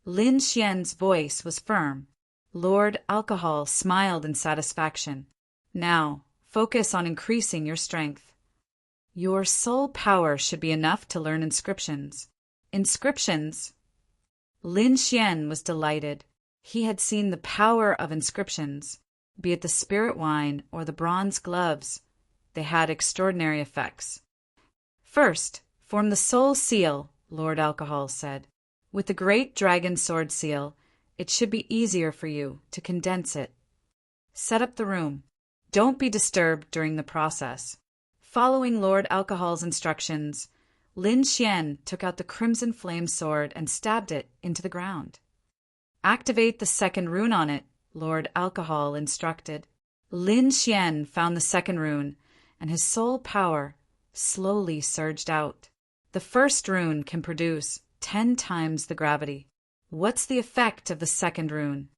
Lin Xian's voice was firm. Lord Alcohol smiled in satisfaction. Now, focus on increasing your strength. Your soul power should be enough to learn inscriptions. Inscriptions? Lin Xian was delighted. He had seen the power of inscriptions, be it the spirit wine or the bronze gloves. They had extraordinary effects. First, form the soul seal, Lord Alcohol said. With the great dragon sword seal, it should be easier for you to condense it. Set up the room. Don't be disturbed during the process. Following Lord Alcohol's instructions, Lin Xian took out the crimson flame sword and stabbed it into the ground. Activate the second rune on it, Lord Alcohol instructed. Lin Xian found the second rune, and his soul power slowly surged out. The first rune can produce 10 times the gravity. What's the effect of the second rune?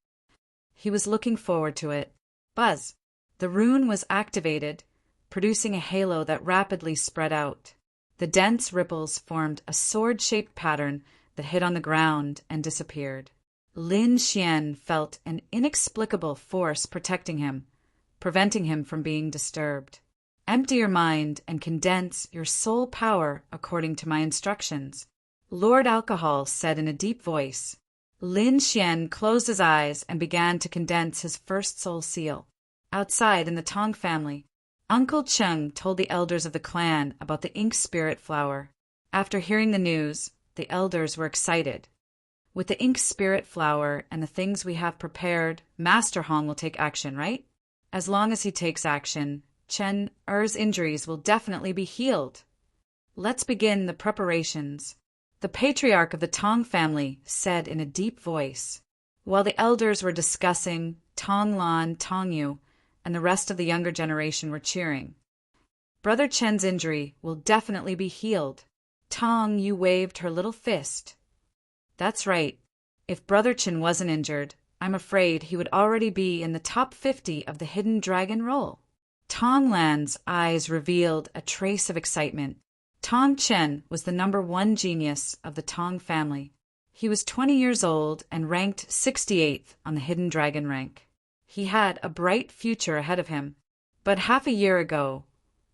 He was looking forward to it. Buzz! The rune was activated, producing a halo that rapidly spread out. The dense ripples formed a sword-shaped pattern that hit on the ground and disappeared. Lin Xian felt an inexplicable force protecting him, preventing him from being disturbed. Empty your mind and condense your soul power according to my instructions, Lord Alcohol said in a deep voice. Lin Xian closed his eyes and began to condense his first soul seal. Outside in the Tong family, Uncle Cheng told the elders of the clan about the ink spirit flower. After hearing the news, the elders were excited. With the ink spirit flower and the things we have prepared, Master Hong will take action, right? As long as he takes action, Chen Er's injuries will definitely be healed. Let's begin the preparations, the patriarch of the Tong family said in a deep voice. While the elders were discussing, Tong Lan, Tong Yu, and the rest of the younger generation were cheering. Brother Chen's injury will definitely be healed. Tong Yu waved her little fist. That's right. If Brother Chen wasn't injured, I'm afraid he would already be in the top 50 of the Hidden Dragon Roll. Tong Lan's eyes revealed a trace of excitement. Tong Chen was the #1 genius of the Tong family. He was 20 years old and ranked 68th on the Hidden Dragon rank. He had a bright future ahead of him. But half a year ago,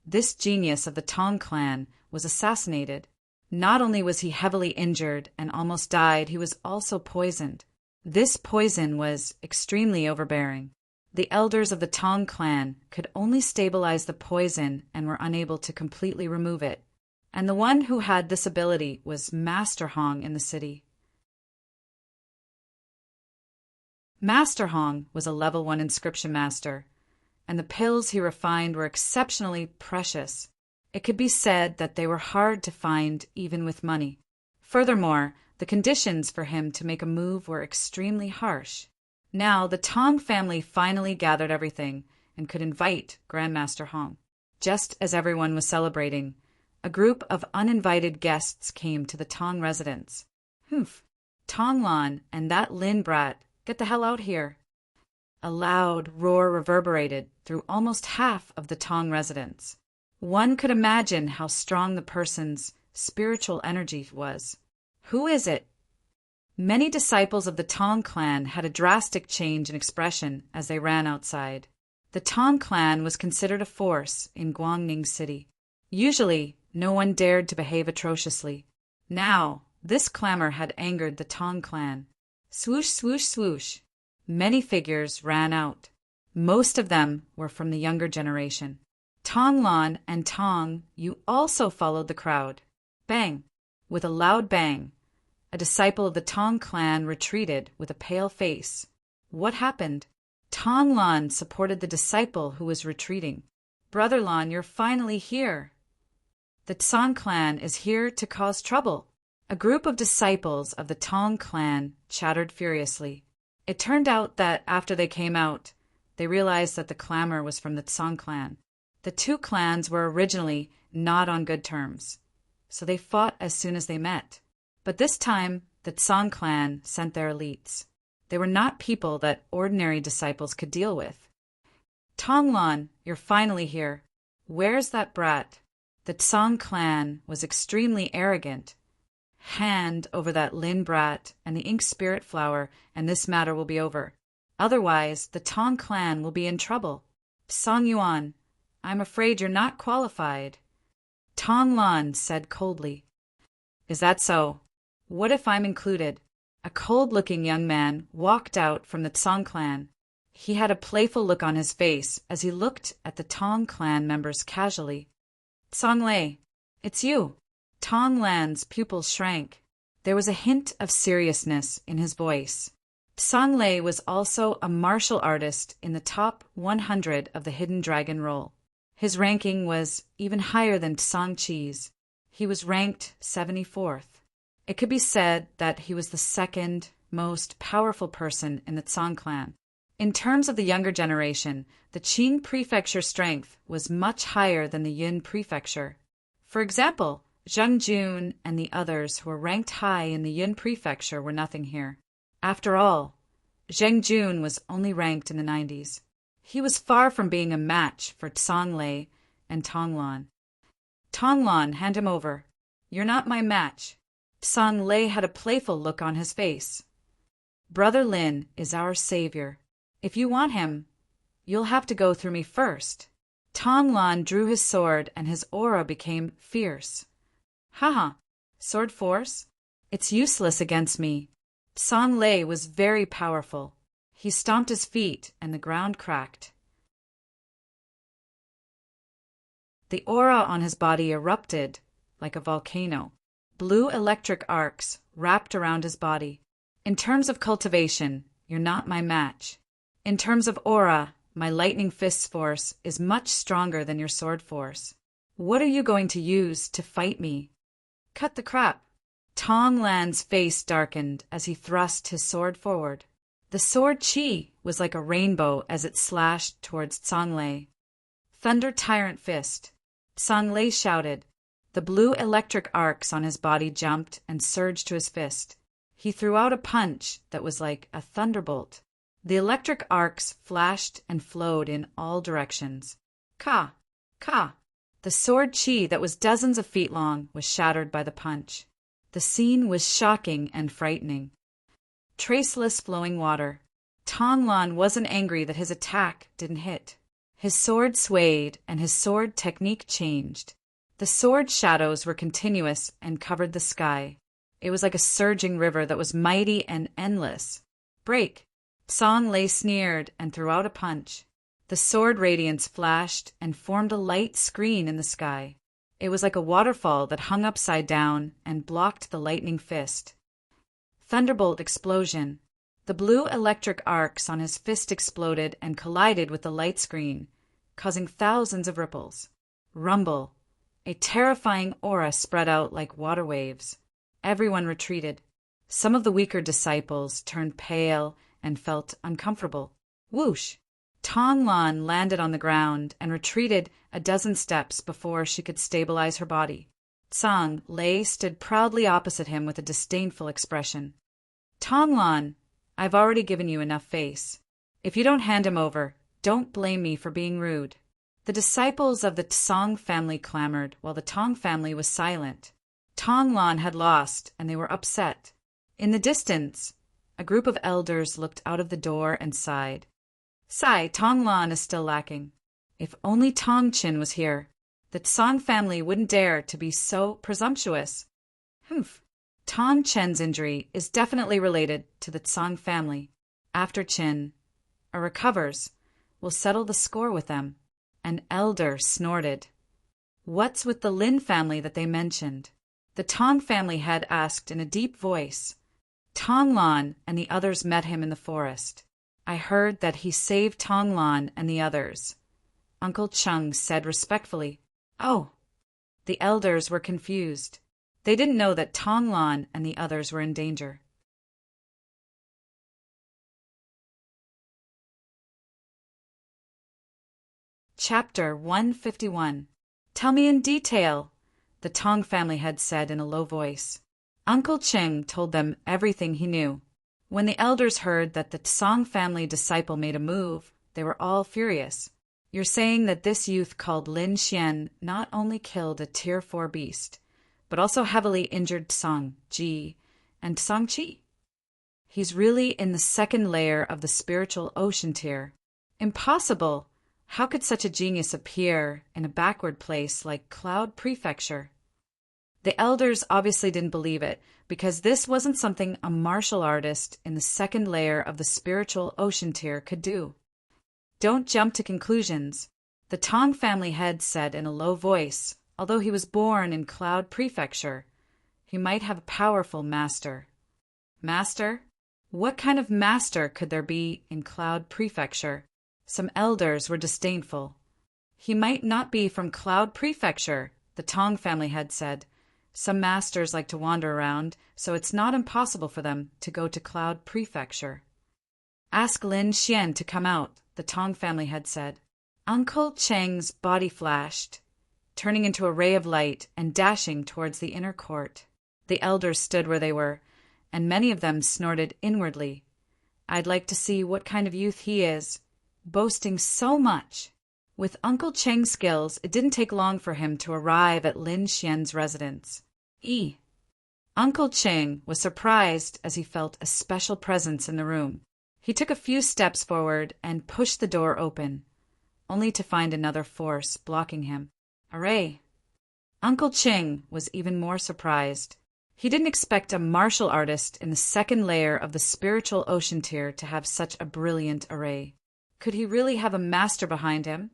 this genius of the Tong clan was assassinated. Not only was he heavily injured and almost died, he was also poisoned. This poison was extremely overbearing. The elders of the Tong clan could only stabilize the poison and were unable to completely remove it. And the one who had this ability was Master Hong in the city. Master Hong was a level 1 inscription master, and the pills he refined were exceptionally precious. It could be said that they were hard to find even with money. Furthermore, the conditions for him to make a move were extremely harsh. Now the Tong family finally gathered everything and could invite Grandmaster Hong. Just as everyone was celebrating, a group of uninvited guests came to the Tong residence. Humph! Tonglan and that Lin brat, get the hell out here! A loud roar reverberated through almost half of the Tong residence. One could imagine how strong the person's spiritual energy was. Who is it? Many disciples of the Tong clan had a drastic change in expression as they ran outside. The Tong clan was considered a force in Guangning City. Usually, no one dared to behave atrociously. Now, this clamor had angered the Tong clan. Swoosh, swoosh, swoosh. Many figures ran out. Most of them were from the younger generation. Tonglan and Tong, you also followed the crowd. Bang! With a loud bang, a disciple of the Tong clan retreated with a pale face. What happened? Tonglan supported the disciple who was retreating. Brother Lan, you're finally here. The Tong clan is here to cause trouble. A group of disciples of the Tong clan chattered furiously. It turned out that after they came out, they realized that the clamor was from the Tong clan. The two clans were originally not on good terms, so they fought as soon as they met. But this time, the Tong clan sent their elites. They were not people that ordinary disciples could deal with. Tonglan, you're finally here. Where's that brat? The Tong clan was extremely arrogant. Hand over that Lin brat and the ink spirit flower, and this matter will be over. Otherwise, the Tong clan will be in trouble. Song Yuan, I'm afraid you're not qualified. Tonglan said coldly. Is that so? What if I'm included? A cold-looking young man walked out from the Tong clan. He had a playful look on his face as he looked at the Tong clan members casually. Song Lei, it's you. Tonglan's pupils shrank. There was a hint of seriousness in his voice. Song Lei was also a martial artist in the top 100 of the Hidden Dragon role. His ranking was even higher than Song Qi's. He was ranked 74th. It could be said that he was the second most powerful person in the Tong clan. In terms of the younger generation, the Qing prefecture strength was much higher than the Yun prefecture. For example, Zheng Jun and the others who were ranked high in the Yun prefecture were nothing here. After all, Zheng Jun was only ranked in the 90s. He was far from being a match for Song Lei and Tonglan. Tonglan, hand him over. You're not my match. Song Lei had a playful look on his face. Brother Lin is our savior. If you want him, you'll have to go through me first. Tonglan drew his sword and his aura became fierce. Haha, sword force? It's useless against me. Song Lei was very powerful. He stomped his feet and the ground cracked. The aura on his body erupted like a volcano. Blue electric arcs wrapped around his body. In terms of cultivation, you're not my match. In terms of aura, my lightning fist's force is much stronger than your sword force. What are you going to use to fight me? Cut the crap. Tonglan's face darkened as he thrust his sword forward. The sword Qi was like a rainbow as it slashed towards Song Lei. Thunder Tyrant Fist. Song Lei shouted. The blue electric arcs on his body jumped and surged to his fist. He threw out a punch that was like a thunderbolt. The electric arcs flashed and flowed in all directions. Ka! Ka! The sword Qi that was dozens of feet long was shattered by the punch. The scene was shocking and frightening. Traceless flowing water. Tonglan wasn't angry that his attack didn't hit. His sword swayed and his sword technique changed. The sword shadows were continuous and covered the sky. It was like a surging river that was mighty and endless. Break! Song Lei sneered and threw out a punch. The sword radiance flashed and formed a light screen in the sky. It was like a waterfall that hung upside down and blocked the lightning fist. Thunderbolt explosion. The blue electric arcs on his fist exploded and collided with the light screen, causing thousands of ripples. Rumble. A terrifying aura spread out like water waves. Everyone retreated. Some of the weaker disciples turned pale and felt uncomfortable. Whoosh! Tonglan landed on the ground and retreated a dozen steps before she could stabilize her body. Tsang Lei stood proudly opposite him with a disdainful expression. Tonglan, I've already given you enough face. If you don't hand him over, don't blame me for being rude. The disciples of the Tsang family clamored, while the Tong family was silent. Tonglan had lost, and they were upset. In the distance, a group of elders looked out of the door and sighed. Sigh, Tonglan is still lacking. If only Tongqin was here, the Tsang family wouldn't dare to be so presumptuous. Humph. Tong Chen's injury is definitely related to the Tsang family. After Qin recovers, we'll settle the score with them. An elder snorted. What's with the Lin family that they mentioned? The Tong family head asked in a deep voice. Tonglan and the others met him in the forest. I heard that he saved Tonglan and the others. Uncle Chung said respectfully. Oh. The elders were confused. They didn't know that Tonglan and the others were in danger. Chapter 151. Tell me in detail, the Tong family had said in a low voice. Uncle Cheng told them everything he knew. When the elders heard that the Tsang family disciple made a move, they were all furious. You're saying that this youth called Lin Xian not only killed a Tier 4 beast, but also heavily injured Tsang Ji and Tsang Qi. He's really in the second layer of the spiritual ocean tier. Impossible! How could such a genius appear in a backward place like Cloud Prefecture? The elders obviously didn't believe it, because this wasn't something a martial artist in the second layer of the spiritual ocean tier could do. Don't jump to conclusions, the Tong family head said in a low voice. Although he was born in Cloud Prefecture, he might have a powerful master. Master? What kind of master could there be in Cloud Prefecture? Some elders were disdainful. He might not be from Cloud Prefecture, the Tong family head said. Some masters like to wander around, so it's not impossible for them to go to Cloud Prefecture. Ask Lin Xian to come out, the Tong family head said. Uncle Cheng's body flashed, turning into a ray of light and dashing towards the inner court. The elders stood where they were, and many of them snorted inwardly. I'd like to see what kind of youth he is, boasting so much. With Uncle Cheng's skills, it didn't take long for him to arrive at Lin Xian's residence. Uncle Cheng was surprised as he felt a special presence in the room. He took a few steps forward and pushed the door open, only to find another force blocking him. Hooray! Uncle Cheng was even more surprised. He didn't expect a martial artist in the second layer of the spiritual ocean tier to have such a brilliant array. Could he really have a master behind him?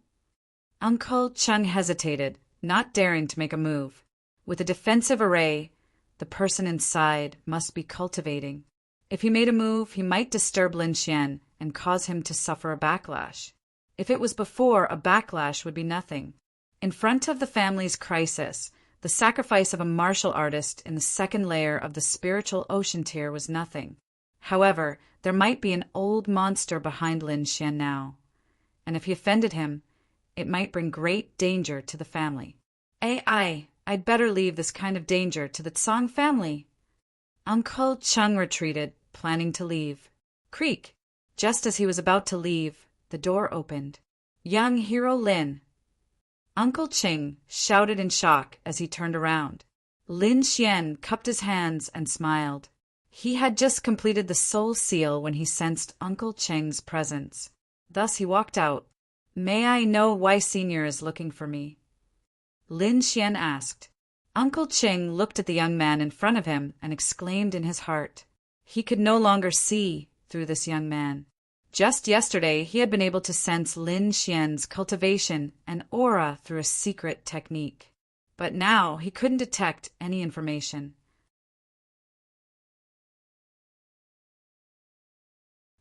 Uncle Chung hesitated, not daring to make a move. With a defensive array, the person inside must be cultivating. If he made a move, he might disturb Lin Xian and cause him to suffer a backlash. If it was before, a backlash would be nothing. In front of the family's crisis, the sacrifice of a martial artist in the second layer of the spiritual ocean tier was nothing. However, there might be an old monster behind Lin Xian now, and if he offended him, it might bring great danger to the family. I'd better leave this kind of danger to the Tsang family. Uncle Chung retreated, planning to leave. Creak! Just as he was about to leave, the door opened. Young Hero Lin! Uncle Ching shouted in shock as he turned around. Lin Xian cupped his hands and smiled. He had just completed the soul seal when he sensed Uncle Cheng's presence. Thus he walked out. May I know why Senior is looking for me? Lin Xian asked. Uncle Cheng looked at the young man in front of him and exclaimed in his heart. He could no longer see through this young man. Just yesterday he had been able to sense Lin Xian's cultivation and aura through a secret technique. But now he couldn't detect any information.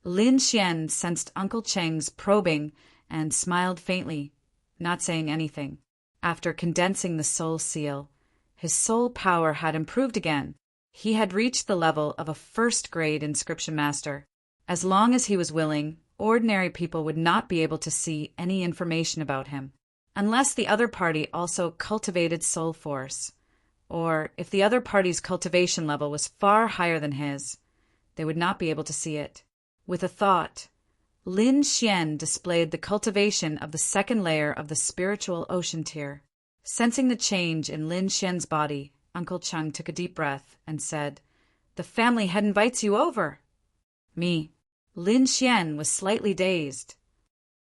Lin Xian sensed Uncle Cheng's probing and smiled faintly, not saying anything. After condensing the soul seal, his soul power had improved again. He had reached the level of a first-grade inscription master. As long as he was willing, ordinary people would not be able to see any information about him, unless the other party also cultivated soul force, or if the other party's cultivation level was far higher than his, they would not be able to see it. With a thought, Lin Xian displayed the cultivation of the second layer of the spiritual ocean tier. Sensing the change in Lin Xian's body, Uncle Chung took a deep breath and said, "The family head invites you over." Me. Lin Xian was slightly dazed.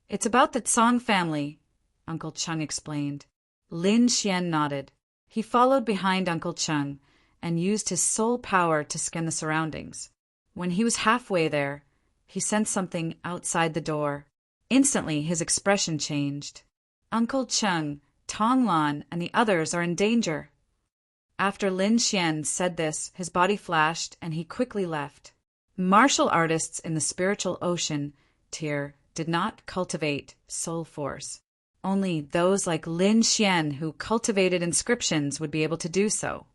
"It's about the Tsang family," Uncle Chung explained. Lin Xian nodded. He followed behind Uncle Chung and used his soul power to scan the surroundings. When he was halfway there, he sensed something outside the door. Instantly, his expression changed. "Uncle Chung, Tong Lan, and the others are in danger." After Lin Xian said this, his body flashed and he quickly left. Martial artists in the spiritual ocean tier did not cultivate soul force. Only those like Lin Xian who cultivated inscriptions would be able to do so.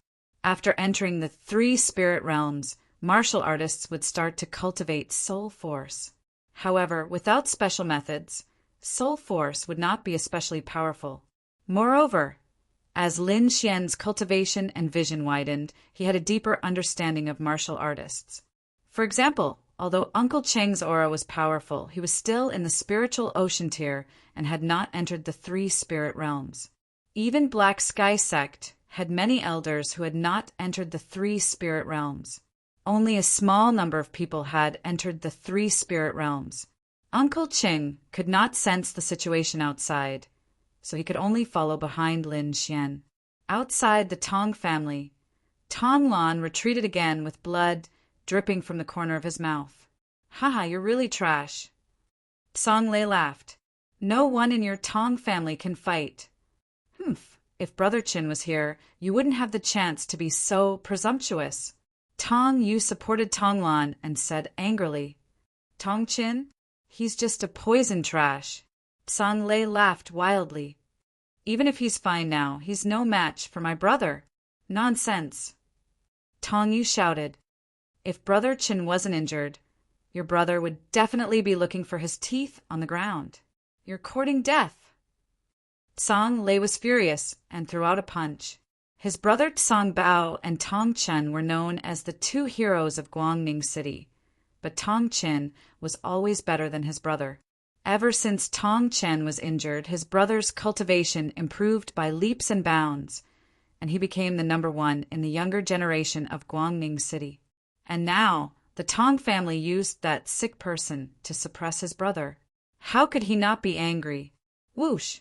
After entering the 3 spirit realms, martial artists would start to cultivate soul force. However, without special methods, soul force would not be especially powerful. Moreover, as Lin Xian's cultivation and vision widened, he had a deeper understanding of martial artists. For example, although Uncle Cheng's aura was powerful, he was still in the spiritual ocean tier and had not entered the 3 spirit realms. Even Black Sky Sect had many elders who had not entered the 3 spirit realms. Only a small number of people had entered the 3 spirit realms. Uncle Cheng could not sense the situation outside, so he could only follow behind Lin Xian. Outside the Tong family, Tong Lan retreated again with blood dripping from the corner of his mouth. "Haha, you're really trash." Song Lei laughed. "No one in your Tong family can fight." "Humph, if Brother Chin was here, you wouldn't have the chance to be so presumptuous." Tong Yu supported Tong Lan and said angrily, "Tong Chin, he's just a poison trash." Song Lei laughed wildly. "Even if he's fine now, he's no match for my brother." "Nonsense." Tong Yu shouted, "If Brother Chin wasn't injured, your brother would definitely be looking for his teeth on the ground. You're courting death." Song Lei was furious and threw out a punch. His brother Tsang Bao and Tong Chen were known as the 2 heroes of Guangning City, but Tong Chen was always better than his brother. Ever since Tong Chen was injured, his brother's cultivation improved by leaps and bounds, and he became the number 1 in the younger generation of Guangning City. And now, the Tong family used that sick person to suppress his brother. How could he not be angry? Whoosh!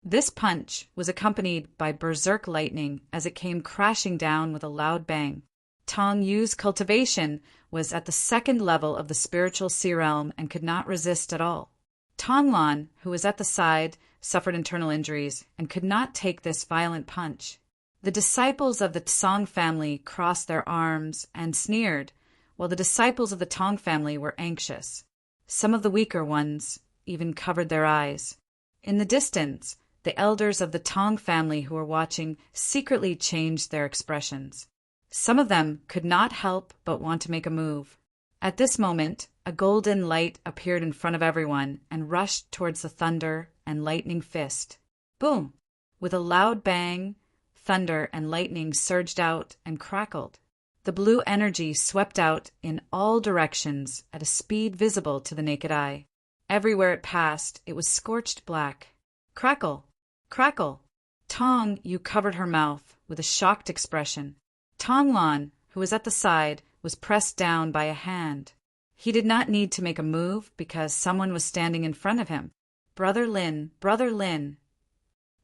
This punch was accompanied by berserk lightning as it came crashing down with a loud bang. Tong Yu's cultivation was at the 2nd level of the spiritual sea realm and could not resist at all. Tong Lan, who was at the side, suffered internal injuries and could not take this violent punch. The disciples of the Tsang family crossed their arms and sneered, while the disciples of the Tong family were anxious. Some of the weaker ones even covered their eyes. In the distance, the elders of the Tong family who were watching secretly changed their expressions. Some of them could not help but want to make a move. At this moment, a golden light appeared in front of everyone and rushed towards the thunder and lightning fist. Boom! With a loud bang, thunder and lightning surged out and crackled. The blue energy swept out in all directions at a speed visible to the naked eye. Everywhere it passed, it was scorched black. Crackle! Crackle! Tong Yu covered her mouth with a shocked expression. Tong Lan, who was at the side, was pressed down by a hand. He did not need to make a move because someone was standing in front of him. "Brother Lin, Brother Lin."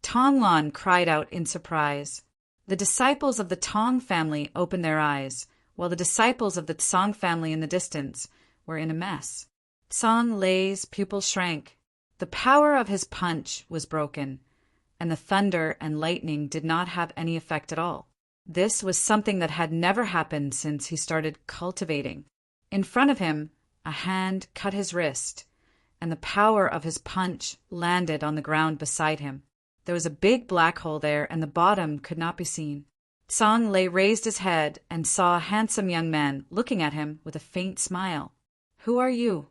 Tong Lan cried out in surprise. The disciples of the Tong family opened their eyes, while the disciples of the Tsang family in the distance were in a mess. Tsang Lei's pupils shrank. The power of his punch was broken, and the thunder and lightning did not have any effect at all. This was something that had never happened since he started cultivating. In front of him, a hand cut his wrist, and the power of his punch landed on the ground beside him. There was a big black hole there, and the bottom could not be seen. Tsang Lei raised his head and saw a handsome young man looking at him with a faint smile. "Who are you?"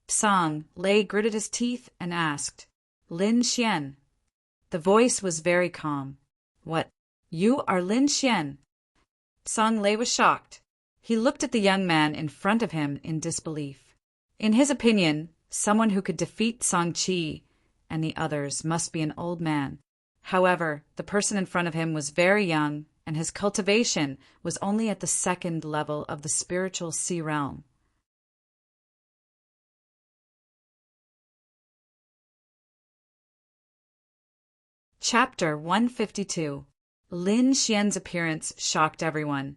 Tsang Lei gritted his teeth and asked, "Lin Xian." The voice was very calm. What? You are Lin Xian? Song Lei was shocked. He looked at the young man in front of him in disbelief. In his opinion, someone who could defeat Song Qi and the others must be an old man. However, the person in front of him was very young, and his cultivation was only at the second level of the spiritual sea realm. Chapter 152. Lin Xian's appearance shocked everyone,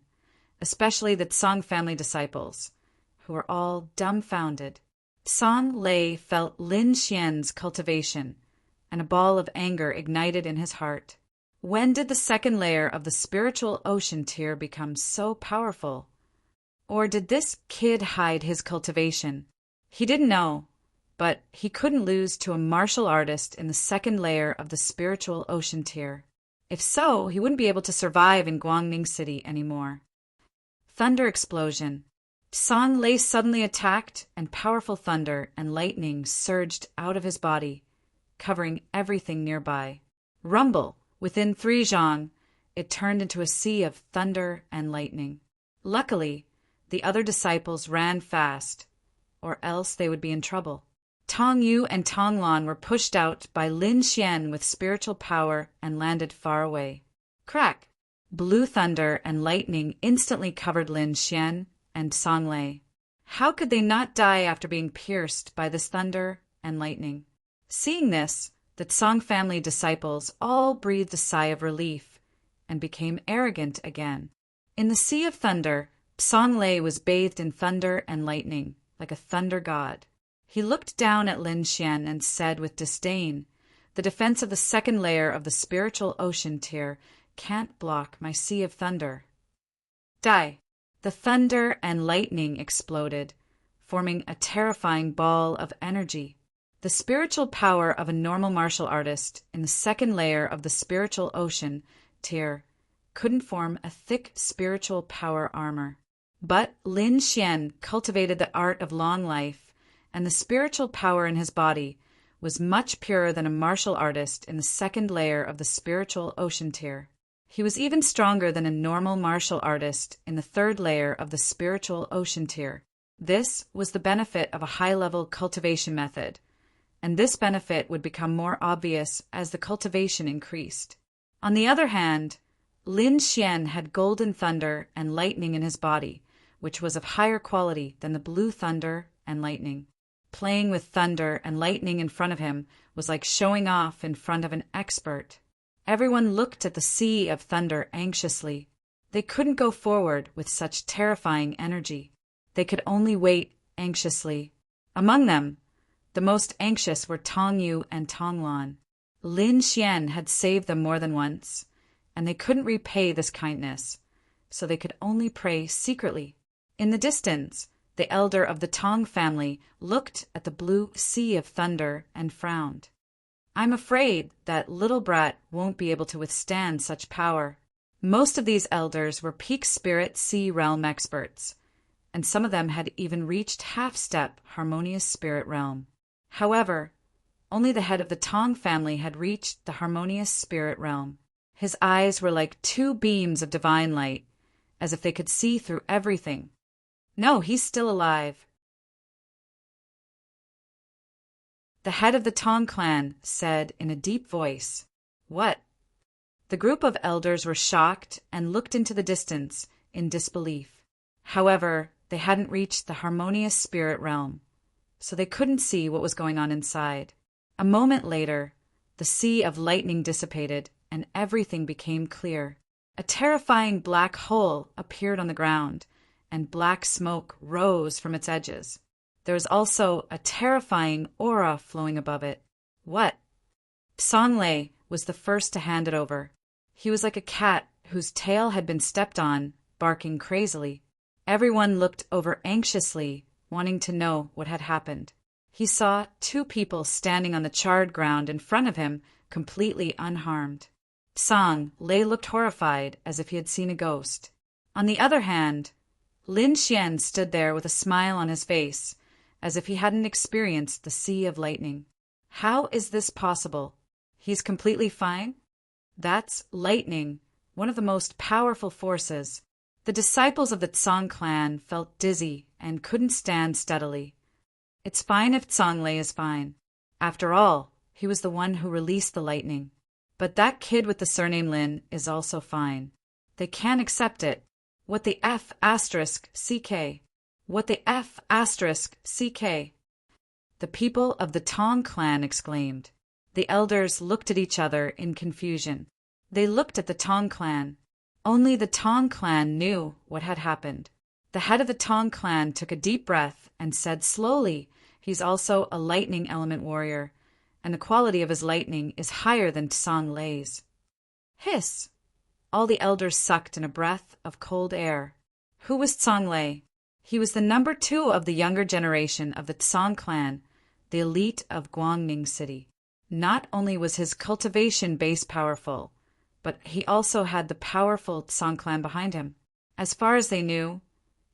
especially the Song family disciples, who were all dumbfounded. Song Lei felt Lin Xian's cultivation, and a ball of anger ignited in his heart. When did the second layer of the spiritual ocean tier become so powerful? Or did this kid hide his cultivation? He didn't know, but he couldn't lose to a martial artist in the second layer of the spiritual ocean tier. If so, he wouldn't be able to survive in Guangning City anymore. Thunder explosion. Song Lei suddenly attacked, and powerful thunder and lightning surged out of his body, covering everything nearby. Rumble! Within 3 zhang, it turned into a sea of thunder and lightning. Luckily, the other disciples ran fast, or else they would be in trouble. Tong Yu and Tong Lan were pushed out by Lin Xian with spiritual power and landed far away. Crack! Blue thunder and lightning instantly covered Lin Xian and Song Lei. How could they not die after being pierced by this thunder and lightning? Seeing this, the Song family disciples all breathed a sigh of relief and became arrogant again. In the sea of thunder, Song Lei was bathed in thunder and lightning, like a thunder god. He looked down at Lin Xian and said with disdain, "The defense of the second layer of the spiritual ocean tier can't block my sea of thunder." Die! The thunder and lightning exploded, forming a terrifying ball of energy. The spiritual power of a normal martial artist in the second layer of the spiritual ocean tier couldn't form a thick spiritual power armor. But Lin Xian cultivated the art of long life, and the spiritual power in his body was much purer than a martial artist in the second layer of the spiritual ocean tier. He was even stronger than a normal martial artist in the third layer of the spiritual ocean tier. This was the benefit of a high-level cultivation method, and this benefit would become more obvious as the cultivation increased. On the other hand, Lin Xian had golden thunder and lightning in his body, which was of higher quality than the blue thunder and lightning. Playing with thunder and lightning in front of him was like showing off in front of an expert. Everyone looked at the sea of thunder anxiously. They couldn't go forward with such terrifying energy. They could only wait anxiously. Among them, the most anxious were Tong Yu and Tong Lan. Lin Xian had saved them more than once, and they couldn't repay this kindness, so they could only pray secretly. In the distance, the elder of the Tong family looked at the blue sea of thunder and frowned. "I'm afraid that little brat won't be able to withstand such power." Most of these elders were peak spirit sea realm experts, and some of them had even reached half-step harmonious spirit realm. However, only the head of the Tong family had reached the harmonious spirit realm. His eyes were like 2 beams of divine light, as if they could see through everything. "No, he's still alive." The head of the Tong clan said in a deep voice, "What?" The group of elders were shocked and looked into the distance in disbelief. However, they hadn't reached the harmonious spirit realm, so they couldn't see what was going on inside. A moment later, the sea of lightning dissipated and everything became clear. A terrifying black hole appeared on the ground, and black smoke rose from its edges. There was also a terrifying aura flowing above it. What? Song Lei was the first to hand it over. He was like a cat whose tail had been stepped on, barking crazily. Everyone looked over anxiously, wanting to know what had happened. He saw 2 people standing on the charred ground in front of him, completely unharmed. Song Lei looked horrified, as if he had seen a ghost. On the other hand, Lin Xian stood there with a smile on his face, as if he hadn't experienced the sea of lightning. How is this possible? He's completely fine? That's lightning, one of the most powerful forces. The disciples of the Tsang clan felt dizzy and couldn't stand steadily. It's fine if Tsang is fine. After all, he was the one who released the lightning. But that kid with the surname Lin is also fine. They can't accept it. What the F asterisk CK? What the F asterisk CK? The people of the Tong clan exclaimed. The elders looked at each other in confusion. They looked at the Tong clan. Only the Tong clan knew what had happened. The head of the Tong clan took a deep breath and said slowly, he's also a lightning element warrior, and the quality of his lightning is higher than Tsang Lei's. Hiss! All the elders sucked in a breath of cold air. Who was Tsang Lei? He was the number 2 of the younger generation of the Tsang clan, the elite of Guangning City. Not only was his cultivation base powerful, but he also had the powerful Tsang clan behind him. As far as they knew,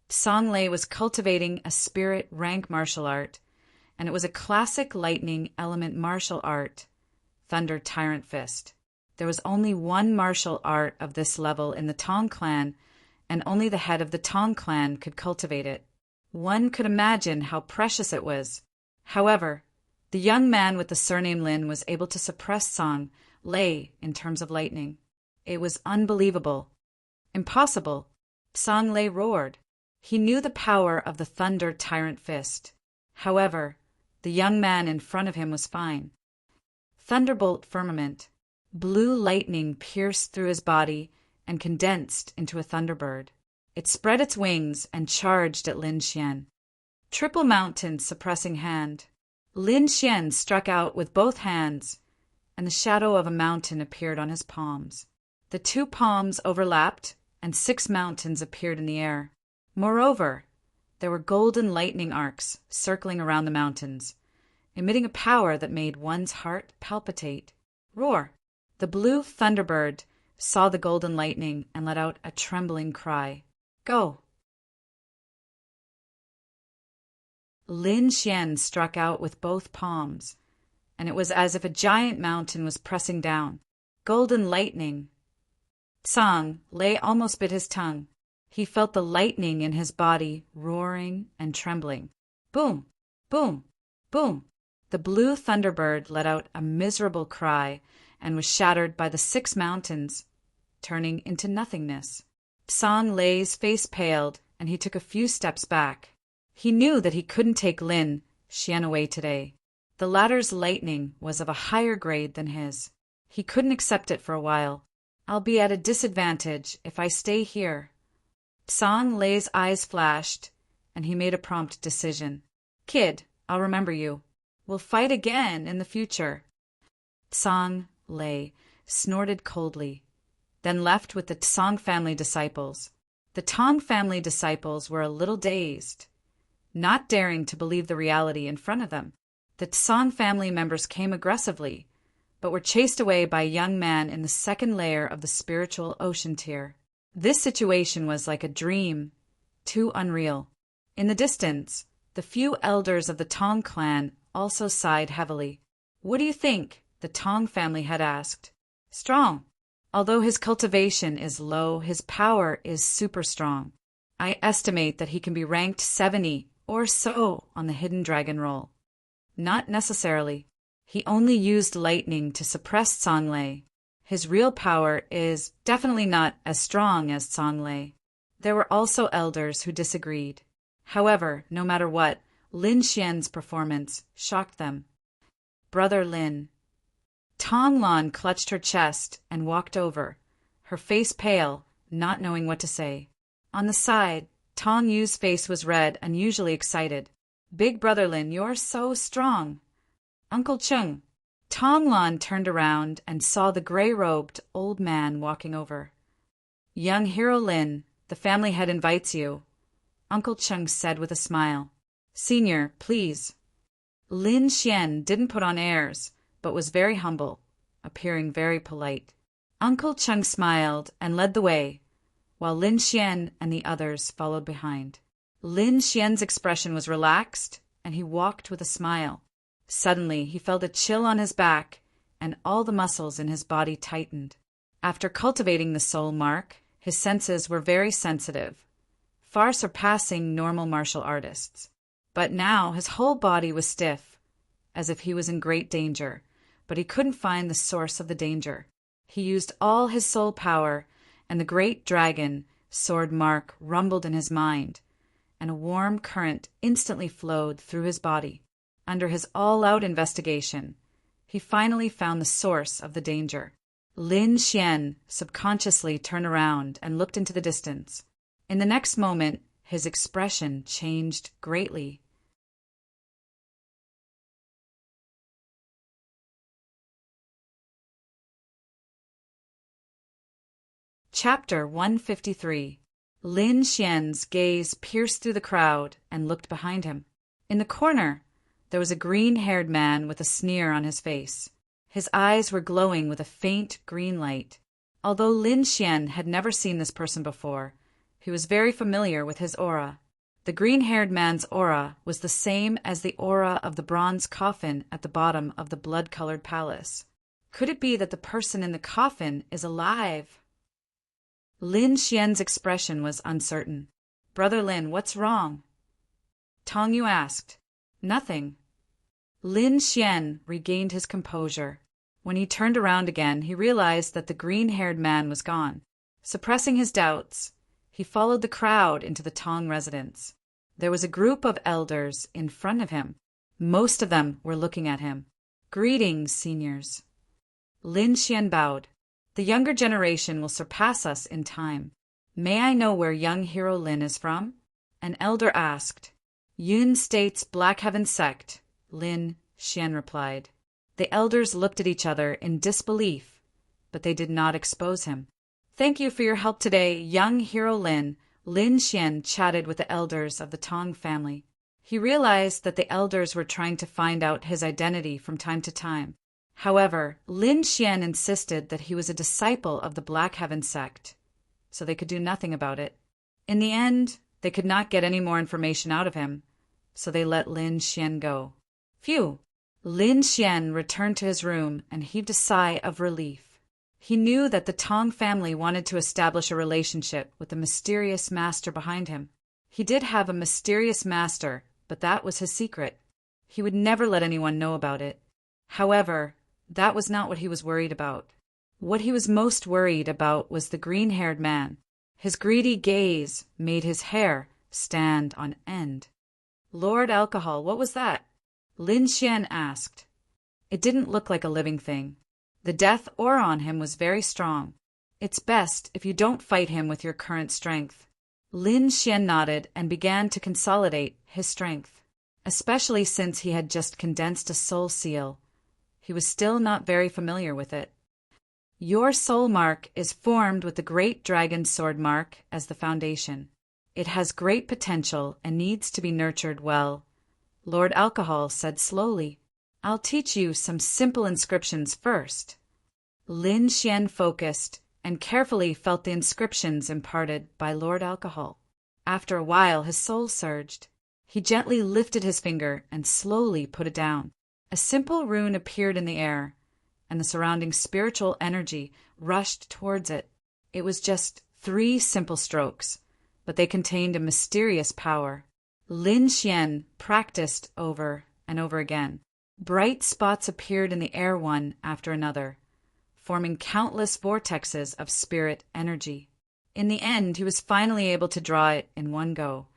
Tsang Lei was cultivating a spirit rank martial art, and it was a classic lightning element martial art, Thunder Tyrant Fist. There was only one martial art of this level in the Tong clan, and only the head of the Tong clan could cultivate it. One could imagine how precious it was. However, the young man with the surname Lin was able to suppress Tsang Lei in terms of lightning. It was unbelievable. Impossible. Tsang Lei roared. He knew the power of the Thunder Tyrant Fist. However, the young man in front of him was fine. Thunderbolt firmament. Blue lightning pierced through his body and condensed into a thunderbird. It spread its wings and charged at Lin Xian. Triple mountain suppressing hand. Lin Xian struck out with both hands, and the shadow of a mountain appeared on his palms. The 2 palms overlapped, and 6 mountains appeared in the air. Moreover, there were golden lightning arcs circling around the mountains, emitting a power that made one's heart palpitate. Roar! The blue thunderbird saw the golden lightning and let out a trembling cry. Go! Lin Xian struck out with both palms, and it was as if a giant mountain was pressing down. Golden lightning! Tsang Lei almost bit his tongue. He felt the lightning in his body roaring and trembling. Boom! Boom! Boom! The blue thunderbird let out a miserable cry and was shattered by the 6 mountains, turning into nothingness. Tsang Lei's face paled, and he took a few steps back. He knew that he couldn't take Lin Xian away today. The latter's lightning was of a higher grade than his. He couldn't accept it for a while. I'll be at a disadvantage if I stay here. Tsang Lei's eyes flashed, and he made a prompt decision. Kid, I'll remember you. We'll fight again in the future. Tsang Lei snorted coldly, then left with the Tsang family disciples. The Tong family disciples were a little dazed, not daring to believe the reality in front of them. The Tsang family members came aggressively, but were chased away by a young man in the 2nd layer of the spiritual ocean tier. This situation was like a dream, too unreal. In the distance, the few elders of the Tong clan also sighed heavily. What do you think? The Tong family had asked. Strong. Although his cultivation is low, his power is super strong. I estimate that he can be ranked 70 or so on the hidden dragon roll. Not necessarily. He only used lightning to suppress Tsang Lei. His real power is definitely not as strong as Tsang Lei. There were also elders who disagreed. However, no matter what, Lin Xian's performance shocked them. Brother Lin. Tong Lan clutched her chest and walked over, her face pale, not knowing what to say. On the side, Tong Yu's face was red, unusually excited. Big Brother Lin, you're so strong. Uncle Chung. Tong Lan turned around and saw the gray-robed old man walking over. Young Hero Lin, the family head invites you, Uncle Chung said with a smile. Senior, please. Lin Xian didn't put on airs, but was very humble, appearing very polite. Uncle Chung smiled and led the way, while Lin Xian and the others followed behind. Lin Xian's expression was relaxed, and he walked with a smile. Suddenly, he felt a chill on his back, and all the muscles in his body tightened. After cultivating the soul mark, his senses were very sensitive, far surpassing normal martial artists. But now his whole body was stiff, as if he was in great danger, but he couldn't find the source of the danger. He used all his soul power, and the great dragon sword mark rumbled in his mind, and a warm current instantly flowed through his body. Under his all-out investigation, he finally found the source of the danger. Lin Xian subconsciously turned around and looked into the distance. In the next moment, his expression changed greatly. Chapter 153. Lin Xian's gaze pierced through the crowd and looked behind him. In the corner, there was a green-haired man with a sneer on his face. His eyes were glowing with a faint green light. Although Lin Xian had never seen this person before, he was very familiar with his aura. The green-haired man's aura was the same as the aura of the bronze coffin at the bottom of the blood-colored palace. Could it be that the person in the coffin is alive? Lin Xian's expression was uncertain. "Brother Lin, what's wrong?" Tong Yu asked. "Nothing." Lin Xian regained his composure. When he turned around again, he realized that the green-haired man was gone. Suppressing his doubts, he followed the crowd into the Tong residence. There was a group of elders in front of him. Most of them were looking at him. "Greetings, seniors." Lin Xian bowed. "The younger generation will surpass us in time. May I know where young hero Lin is from?" An elder asked. "Yun State's Black Heaven sect," Lin Xian replied. The elders looked at each other in disbelief, but they did not expose him. "Thank you for your help today, young hero Lin." Lin Xian chatted with the elders of the Tong family. He realized that the elders were trying to find out his identity from time to time. However, Lin Xian insisted that he was a disciple of the Black Heaven sect, so they could do nothing about it. In the end, they could not get any more information out of him, so they let Lin Xian go. Phew! Lin Xian returned to his room and heaved a sigh of relief. He knew that the Tong family wanted to establish a relationship with the mysterious master behind him. He did have a mysterious master, but that was his secret. He would never let anyone know about it. However, that was not what he was worried about. What he was most worried about was the green-haired man. His greedy gaze made his hair stand on end. "Lord Alcohol, what was that?" Lin Xian asked. It didn't look like a living thing. The death aura on him was very strong. "It's best if you don't fight him with your current strength." Lin Xian nodded and began to consolidate his strength, especially since he had just condensed a soul seal. He was still not very familiar with it. "Your soul mark is formed with the great dragon sword mark as the foundation. It has great potential and needs to be nurtured well," Lord Alcohol said slowly. "I'll teach you some simple inscriptions first." Lin Xian focused and carefully felt the inscriptions imparted by Lord Alcohol. After a while, his soul surged. He gently lifted his finger and slowly put it down. A simple rune appeared in the air, and the surrounding spiritual energy rushed towards it. It was just 3 simple strokes, but they contained a mysterious power. Lin Xian practiced over and over again. Bright spots appeared in the air one after another, forming countless vortexes of spirit energy. In the end, he was finally able to draw it in one go.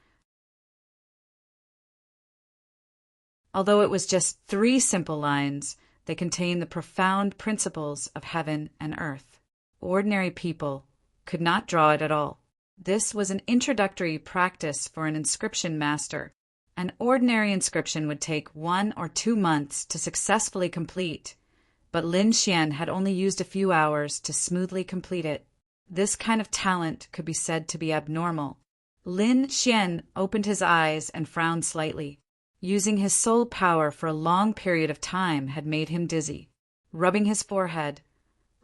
Although it was just 3 simple lines, they contained the profound principles of heaven and earth. Ordinary people could not draw it at all. This was an introductory practice for an inscription master. An ordinary inscription would take 1 or 2 months to successfully complete, but Lin Xian had only used a few hours to smoothly complete it. This kind of talent could be said to be abnormal. Lin Xian opened his eyes and frowned slightly. Using his soul power for a long period of time had made him dizzy. Rubbing his forehead,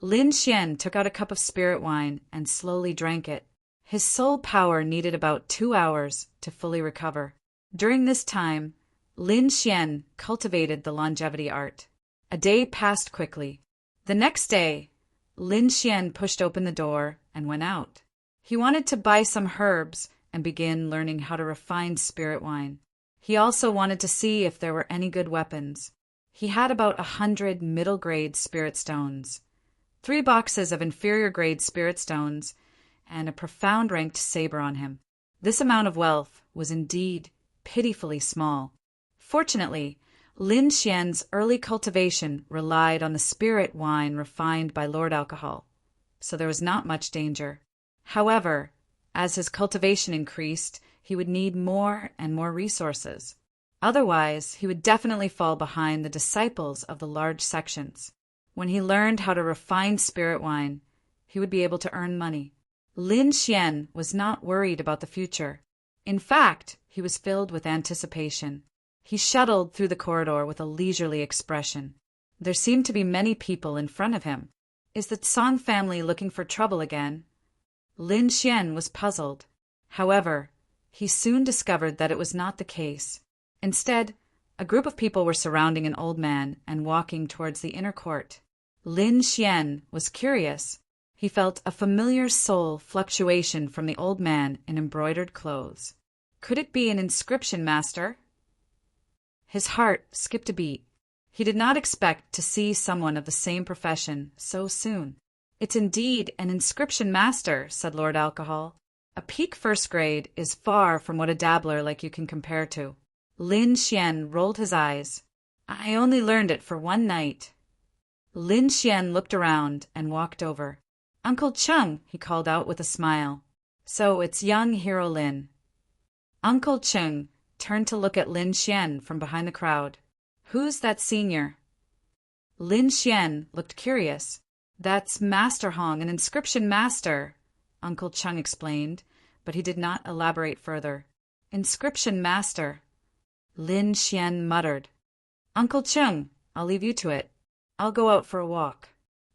Lin Xian took out a cup of spirit wine and slowly drank it. His soul power needed about 2 hours to fully recover. During this time, Lin Xian cultivated the longevity art. A day passed quickly. The next day, Lin Xian pushed open the door and went out. He wanted to buy some herbs and begin learning how to refine spirit wine. He also wanted to see if there were any good weapons. He had about 100 middle-grade spirit stones, 3 boxes of inferior-grade spirit stones, and a profound-ranked saber on him. This amount of wealth was indeed pitifully small. Fortunately, Lin Xian's early cultivation relied on the spirit wine refined by Lord Alcohol, so there was not much danger. However, as his cultivation increased, he would need more and more resources. Otherwise, he would definitely fall behind the disciples of the large sections. When he learned how to refine spirit wine, he would be able to earn money. Lin Xian was not worried about the future. In fact, he was filled with anticipation. He shuttled through the corridor with a leisurely expression. There seemed to be many people in front of him. Is the Song family looking for trouble again? Lin Xian was puzzled. However, he soon discovered that it was not the case. Instead, a group of people were surrounding an old man and walking towards the inner court. Lin Xian was curious. He felt a familiar soul fluctuation from the old man in embroidered clothes. Could it be an inscription master? His heart skipped a beat. He did not expect to see someone of the same profession so soon. It's indeed an inscription master, said Lord Alcohol. A peak first grade is far from what a dabbler like you can compare to. Lin Xian rolled his eyes. I only learned it for one night. Lin Xian looked around and walked over. Uncle Chung, he called out with a smile. So it's young Hero Lin. Uncle Chung turned to look at Lin Xian from behind the crowd. Who's that senior? Lin Xian looked curious. That's Master Hong, an inscription master, Uncle Chung explained, but he did not elaborate further. Inscription master. Lin Xian muttered. Uncle Chung, I'll leave you to it. I'll go out for a walk.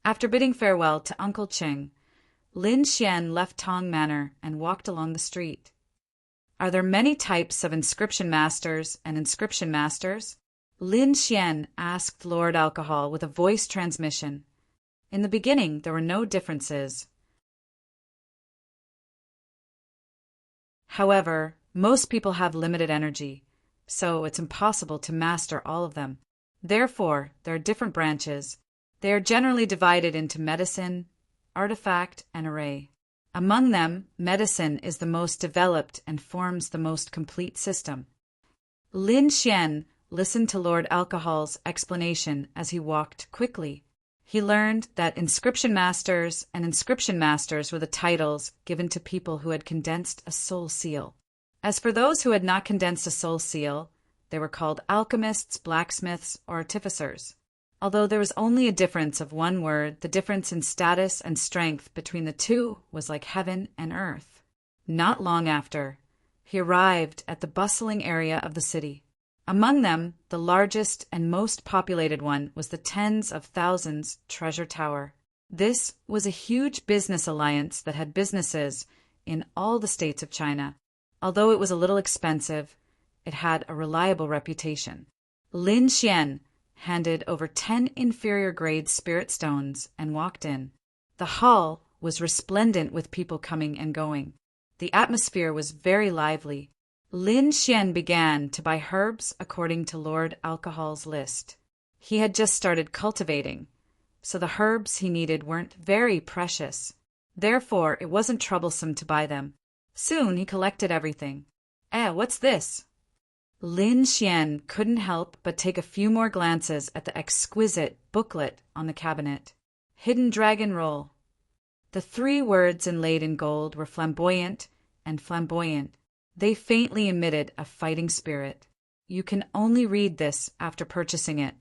After bidding farewell to Uncle Chung, Lin Xian left Tong Manor and walked along the street. Are there many types of inscription masters and inscription masters? Lin Xian asked Lord Alcohol with a voice transmission. In the beginning, there were no differences. However, most people have limited energy, so it's impossible to master all of them. Therefore, there are different branches. They are generally divided into medicine, artifact, and array. Among them, medicine is the most developed and forms the most complete system. Lin Xian listened to Lord Alcohol's explanation as he walked quickly. He learned that inscription masters and inscription masters were the titles given to people who had condensed a soul seal. As for those who had not condensed a soul seal, they were called alchemists, blacksmiths, or artificers. Although there was only a difference of one word, the difference in status and strength between the two was like heaven and earth. Not long after, he arrived at the bustling area of the city. Among them, the largest and most populated one was the tens of thousands Treasure Tower. This was a huge business alliance that had businesses in all the states of China. Although it was a little expensive, it had a reliable reputation. Lin Xian handed over 10 inferior-grade spirit stones and walked in. The hall was resplendent with people coming and going. The atmosphere was very lively. Lin Xian began to buy herbs according to Lord Alcohol's list. He had just started cultivating, so the herbs he needed weren't very precious. Therefore, it wasn't troublesome to buy them. Soon he collected everything. What's this? Lin Xian couldn't help but take a few more glances at the exquisite booklet on the cabinet. Hidden Dragon Roll. The 3 words inlaid in gold were flamboyant and flamboyant. They faintly emitted a fighting spirit. You can only read this after purchasing it.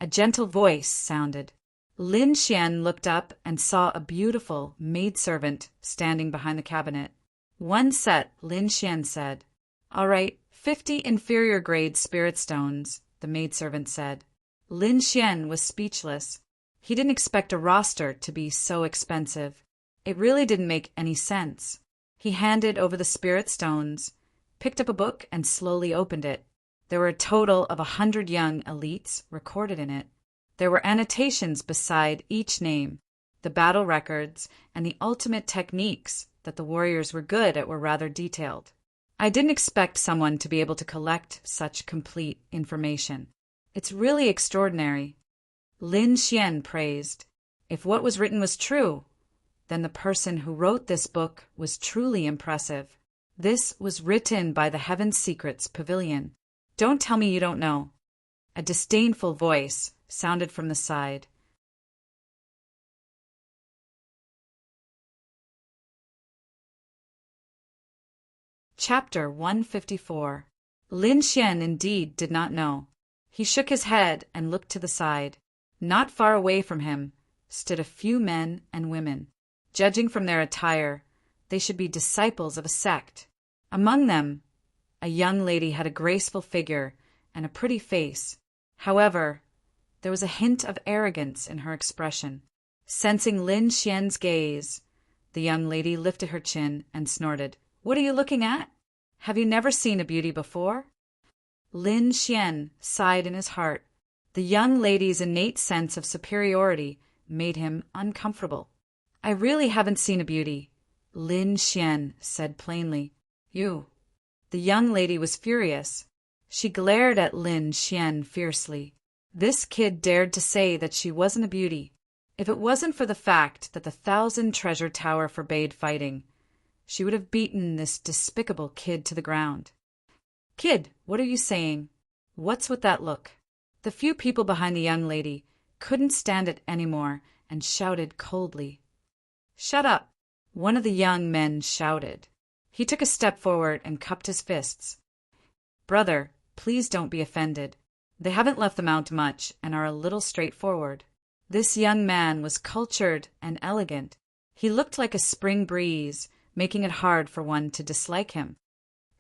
A gentle voice sounded. Lin Xian looked up and saw a beautiful maidservant standing behind the cabinet. One set, Lin Xian said. All right, 50 inferior-grade spirit stones, the maidservant said. Lin Xian was speechless. He didn't expect a roster to be so expensive. It really didn't make any sense. He handed over the spirit stones, picked up a book, and slowly opened it. There were a total of 100 young elites recorded in it. There were annotations beside each name. The battle records and the ultimate techniques that the warriors were good at were rather detailed. I didn't expect someone to be able to collect such complete information. It's really extraordinary. Lin Xian praised. If what was written was true, then the person who wrote this book was truly impressive. This was written by the Heaven Secrets Pavilion. Don't tell me you don't know. A disdainful voice sounded from the side. Chapter 154. Lin Xian indeed did not know. He shook his head and looked to the side. Not far away from him stood a few men and women. Judging from their attire, they should be disciples of a sect. Among them, a young lady had a graceful figure and a pretty face. However, there was a hint of arrogance in her expression. Sensing Lin Xian's gaze, the young lady lifted her chin and snorted. "What are you looking at? Have you never seen a beauty before?" Lin Xian sighed in his heart. The young lady's innate sense of superiority made him uncomfortable. "I really haven't seen a beauty," Lin Xian said plainly. "You." The young lady was furious. She glared at Lin Xian fiercely. This kid dared to say that she wasn't a beauty. If it wasn't for the fact that the 1,000 Treasure Tower forbade fighting, she would have beaten this despicable kid to the ground. "Kid, what are you saying? What's with that look?" The few people behind the young lady couldn't stand it anymore and shouted coldly. "Shut up!" one of the young men shouted. He took a step forward and cupped his fists. "Brother, please don't be offended. They haven't left them out much and are a little straightforward." This young man was cultured and elegant. He looked like a spring breeze, making it hard for one to dislike him.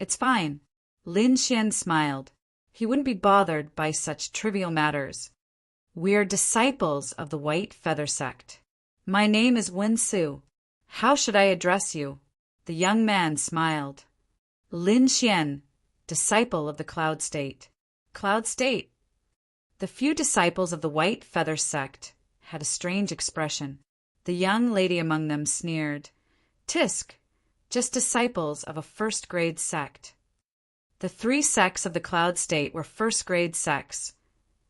"It's fine." Lin Xian smiled. He wouldn't be bothered by such trivial matters. "We're disciples of the White Feather Sect. My name is Wen Su. How should I address you?" The young man smiled. "Lin Xian, disciple of the Cloud State." Cloud State? The few disciples of the White Feather Sect had a strange expression. The young lady among them sneered. "Tisk, just disciples of a first-grade sect." The 3 sects of the Cloud State were first-grade sects,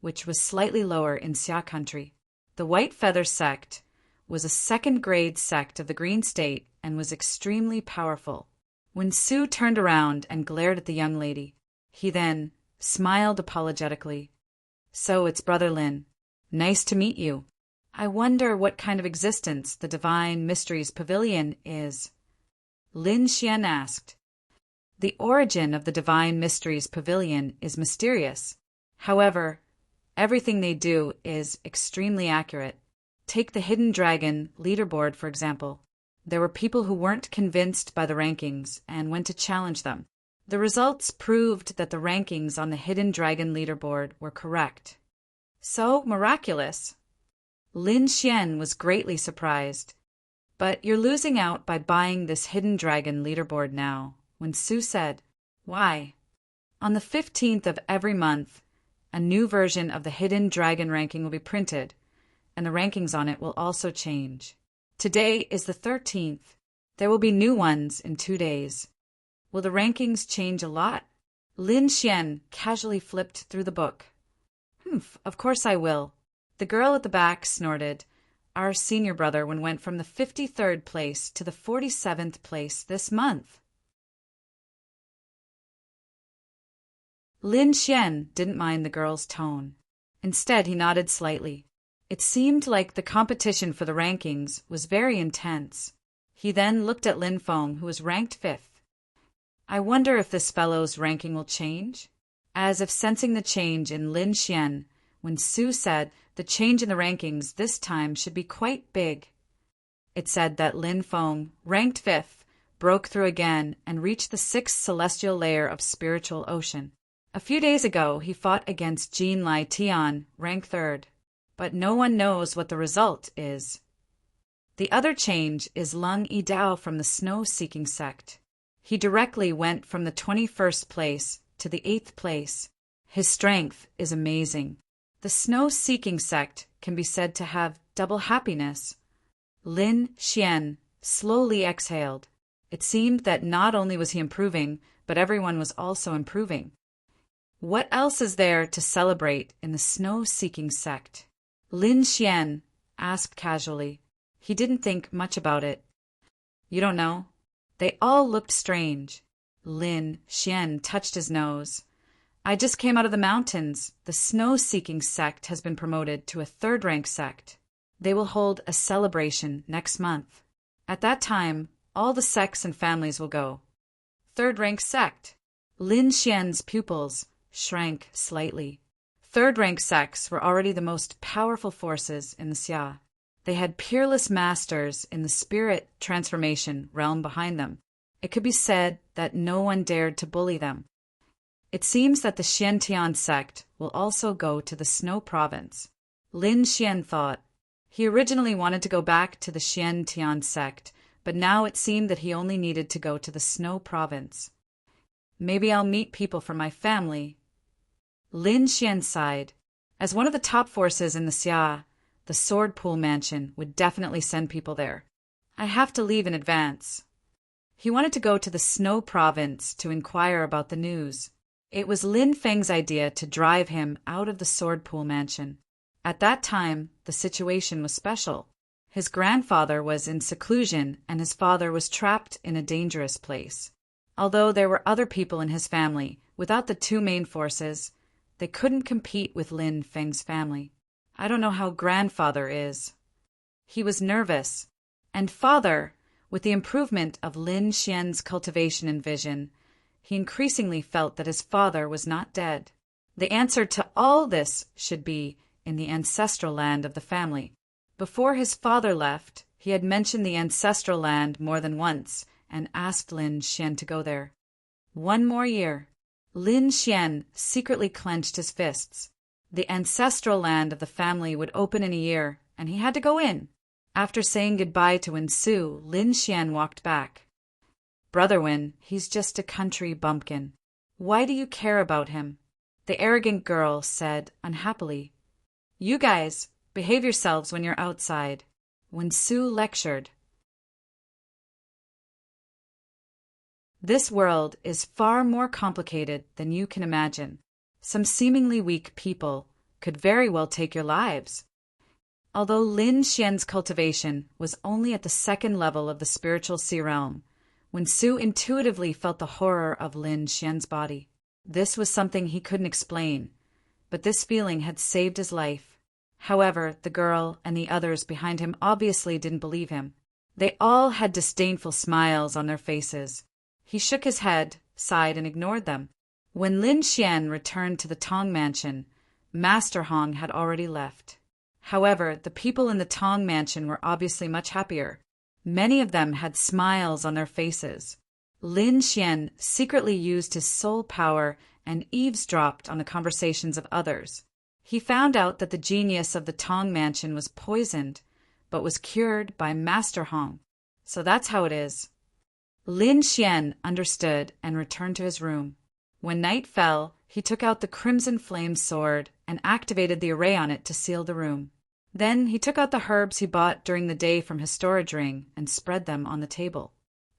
which was slightly lower in Xia country. The White Feather Sect was a second-grade sect of the Green State and was extremely powerful. When Su turned around and glared at the young lady, he then smiled apologetically. "So it's Brother Lin. Nice to meet you. I wonder what kind of existence the Divine Mysteries Pavilion is?" Lin Xian asked. The origin of the Divine Mysteries Pavilion is mysterious. However, everything they do is extremely accurate. Take the Hidden Dragon leaderboard, for example. There were people who weren't convinced by the rankings and went to challenge them. The results proved that the rankings on the Hidden Dragon leaderboard were correct. So miraculous. Lin Xian was greatly surprised. "But you're losing out by buying this Hidden Dragon leaderboard now," when Su said, "Why?" "On the 15th of every month, a new version of the Hidden Dragon ranking will be printed, and the rankings on it will also change. Today is the 13th. There will be new ones in 2 days. Will the rankings change a lot?" Lin Xian casually flipped through the book. "Humph, of course I will." The girl at the back snorted. "Our senior brother went from the 53rd place to the 47th place this month." Lin Xian didn't mind the girl's tone. Instead, he nodded slightly. It seemed like the competition for the rankings was very intense. He then looked at Lin Feng, who was ranked 5th. "I wonder if this fellow's ranking will change?" As if sensing the change in Lin Xian, when Su said the change in the rankings this time should be quite big. It said that Lin Feng, ranked 5th, broke through again and reached the 6th celestial layer of spiritual ocean. A few days ago, he fought against Jin Lai Tian, ranked 3rd. But no one knows what the result is. The other change is Lung Yidao from the Snow-Seeking Sect. He directly went from the 21st place to the 8th place. His strength is amazing. The snow-seeking sect can be said to have double happiness. Lin Xian slowly exhaled. It seemed that not only was he improving, but everyone was also improving. What else is there to celebrate in the snow-seeking sect? Lin Xian asked casually. He didn't think much about it. You don't know? They all looked strange. Lin Xian touched his nose. I just came out of the mountains. The snow-seeking sect has been promoted to a third-rank sect. They will hold a celebration next month. At that time, all the sects and families will go. Third-rank sect. Lin Xian's pupils shrank slightly. Third-rank sects were already the most powerful forces in the Xia. They had peerless masters in the spirit transformation realm behind them. It could be said that no one dared to bully them. It seems that the Xiantian sect will also go to the Snow Province. Lin Xian thought. He originally wanted to go back to the Xiantian sect, but now it seemed that he only needed to go to the Snow Province. Maybe I'll meet people from my family. Lin Xian sighed. As one of the top forces in the Xia, the Sword Pool Mansion would definitely send people there. I have to leave in advance. He wanted to go to the Snow Province to inquire about the news. It was Lin Feng's idea to drive him out of the Sword Pool Mansion. At that time, the situation was special. His grandfather was in seclusion and his father was trapped in a dangerous place. Although there were other people in his family, without the two main forces, they couldn't compete with Lin Feng's family. I don't know how grandfather is. He was nervous. And father, with the improvement of Lin Xian's cultivation and vision, he increasingly felt that his father was not dead. The answer to all this should be in the ancestral land of the family. Before his father left, he had mentioned the ancestral land more than once and asked Lin Xian to go there. 1 more year. Lin Xian secretly clenched his fists. The ancestral land of the family would open in a year, and he had to go in. After saying goodbye to Wen Su, Lin Xian walked back. Brother Wen, he's just a country bumpkin. Why do you care about him? The arrogant girl said unhappily. You guys, behave yourselves when you're outside. Wen Su lectured. This world is far more complicated than you can imagine. Some seemingly weak people could very well take your lives. Although Lin Xian's cultivation was only at the second level of the spiritual sea realm, Wen Su intuitively felt the horror of Lin Xian's body. This was something he couldn't explain, but this feeling had saved his life. However, the girl and the others behind him obviously didn't believe him. They all had disdainful smiles on their faces. He shook his head, sighed, and ignored them. When Lin Xian returned to the Tong Mansion, Master Hong had already left. However, the people in the Tong Mansion were obviously much happier. Many of them had smiles on their faces. Lin Xian secretly used his soul power and eavesdropped on the conversations of others. He found out that the genius of the Tong Mansion was poisoned, but was cured by Master Hong. So that's how it is. Lin Xian understood and returned to his room. When night fell, he took out the crimson flame sword and activated the array on it to seal the room. Then he took out the herbs he bought during the day from his storage ring and spread them on the table.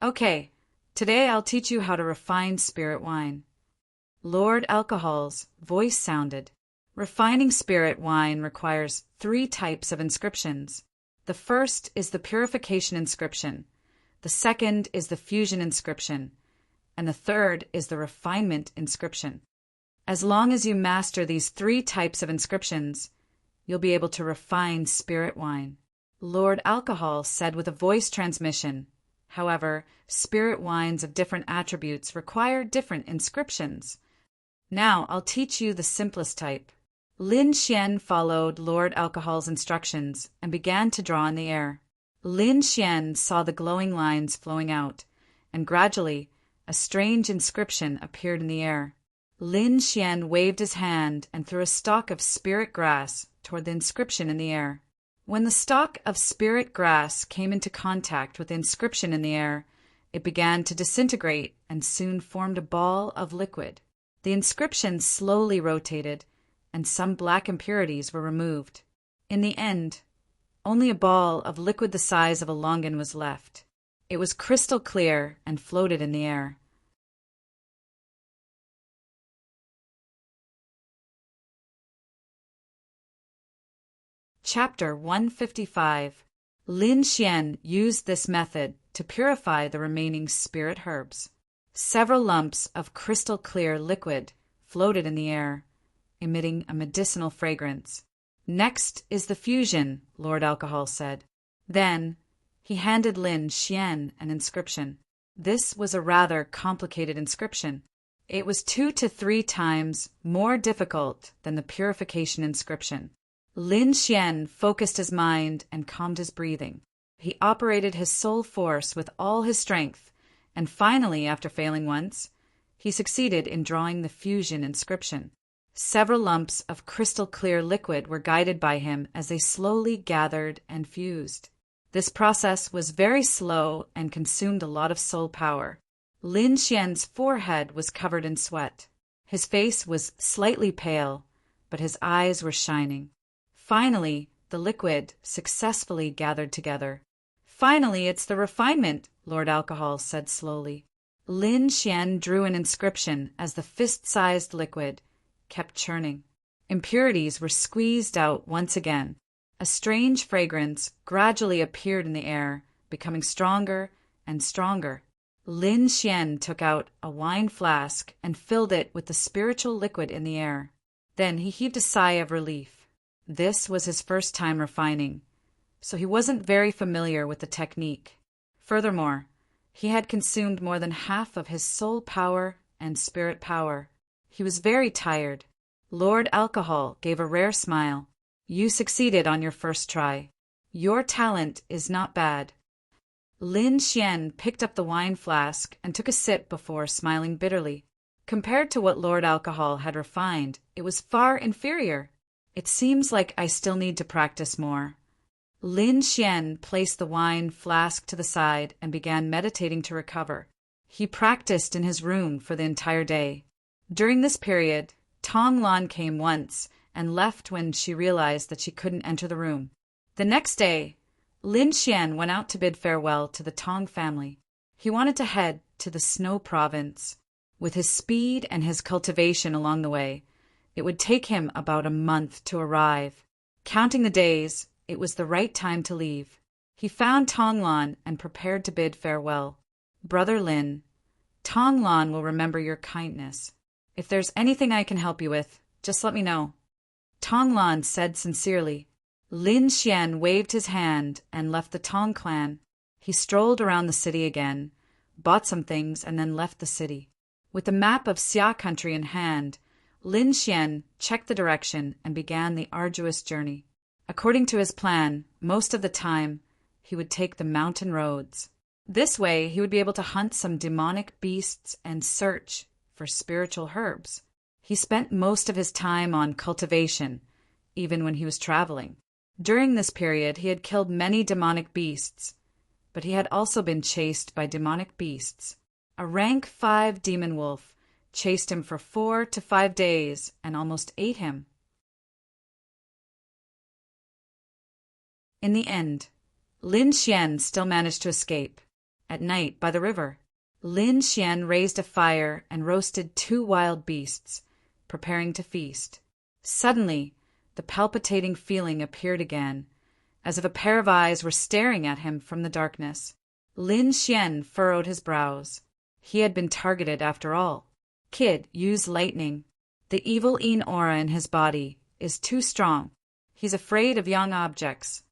Okay, today I'll teach you how to refine spirit wine. Lord Alcohol's voice sounded. Refining spirit wine requires 3 types of inscriptions. The first is the purification inscription. The second is the fusion inscription. And the third is the refinement inscription. As long as you master these 3 types of inscriptions, you'll be able to refine spirit wine. Lord Alcohol said with a voice transmission. However, spirit wines of different attributes require different inscriptions. Now I'll teach you the simplest type. Lin Xian followed Lord Alcohol's instructions and began to draw in the air. Lin Xian saw the glowing lines flowing out, and gradually a strange inscription appeared in the air. Lin Xian waved his hand and threw a stalk of spirit grass toward the inscription in the air. When the stalk of spirit grass came into contact with the inscription in the air, it began to disintegrate and soon formed a ball of liquid. The inscription slowly rotated, and some black impurities were removed. In the end, only a ball of liquid the size of a longan was left. It was crystal clear and floated in the air. Chapter 155. Lin Xian used this method to purify the remaining spirit herbs. Several lumps of crystal clear liquid floated in the air, emitting a medicinal fragrance. Next is the fusion, Lord Alcohol said. Then he handed Lin Xian an inscription. This was a rather complicated inscription. It was 2 to 3 times more difficult than the purification inscription. Lin Xian focused his mind and calmed his breathing. He operated his soul force with all his strength, and finally, after failing once, he succeeded in drawing the fusion inscription. Several lumps of crystal clear liquid were guided by him as they slowly gathered and fused. This process was very slow and consumed a lot of soul power. Lin Xian's forehead was covered in sweat. His face was slightly pale, but his eyes were shining. Finally, the liquid successfully gathered together. Finally, it's the refinement, Lord Alcohol said slowly. Lin Xian drew an inscription as the fist-sized liquid kept churning. Impurities were squeezed out once again. A strange fragrance gradually appeared in the air, becoming stronger and stronger. Lin Xian took out a wine flask and filled it with the spiritual liquid in the air. Then he heaved a sigh of relief. This was his first time refining, so he wasn't very familiar with the technique. Furthermore, he had consumed more than half of his soul power and spirit power. He was very tired. Lord Alcohol gave a rare smile. You succeeded on your first try. Your talent is not bad. Lin Xian picked up the wine flask and took a sip before smiling bitterly. Compared to what Lord Alcohol had refined, it was far inferior. It seems like I still need to practice more. Lin Xian placed the wine flask to the side and began meditating to recover. He practiced in his room for the entire day. During this period, Tong Lan came once and left when she realized that she couldn't enter the room. The next day, Lin Xian went out to bid farewell to the Tong family. He wanted to head to the Snow Province. With his speed and his cultivation along the way, it would take him about a month to arrive. Counting the days, it was the right time to leave. He found Tong Lan and prepared to bid farewell. Brother Lin, Tong Lan will remember your kindness. If there's anything I can help you with, just let me know. Tong Lan said sincerely. Lin Xian waved his hand and left the Tong clan. He strolled around the city again, bought some things, and then left the city. With the map of Xia country in hand, Lin Xian checked the direction and began the arduous journey. According to his plan, most of the time, he would take the mountain roads. This way, he would be able to hunt some demonic beasts and search for spiritual herbs. He spent most of his time on cultivation, even when he was traveling. During this period, he had killed many demonic beasts, but he had also been chased by demonic beasts. A rank 5 demon wolf chased him for 4 to 5 days and almost ate him. In the end, Lin Xian still managed to escape. At night, by the river, Lin Xian raised a fire and roasted 2 wild beasts, preparing to feast. Suddenly, the palpitating feeling appeared again, as if a pair of eyes were staring at him from the darkness. Lin Xian furrowed his brows. He had been targeted after all. Kid, use lightning. The evil Yin aura in his body is too strong. He's afraid of young objects.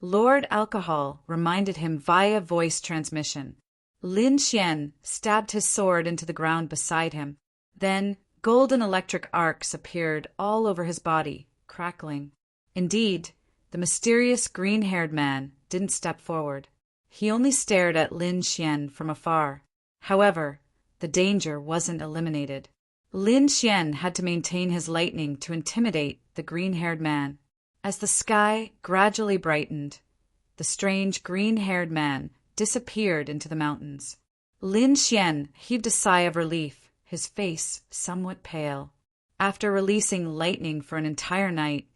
Lord Alcohol reminded him via voice transmission. Lin Xian stabbed his sword into the ground beside him. Then golden electric arcs appeared all over his body, crackling. Indeed, the mysterious green-haired man didn't step forward. He only stared at Lin Xian from afar. However, the danger wasn't eliminated. Lin Xian had to maintain his lightning to intimidate the green-haired man. As the sky gradually brightened, the strange green-haired man disappeared into the mountains. Lin Xian heaved a sigh of relief, his face somewhat pale. After releasing lightning for an entire night,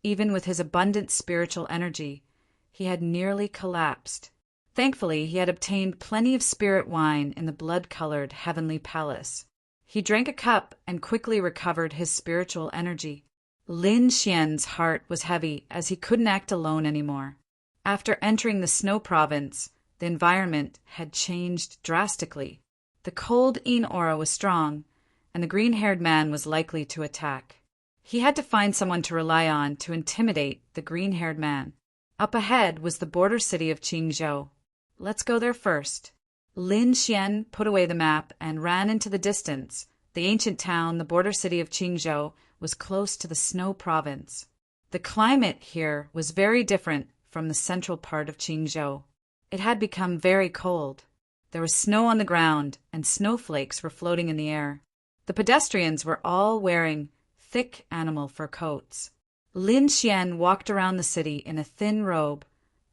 even with his abundant spiritual energy, he had nearly collapsed. Thankfully, he had obtained plenty of spirit wine in the blood-colored heavenly palace. He drank a cup and quickly recovered his spiritual energy. Lin Xian's heart was heavy as he couldn't act alone anymore. After entering the snow province, the environment had changed drastically. The cold Yin aura was strong, and the green-haired man was likely to attack. He had to find someone to rely on to intimidate the green-haired man. Up ahead was the border city of Qingzhou. Let's go there first. Lin Xian put away the map and ran into the distance. The ancient town, the border city of Qingzhou, was close to the snow province. The climate here was very different from the central part of Qingzhou. It had become very cold. There was snow on the ground, and snowflakes were floating in the air. The pedestrians were all wearing thick animal fur coats. Lin Xian walked around the city in a thin robe,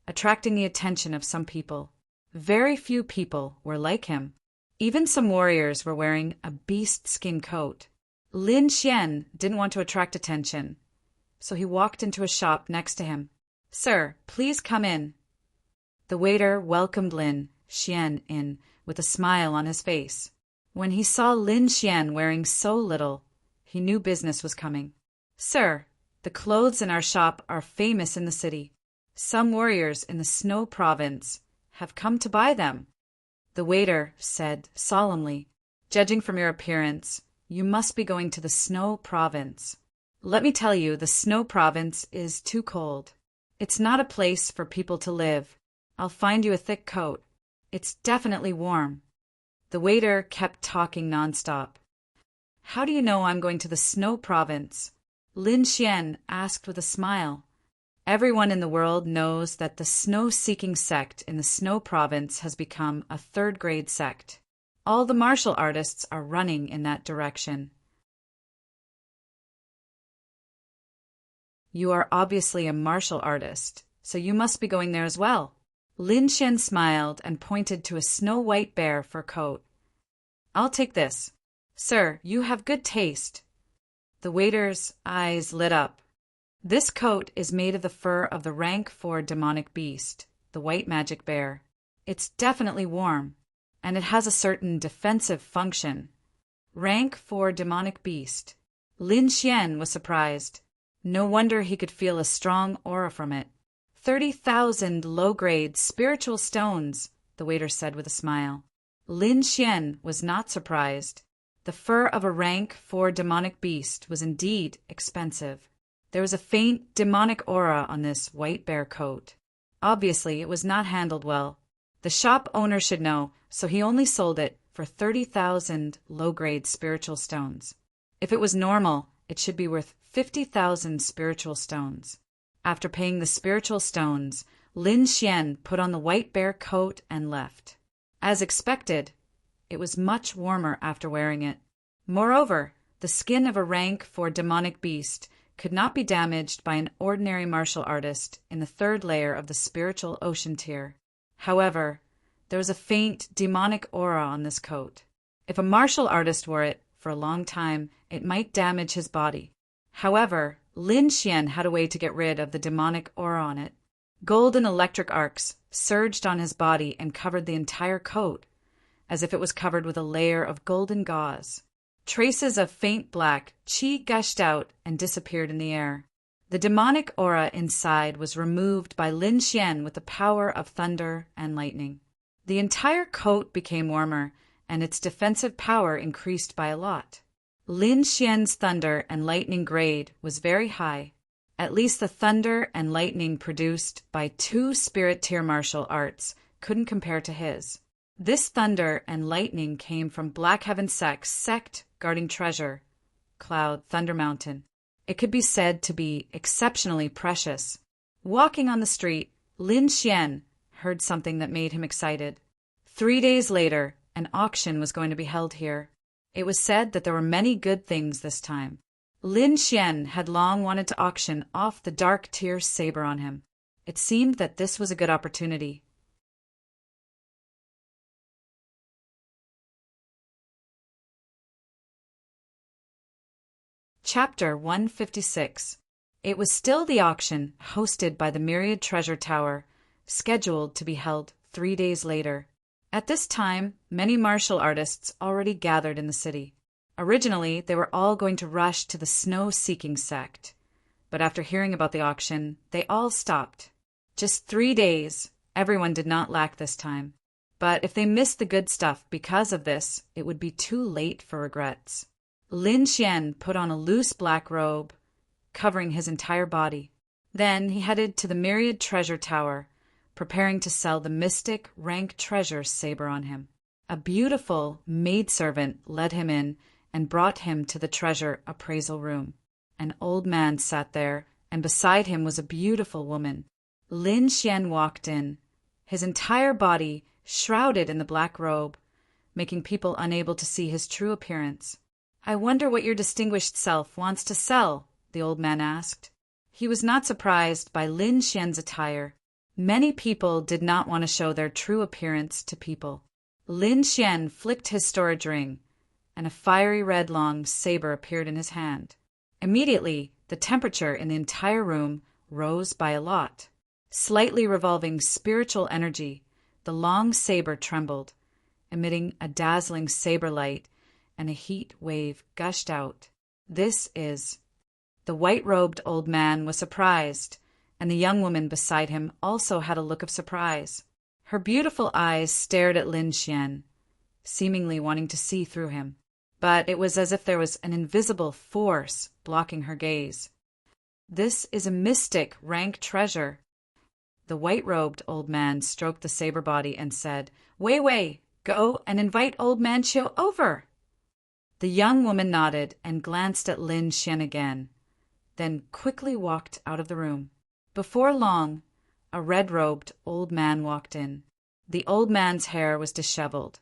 attracting the attention of some people. Very few people were like him. Even some warriors were wearing a beast-skin coat. Lin Xian didn't want to attract attention, so he walked into a shop next to him. "Sir, please come in." The waiter welcomed Lin Xian in with a smile on his face. When he saw Lin Xian wearing so little, he knew business was coming. "Sir, the clothes in our shop are famous in the city. Some warriors in the Snow Province have come to buy them," the waiter said solemnly. "Judging from your appearance, you must be going to the Snow Province. Let me tell you, the Snow Province is too cold. It's not a place for people to live. I'll find you a thick coat. It's definitely warm." The waiter kept talking nonstop. "How do you know I'm going to the Snow Province?" Lin Xian asked with a smile. Everyone in the world knows that the snow-seeking sect in the Snow Province has become a third-grade sect. All the martial artists are running in that direction. "You are obviously a martial artist, so you must be going there as well." Lin Xian smiled and pointed to a snow-white bear fur coat. "I'll take this. Sir, you have good taste." The waiter's eyes lit up. "This coat is made of the fur of the rank 4 demonic beast, the white magic bear. It's definitely warm, and it has a certain defensive function." Rank 4 demonic beast. Lin Xian was surprised. No wonder he could feel a strong aura from it. 30,000 low-grade spiritual stones, the waiter said with a smile. Lin Xian was not surprised. The fur of a rank 4 demonic beast was indeed expensive. There was a faint demonic aura on this white bear coat. Obviously, it was not handled well. The shop owner should know, so he only sold it for 30,000 low-grade spiritual stones. If it was normal, it should be worth 50,000 spiritual stones. After paying the spiritual stones, Lin Xian put on the white bear coat and left. As expected, it was much warmer after wearing it. Moreover, the skin of a rank 4 demonic beast could not be damaged by an ordinary martial artist in the 3rd layer of the spiritual ocean tier. However, there was a faint demonic aura on this coat. If a martial artist wore it for a long time, it might damage his body. However, Lin Xian had a way to get rid of the demonic aura on it. Golden electric arcs surged on his body and covered the entire coat, as if it was covered with a layer of golden gauze. Traces of faint black qi gushed out and disappeared in the air. The demonic aura inside was removed by Lin Xian with the power of thunder and lightning. The entire coat became warmer, and its defensive power increased by a lot. Lin Xian's thunder and lightning grade was very high. At least the thunder and lightning produced by 2 spirit tier martial arts couldn't compare to his. This thunder and lightning came from Black Heaven Sect's sect guarding treasure, Cloud Thunder Mountain. It could be said to be exceptionally precious. Walking on the street, Lin Xian heard something that made him excited. 3 days later, an auction was going to be held here. It was said that there were many good things this time. Lin Xian had long wanted to auction off the dark tier saber on him. It seemed that this was a good opportunity. Chapter 156. It was still the auction, hosted by the Myriad Treasure Tower, scheduled to be held 3 days later. At this time, many martial artists already gathered in the city. Originally, they were all going to rush to the snow-seeking sect, but after hearing about the auction, they all stopped. Just 3 days. Everyone did not lack this time. But if they missed the good stuff because of this, it would be too late for regrets. Lin Xian put on a loose black robe, covering his entire body. Then he headed to the Myriad Treasure Tower, preparing to sell the mystic rank treasure saber on him. A beautiful maidservant led him in and brought him to the treasure appraisal room. An old man sat there, and beside him was a beautiful woman. Lin Xian walked in, his entire body shrouded in the black robe, making people unable to see his true appearance. "I wonder what your distinguished self wants to sell?" the old man asked. He was not surprised by Lin Xian's attire. Many people did not want to show their true appearance to people. Lin Xian flicked his storage ring, and a fiery red long saber appeared in his hand. Immediately, the temperature in the entire room rose by a lot. Slightly revolving spiritual energy, the long saber trembled, emitting a dazzling saber light, and a heat wave gushed out. "This is..." The white-robed old man was surprised, and the young woman beside him also had a look of surprise. Her beautiful eyes stared at Lin Xian, seemingly wanting to see through him. But it was as if there was an invisible force blocking her gaze. "This is a mystic rank treasure." The white-robed old man stroked the saber body and said, "Wei Wei, go and invite old man Qiu over." The young woman nodded and glanced at Lin Xian again, then quickly walked out of the room. Before long, a red-robed old man walked in. The old man's hair was disheveled,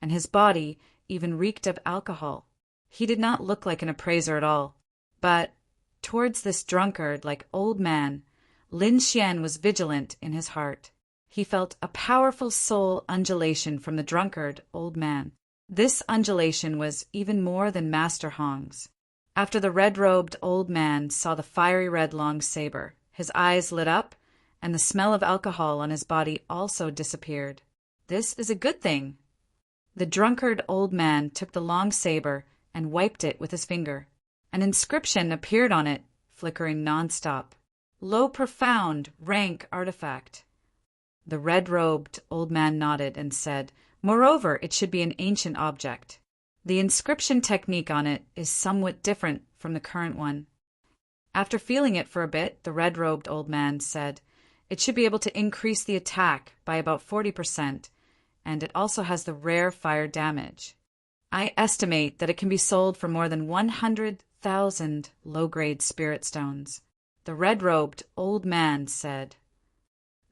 and his body even reeked of alcohol. He did not look like an appraiser at all. But towards this drunkard-like old man, Lin Xian was vigilant in his heart. He felt a powerful soul undulation from the drunkard old man. This undulation was even more than Master Hong's. After the red-robed old man saw the fiery red long saber, his eyes lit up, and the smell of alcohol on his body also disappeared. "This is a good thing." The drunkard old man took the long saber and wiped it with his finger. An inscription appeared on it, flickering nonstop. "Low profound rank artifact." The red-robed old man nodded and said, "Moreover, it should be an ancient object. The inscription technique on it is somewhat different from the current one." After feeling it for a bit, the red-robed old man said, "It should be able to increase the attack by about 40%, and it also has the rare fire damage. I estimate that it can be sold for more than 100,000 low-grade spirit stones." The red-robed old man said,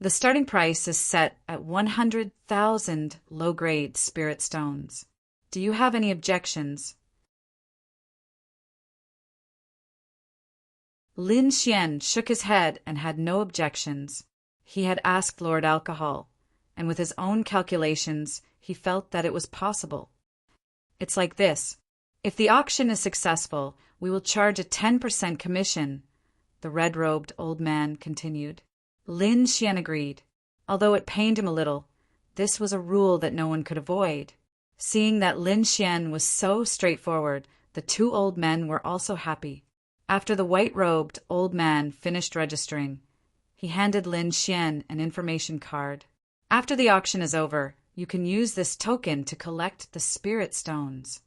"The starting price is set at 100,000 low-grade spirit stones. Do you have any objections?" Lin Xian shook his head and had no objections. He had asked Lord Alcohol, and with his own calculations, he felt that it was possible. "It's like this. If the auction is successful, we will charge a 10% commission," the red-robed old man continued. Lin Xian agreed. Although it pained him a little, this was a rule that no one could avoid. Seeing that Lin Xian was so straightforward, the two old men were also happy. After the white-robed old man finished registering, he handed Lin Xian an information card. "After the auction is over, you can use this token to collect the spirit stones."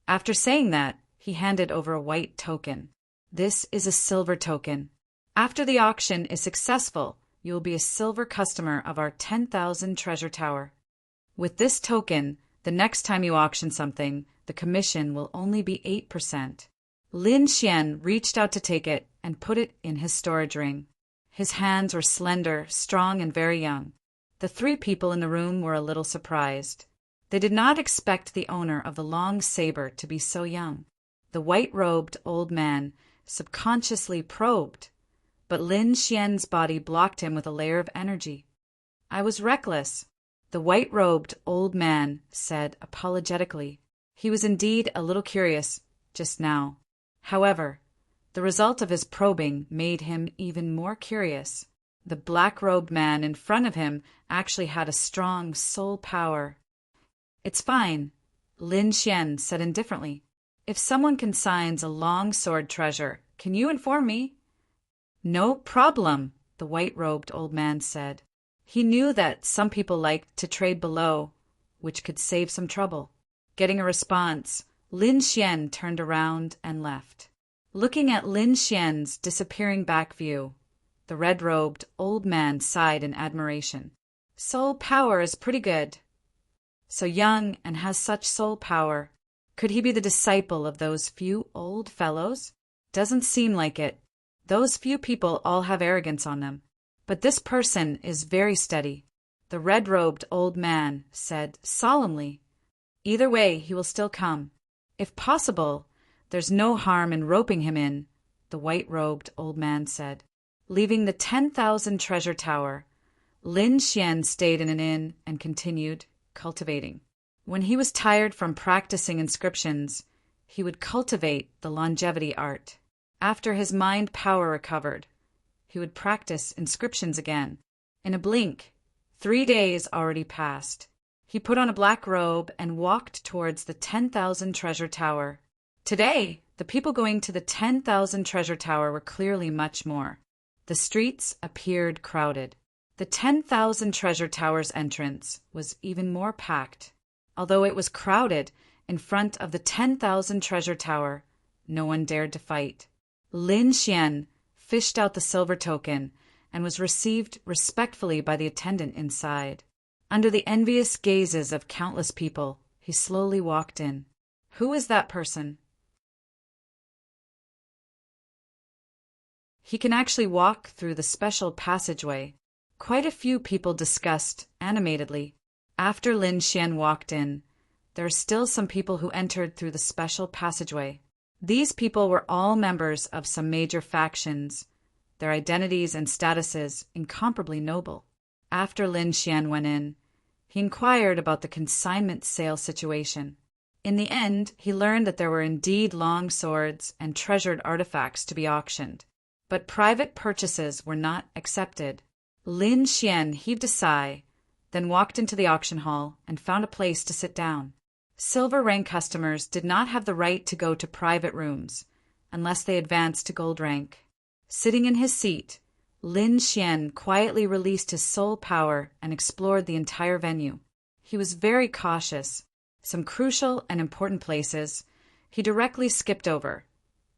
After saying that, he handed over a white token. "This is a silver token. After the auction is successful, you will be a silver customer of our 10,000 treasure tower. With this token, the next time you auction something, the commission will only be 8%. Lin Xian reached out to take it and put it in his storage ring. His hands were slender, strong, and very young. The three people in the room were a little surprised. They did not expect the owner of the long saber to be so young. The white-robed old man subconsciously probed, but Lin Xian's body blocked him with a layer of energy. "I was reckless," the white-robed old man said apologetically. He was indeed a little curious just now. However, the result of his probing made him even more curious. The black-robed man in front of him actually had a strong soul power. "It's fine," Lin Xian said indifferently. "If someone consigns a long sword treasure, can you inform me?" "No problem," the white-robed old man said. He knew that some people liked to trade below, which could save some trouble. Getting a response, Lin Xian turned around and left. Looking at Lin Xian's disappearing back view, the red-robed old man sighed in admiration. "Soul power is pretty good. So young and has such soul power. Could he be the disciple of those few old fellows? Doesn't seem like it. Those few people all have arrogance on them. But this person is very steady," the red-robed old man said solemnly. "Either way, he will still come. If possible, there's no harm in roping him in," the white-robed old man said. Leaving the 10,000 treasure tower, Lin Xian stayed in an inn and continued cultivating. When he was tired from practicing inscriptions, he would cultivate the longevity art. After his mind power recovered, he would practice inscriptions again. In a blink, 3 days already passed. He put on a black robe and walked towards the 10,000 treasure tower. Today, the people going to the 10,000 treasure tower were clearly much more. The streets appeared crowded. The 10,000 treasure tower's entrance was even more packed. Although it was crowded, in front of the 10,000 treasure tower, no one dared to fight. Lin Xian fished out the silver token and was received respectfully by the attendant inside. Under the envious gazes of countless people, he slowly walked in. "Who is that person?" He can actually walk through the special passageway. Quite a few people discussed animatedly. After Lin Xian walked in, there are still some people who entered through the special passageway. These people were all members of some major factions, their identities and statuses incomparably noble. After Lin Xian went in, he inquired about the consignment sale situation. In the end, he learned that there were indeed long swords and treasured artifacts to be auctioned, but private purchases were not accepted. Lin Xian heaved a sigh, then walked into the auction hall and found a place to sit down. Silver rank customers did not have the right to go to private rooms unless they advanced to gold rank. Sitting in his seat, Lin Xian quietly released his soul power and explored the entire venue. He was very cautious. Some crucial and important places he directly skipped over,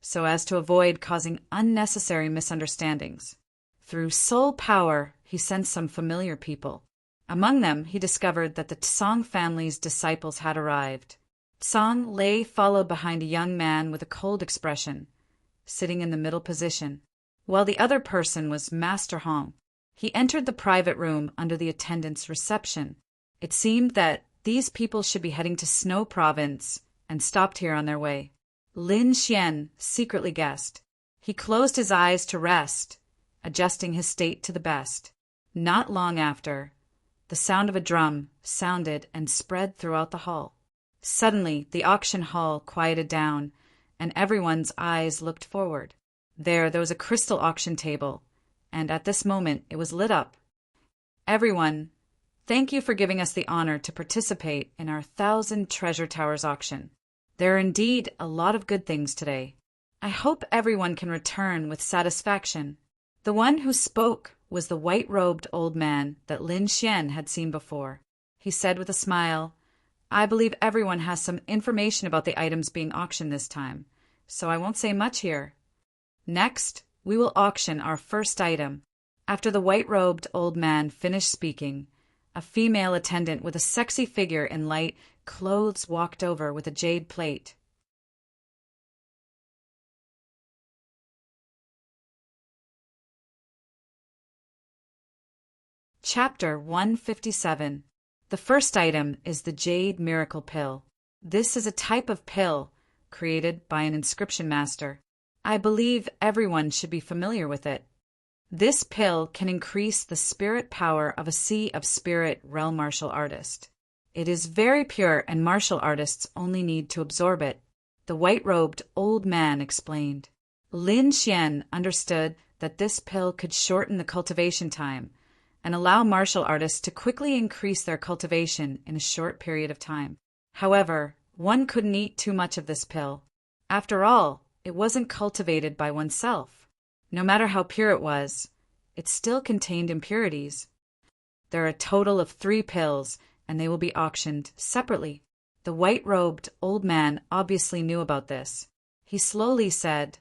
so as to avoid causing unnecessary misunderstandings. Through soul power, he sensed some familiar people. Among them, he discovered that the Tsang family's disciples had arrived. Tsang lay followed behind a young man with a cold expression, sitting in the middle position, while the other person was Master Hong. He entered the private room under the attendant's reception. It seemed that these people should be heading to Snow Province and stopped here on their way. Lin Xian secretly guessed. He closed his eyes to rest, adjusting his state to the best. Not long after, the sound of a drum sounded and spread throughout the hall. Suddenly, the auction hall quieted down, and everyone's eyes looked forward. There was a crystal auction table, and at this moment it was lit up. "Everyone, thank you for giving us the honor to participate in our 1,000 Treasure Towers auction. There are indeed a lot of good things today. I hope everyone can return with satisfaction." The one who spoke was the white-robed old man that Lin Xian had seen before. He said with a smile, "I believe everyone has some information about the items being auctioned this time, so I won't say much here. Next, we will auction our first item." After the white-robed old man finished speaking, a female attendant with a sexy figure in light clothes walked over with a jade plate. Chapter 157. The first item is the Jade Miracle Pill. This is a type of pill created by an inscription master. I believe everyone should be familiar with it. This pill can increase the spirit power of a sea of spirit realm martial artist. It is very pure and martial artists only need to absorb it. the white-robed old man explained. Lin Xian understood that this pill could shorten the cultivation time and allow martial artists to quickly increase their cultivation in a short period of time. However, one couldn't eat too much of this pill. After all, it wasn't cultivated by oneself. No matter how pure it was, it still contained impurities. There are a total of 3 pills, and they will be auctioned separately. The white-robed old man obviously knew about this. He slowly said,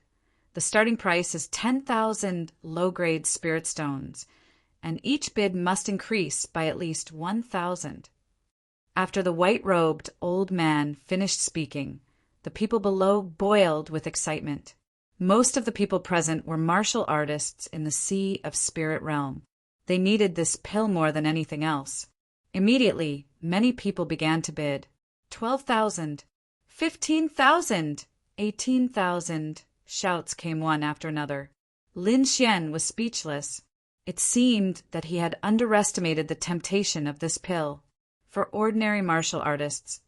"The starting price is 10,000 low-grade spirit stones, and each bid must increase by at least 1,000. After the white-robed old man finished speaking, the people below boiled with excitement. Most of the people present were martial artists in the Sea of Spirit realm. They needed this pill more than anything else. Immediately, many people began to bid. 12,000, 15,000, 18,000. Shouts came one after another. Lin Xian was speechless. It seemed that he had underestimated the temptation of this pill. For ordinary martial artists,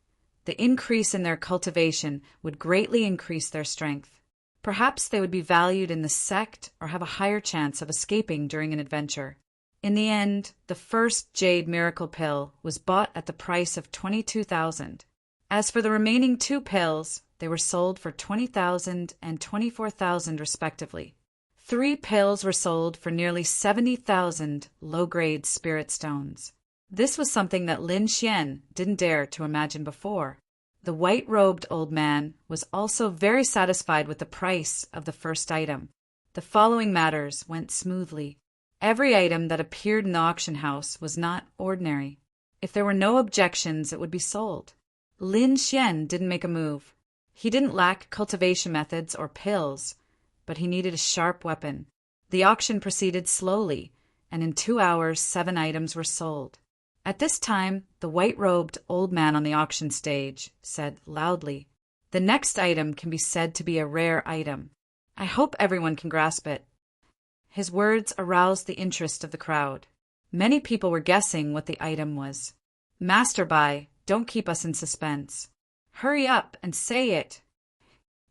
the increase in their cultivation would greatly increase their strength. Perhaps they would be valued in the sect or have a higher chance of escaping during an adventure. In the end, the first Jade Miracle Pill was bought at the price of 22,000. As for the remaining 2 pills, they were sold for 20,000 and 24,000 respectively. 3 pills were sold for nearly 70,000 low-grade spirit stones. This was something that Lin Xian didn't dare to imagine before. The white-robed old man was also very satisfied with the price of the first item. The following matters went smoothly. Every item that appeared in the auction house was not ordinary. If there were no objections, it would be sold. Lin Xian didn't make a move. He didn't lack cultivation methods or pills, but he needed a sharp weapon. The auction proceeded slowly, and in 2 hours 7 items were sold. At this time, the white-robed old man on the auction stage said loudly, "The next item can be said to be a rare item. I hope everyone can grasp it." His words aroused the interest of the crowd. Many people were guessing what the item was. "Master Bai, don't keep us in suspense. Hurry up and say it."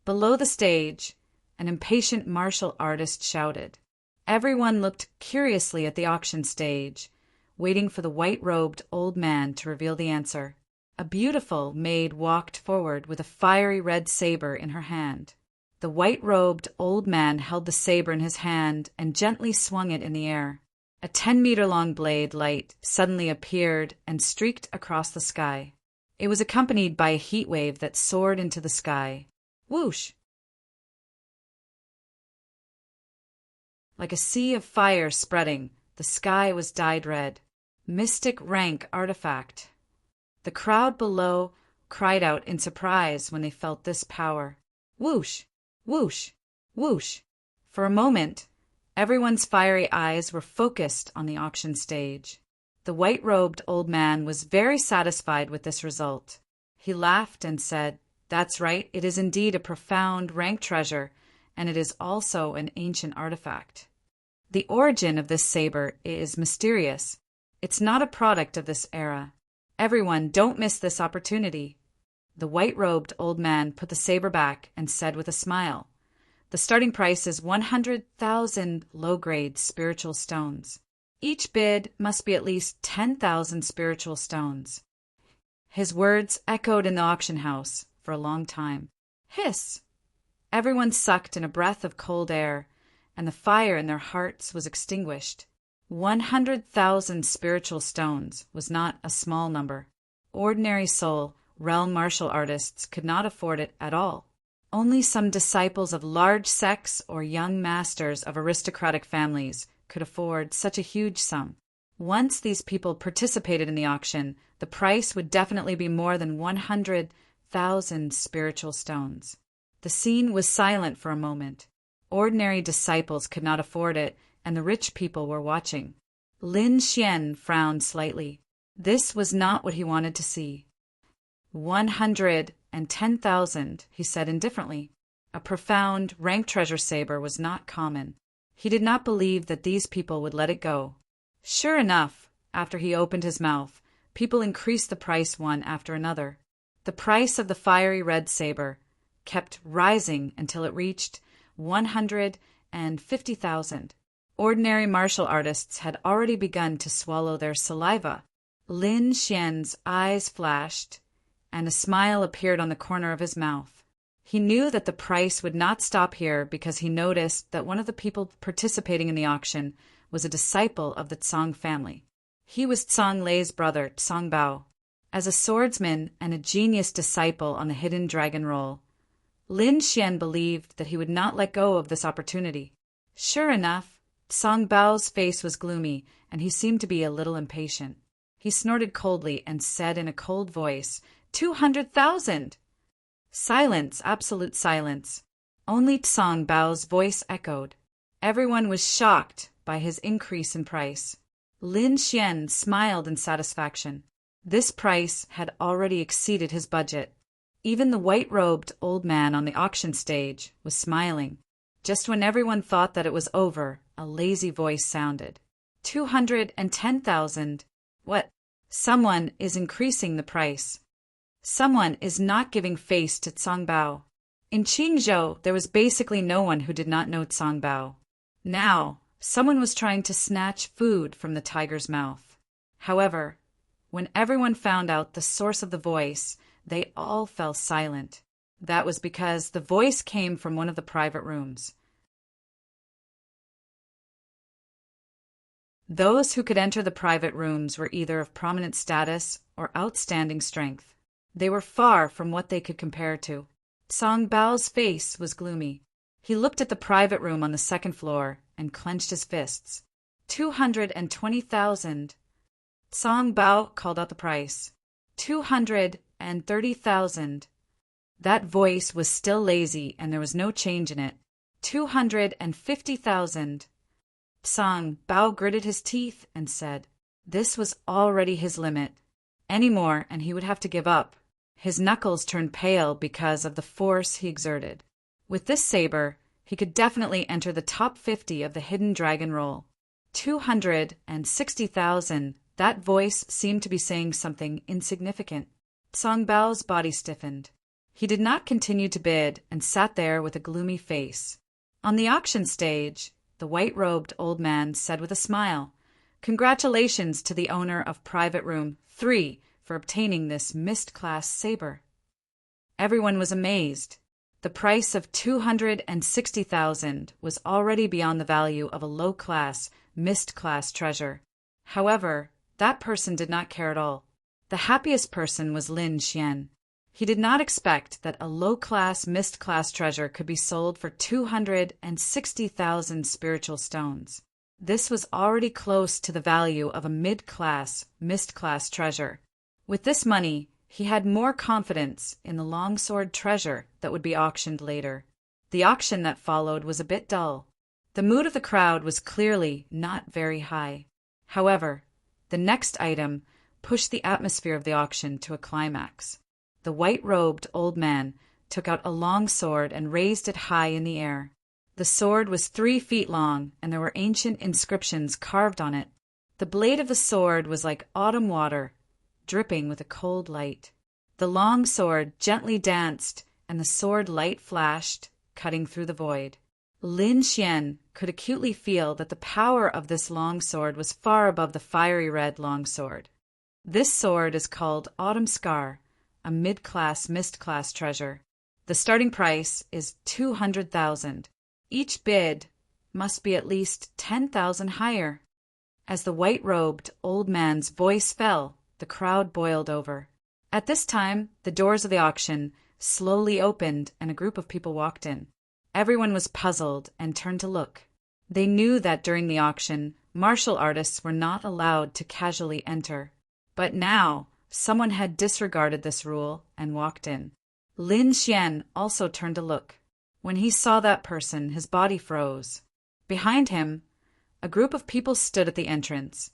Below the stage, an impatient martial artist shouted. Everyone looked curiously at the auction stage, waiting for the white-robed old man to reveal the answer. A beautiful maid walked forward with a fiery red saber in her hand. The white-robed old man held the saber in his hand and gently swung it in the air. A 10-meter-long blade light suddenly appeared and streaked across the sky. It was accompanied by a heat wave that soared into the sky. Whoosh! Like a sea of fire spreading, the sky was dyed red. Mystic rank artifact. The crowd below cried out in surprise when they felt this power. Whoosh! Whoosh! Whoosh! For a moment, everyone's fiery eyes were focused on the auction stage. The white-robed old man was very satisfied with this result. He laughed and said, "That's right, it is indeed a profound rank treasure, and it is also an ancient artifact. The origin of this saber is mysterious. It's not a product of this era. Everyone, don't miss this opportunity." The white-robed old man put the saber back and said with a smile, "The starting price is 100,000 low-grade spiritual stones. Each bid must be at least 10,000 spiritual stones." His words echoed in the auction house for a long time. Hiss! Everyone sucked in a breath of cold air, and the fire in their hearts was extinguished. 100,000 spiritual stones was not a small number. Ordinary soul realm martial artists could not afford it at all. Only some disciples of large sects or young masters of aristocratic families could afford such a huge sum. Once these people participated in the auction, the price would definitely be more than 100,000 spiritual stones. The scene was silent for a moment. Ordinary disciples could not afford it, and the rich people were watching. Lin Xian frowned slightly. This was not what he wanted to see. 110,000, he said indifferently. A profound rank treasure saber was not common. He did not believe that these people would let it go. Sure enough, after he opened his mouth, people increased the price one after another. The price of the fiery red saber, kept rising until it reached 150,000. Ordinary martial artists had already begun to swallow their saliva. Lin Xian's eyes flashed, and a smile appeared on the corner of his mouth. He knew that the price would not stop here because he noticed that one of the people participating in the auction was a disciple of the Tsang family. He was Tsang Lei's brother, Tsang Bao. As a swordsman and a genius disciple on the hidden dragon roll, Lin Xian believed that he would not let go of this opportunity. Sure enough, Tsang Bao's face was gloomy, and he seemed to be a little impatient. He snorted coldly and said in a cold voice, 200,000! Silence, absolute silence. Only Tsang Bao's voice echoed. Everyone was shocked by his increase in price. Lin Xian smiled in satisfaction. This price had already exceeded his budget. Even the white-robed old man on the auction stage was smiling. Just when everyone thought that it was over, a lazy voice sounded. 210,000. What? Someone is increasing the price. Someone is not giving face to Tsang Bao. In Qingzhou, there was basically no one who did not know Tsang Bao. Now, someone was trying to snatch food from the tiger's mouth. However, when everyone found out the source of the voice, they all fell silent. That was because the voice came from one of the private rooms. Those who could enter the private rooms were either of prominent status or outstanding strength. They were far from what they could compare to. Tsang Bao's face was gloomy. He looked at the private room on the second floor and clenched his fists. 220,000. Tsang Bao called out the price. 230,000. That voice was still lazy and there was no change in it. 250,000. Tsang Bao gritted his teeth and said, this was already his limit. Any more and he would have to give up. His knuckles turned pale because of the force he exerted. With this saber, he could definitely enter the top 50 of the hidden dragon roll. 260,000. That voice seemed to be saying something insignificant. Tsang Bao's body stiffened. He did not continue to bid and sat there with a gloomy face. On the auction stage, the white-robed old man said with a smile, congratulations to the owner of Private Room 3 for obtaining this Mist-class saber. Everyone was amazed. The price of 260,000 was already beyond the value of a low-class, Mist-class treasure. However, that person did not care at all. The happiest person was Lin Xian. He did not expect that a low-class, Mist-class treasure could be sold for 260,000 spiritual stones. This was already close to the value of a mid-class, Mist-class treasure. With this money, he had more confidence in the longsword treasure that would be auctioned later. The auction that followed was a bit dull. The mood of the crowd was clearly not very high. However, the next item pushed the atmosphere of the auction to a climax. The white-robed old man took out a long sword and raised it high in the air. The sword was 3 feet long, and there were ancient inscriptions carved on it. The blade of the sword was like autumn water, dripping with a cold light. The long sword gently danced, and the sword light flashed, cutting through the void. Lin Xian could acutely feel that the power of this long sword was far above the fiery red long sword. This sword is called Autumn Scar, a mid-class, Mist-class treasure. The starting price is 200,000. Each bid must be at least 10,000 higher. As the white-robed old man's voice fell, the crowd boiled over. At this time, the doors of the auction slowly opened and a group of people walked in. Everyone was puzzled and turned to look. They knew that during the auction, martial artists were not allowed to casually enter. But now, someone had disregarded this rule and walked in. Lin Xian also turned to look. When he saw that person, his body froze. Behind him, a group of people stood at the entrance,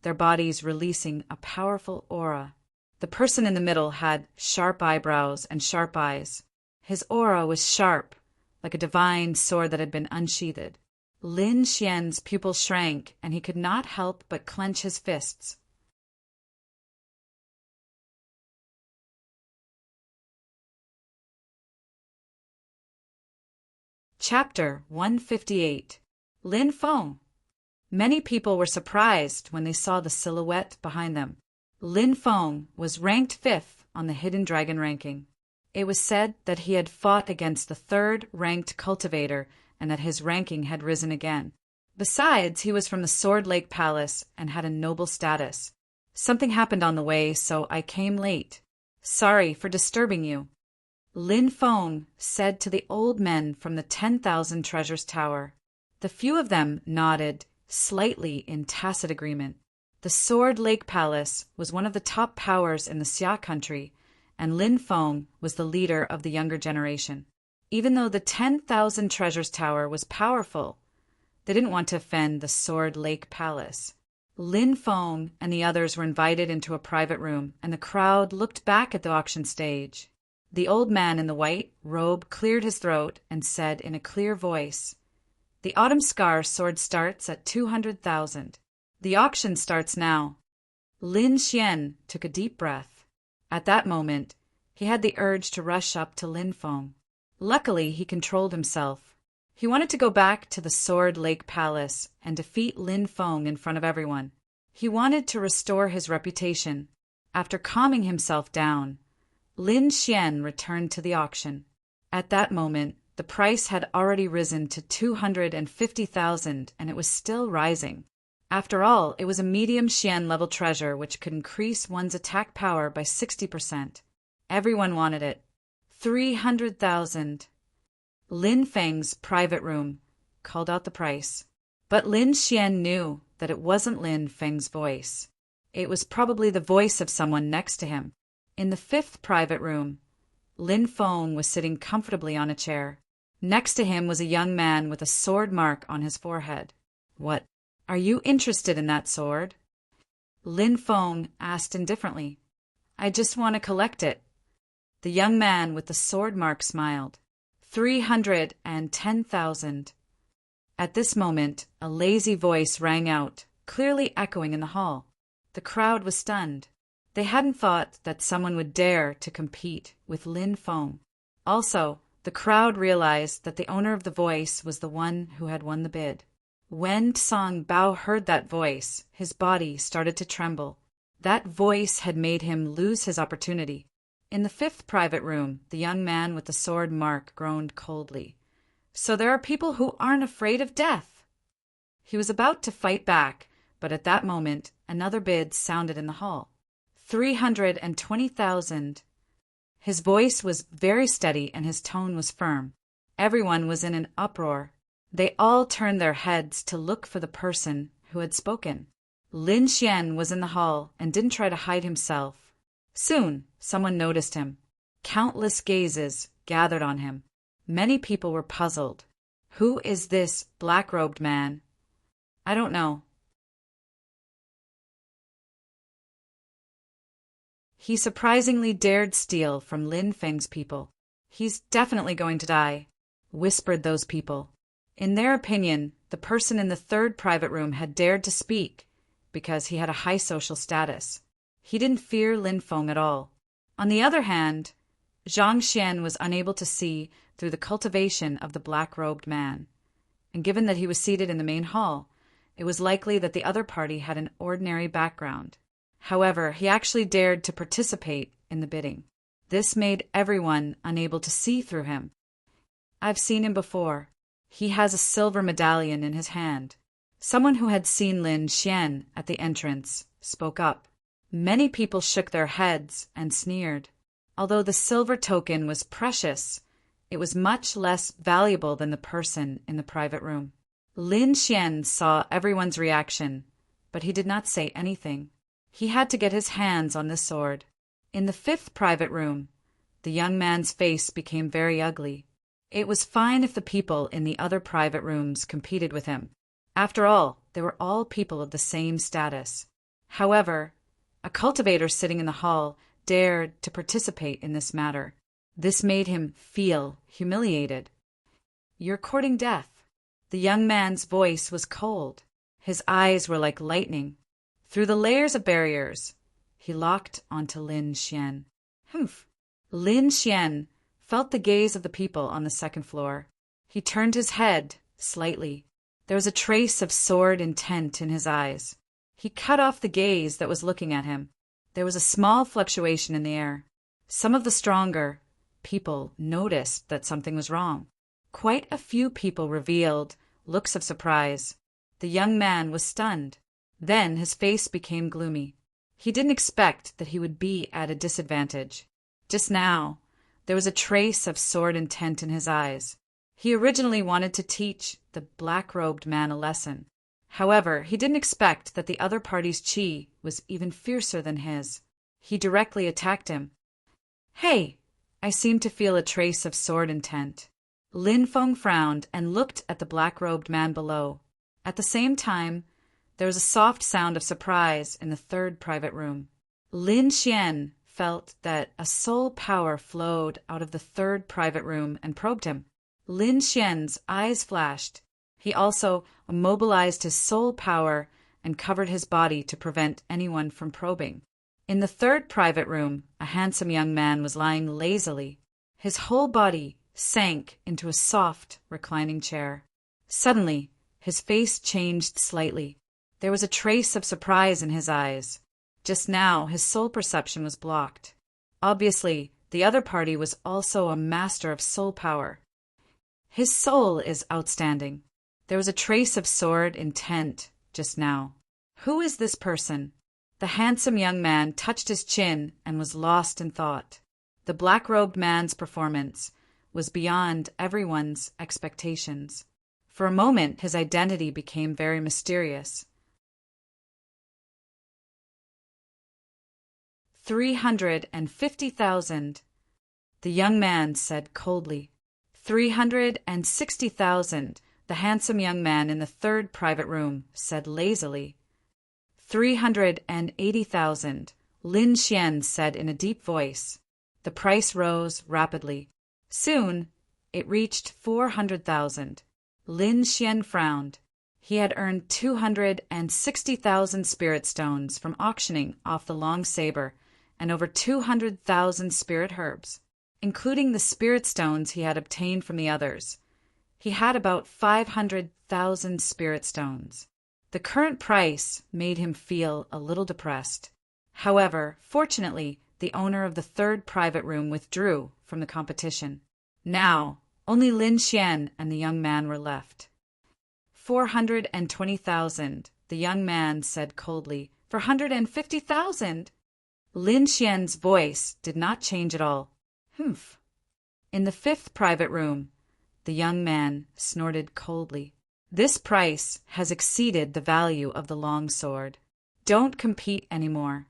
their bodies releasing a powerful aura. The person in the middle had sharp eyebrows and sharp eyes. His aura was sharp, like a divine sword that had been unsheathed. Lin Xian's pupils shrank, and he could not help but clench his fists. Chapter 158. Lin Feng. Many people were surprised when they saw the silhouette behind them. Lin Feng was ranked 5th on the Hidden Dragon ranking. It was said that he had fought against the 3rd-ranked cultivator and that his ranking had risen again. Besides, he was from the Sword Lake Palace and had a noble status. Something happened on the way, so I came late. Sorry for disturbing you. Lin Feng said to the old men from the 10,000 Treasures Tower. The few of them nodded, slightly in tacit agreement. The Sword Lake Palace was one of the top powers in the Xia country, and Lin Feng was the leader of the younger generation. Even though the 10,000 Treasures Tower was powerful, they didn't want to offend the Sword Lake Palace. Lin Feng and the others were invited into a private room, and the crowd looked back at the auction stage. The old man in the white robe cleared his throat and said in a clear voice, "The Autumn Scar sword starts at 200,000. The auction starts now." Lin Xian took a deep breath. At that moment, he had the urge to rush up to Lin Feng. Luckily, he controlled himself. He wanted to go back to the Sword Lake Palace and defeat Lin Feng in front of everyone. He wanted to restore his reputation. After calming himself down, Lin Xian returned to the auction. At that moment, the price had already risen to 250,000 and it was still rising. After all, it was a medium Xian level treasure which could increase one's attack power by 60%. Everyone wanted it. 300,000. Lin Feng's private room called out the price. But Lin Xian knew that it wasn't Lin Feng's voice. It was probably the voice of someone next to him. In the 5th private room, Lin Feng was sitting comfortably on a chair. Next to him was a young man with a sword mark on his forehead. "What? Are you interested in that sword?" Lin Feng asked indifferently. "I just want to collect it." The young man with the sword mark smiled. 310,000. At this moment, a lazy voice rang out, clearly echoing in the hall. The crowd was stunned. They hadn't thought that someone would dare to compete with Lin Feng. Also, the crowd realized that the owner of the voice was the one who had won the bid. When Tsang Bao heard that voice, his body started to tremble. That voice had made him lose his opportunity. In the 5th private room, the young man with the sword mark groaned coldly. "So there are people who aren't afraid of death." He was about to fight back, but at that moment, another bid sounded in the hall. 320,000. His voice was very steady and his tone was firm. Everyone was in an uproar. They all turned their heads to look for the person who had spoken. Lin Xian was in the hall and didn't try to hide himself. Soon, someone noticed him. Countless gazes gathered on him. Many people were puzzled. Who is this black-robed man? I don't know. He surprisingly dared steal from Lin Feng's people. "He's definitely going to die," whispered those people. In their opinion, the person in the 3rd private room had dared to speak because he had a high social status. He didn't fear Lin Feng at all. On the other hand, Zhang Xian was unable to see through the cultivation of the black-robed man. And given that he was seated in the main hall, it was likely that the other party had an ordinary background. However, he actually dared to participate in the bidding. This made everyone unable to see through him. "I've seen him before. He has a silver medallion in his hand." Someone who had seen Lin Xian at the entrance spoke up. Many people shook their heads and sneered. Although the silver token was precious, it was much less valuable than the person in the private room. Lin Xian saw everyone's reaction, but he did not say anything. He had to get his hands on the sword. In the 5th private room, the young man's face became very ugly. It was fine if the people in the other private rooms competed with him. After all, they were all people of the same status. However, a cultivator sitting in the hall dared to participate in this matter. This made him feel humiliated. "You're courting death." The young man's voice was cold. His eyes were like lightning. Through the layers of barriers, he locked onto Lin Xian. Humph! Lin Xian felt the gaze of the people on the 2nd floor. He turned his head slightly. There was a trace of sordid intent in his eyes. He cut off the gaze that was looking at him. There was a small fluctuation in the air. Some of the stronger people noticed that something was wrong. Quite a few people revealed looks of surprise. The young man was stunned. Then his face became gloomy. He didn't expect that he would be at a disadvantage. Just now, there was a trace of sordid intent in his eyes. He originally wanted to teach the black-robed man a lesson. However, he didn't expect that the other party's chi was even fiercer than his. He directly attacked him. "Hey!" I seemed to feel a trace of sordid intent. Lin Feng frowned and looked at the black-robed man below. At the same time, there was a soft sound of surprise in the third private room. Lin Xian felt that a soul power flowed out of the third private room and probed him. Lin Xian's eyes flashed. He also immobilized his soul power and covered his body to prevent anyone from probing. In the third private room, a handsome young man was lying lazily. His whole body sank into a soft, reclining chair. Suddenly, his face changed slightly. There was a trace of surprise in his eyes. Just now, his soul perception was blocked. Obviously, the other party was also a master of soul power. His soul is outstanding. There was a trace of sordid intent just now. Who is this person? The handsome young man touched his chin and was lost in thought. The black-robed man's performance was beyond everyone's expectations. For a moment, his identity became very mysterious. 350,000, the young man said coldly. 360,000, the handsome young man in the third private room said lazily. 380,000, Lin Xian said in a deep voice. The price rose rapidly. Soon, it reached 400,000. Lin Xian frowned. He had earned 260,000 spirit stones from auctioning off the long saber and over 200,000 spirit herbs, including the spirit stones he had obtained from the others. He had about 500,000 spirit stones. The current price made him feel a little depressed. However, fortunately, the owner of the third private room withdrew from the competition. Now, only Lin Xian and the young man were left. 420,000, the young man said coldly. 450,000? Lin Xian's voice did not change at all. Humph. In the fifth private room, the young man snorted coldly. This price has exceeded the value of the long sword. Don't compete anymore.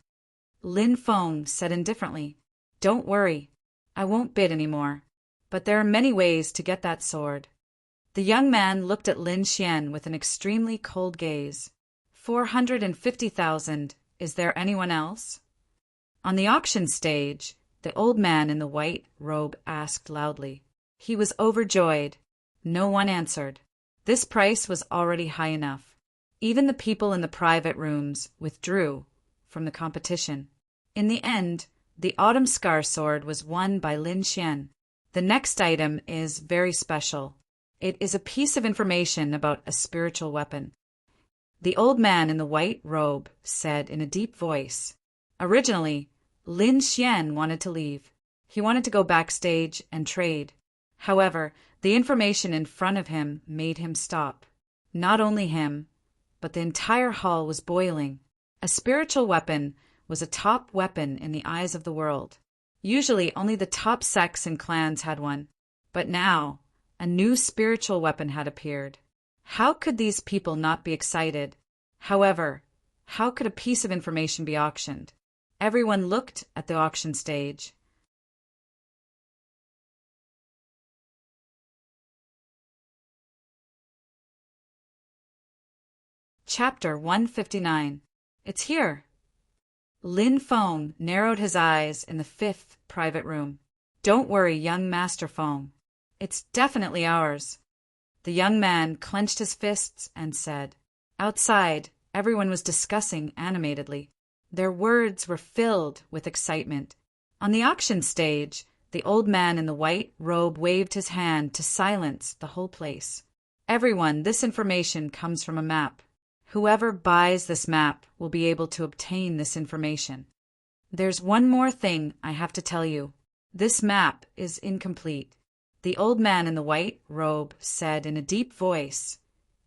Lin Feng said indifferently. Don't worry. I won't bid anymore. But there are many ways to get that sword. The young man looked at Lin Xian with an extremely cold gaze. 450,000. Is there anyone else? On the auction stage, the old man in the white robe asked loudly. He was overjoyed. No one answered. This price was already high enough. Even the people in the private rooms withdrew from the competition. In the end, the Autumn Scar sword was won by Lin Xian. The next item is very special. It is a piece of information about a spiritual weapon. The old man in the white robe said in a deep voice. Originally, Lin Xian wanted to leave. He wanted to go backstage and trade. However, the information in front of him made him stop. Not only him, but the entire hall was boiling. A spiritual weapon was a top weapon in the eyes of the world. Usually only the top sects and clans had one. But now, a new spiritual weapon had appeared. How could these people not be excited? However, how could a piece of information be auctioned? Everyone looked at the auction stage. Chapter 159. It's here. Lin Feng narrowed his eyes in the fifth private room. Don't worry, young Master Feng. It's definitely ours. The young man clenched his fists and said. Outside, everyone was discussing animatedly. Their words were filled with excitement. On the auction stage, The old man in the white robe waved his hand to silence the whole place. Everyone, this information comes from a map. Whoever buys this map will be able to obtain this information. There's one more thing I have to tell you. This map is incomplete. The old man in the white robe said in a deep voice.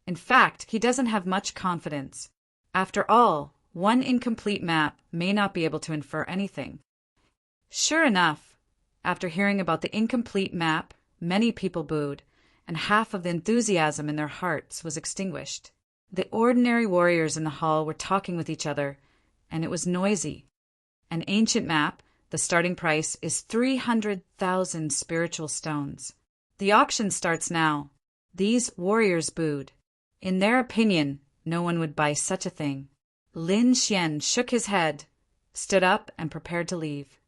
In fact, he doesn't have much confidence. After all, one incomplete map may not be able to infer anything. Sure enough, after hearing about the incomplete map, many people booed, and half of the enthusiasm in their hearts was extinguished. The ordinary warriors in the hall were talking with each other, and it was noisy. An ancient map, the starting price is 300,000 spiritual stones. The auction starts now. These warriors booed. In their opinion, no one would buy such a thing. Lin Xian shook his head, stood up, and prepared to leave.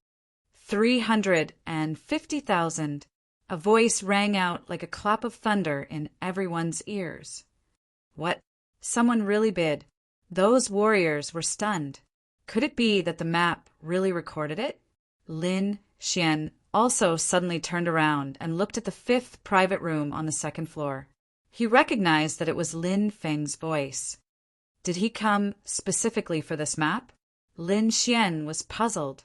350,000. A voice rang out like a clap of thunder in everyone's ears. What? Someone really bid. Those warriors were stunned. Could it be that the map really recorded it? Lin Xian also suddenly turned around and looked at the 5th private room on the 2nd floor. He recognized that it was Lin Feng's voice. Did he come specifically for this map? Lin Xian was puzzled.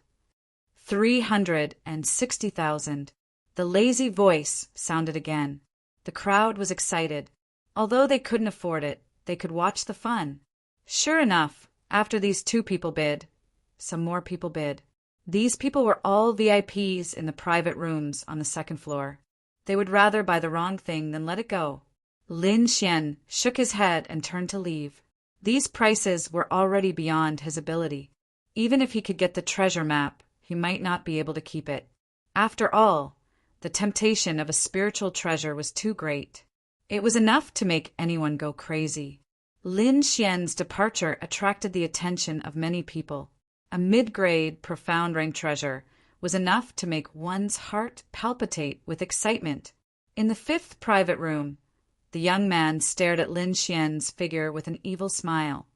360,000. The lazy voice sounded again. The crowd was excited. Although they couldn't afford it, they could watch the fun. Sure enough, after these 2 people bid, some more people bid. These people were all VIPs in the private rooms on the 2nd floor. They would rather buy the wrong thing than let it go. Lin Xian shook his head and turned to leave. These prices were already beyond his ability. Even if he could get the treasure map, he might not be able to keep it. After all, the temptation of a spiritual treasure was too great. It was enough to make anyone go crazy. Lin Xian's departure attracted the attention of many people. A mid-grade, profound-rank treasure was enough to make one's heart palpitate with excitement. In the 5th private room, the young man stared at Lin Xian's figure with an evil smile.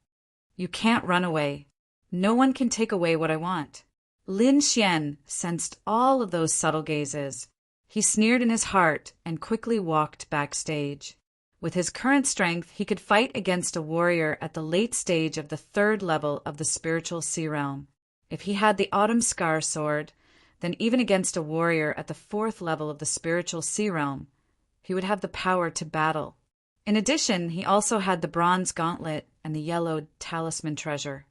You can't run away. No one can take away what I want. Lin Xian sensed all of those subtle gazes. He sneered in his heart and quickly walked backstage. With his current strength, he could fight against a warrior at the late stage of the 3rd level of the spiritual sea realm. If he had the Autumn Scar sword, then even against a warrior at the 4th level of the spiritual sea realm, he would have the power to battle. In addition, he also had the bronze gauntlet and the yellowed talisman treasure.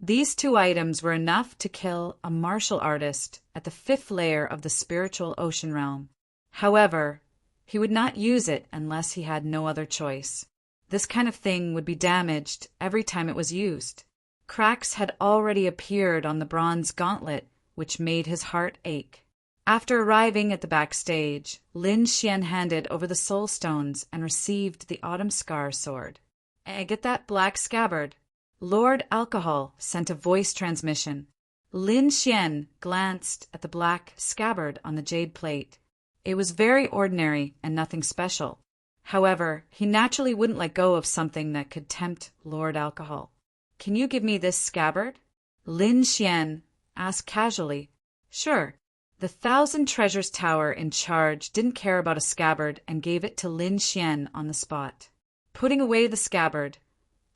These 2 items were enough to kill a martial artist at the 5th layer of the spiritual ocean realm. However, he would not use it unless he had no other choice. This kind of thing would be damaged every time it was used. Cracks had already appeared on the bronze gauntlet, which made his heart ache. After arriving at the backstage, Lin Xian handed over the soul stones and received the Autumn Scar sword. Get that black scabbard. Lord Alcohol sent a voice transmission. Lin Xian glanced at the black scabbard on the jade plate. It was very ordinary and nothing special. However, he naturally wouldn't let go of something that could tempt Lord Alcohol. Can you give me this scabbard? Lin Xian asked casually. Sure. The 1,000 Treasures Tower in charge didn't care about a scabbard and gave it to Lin Xian on the spot. Putting away the scabbard,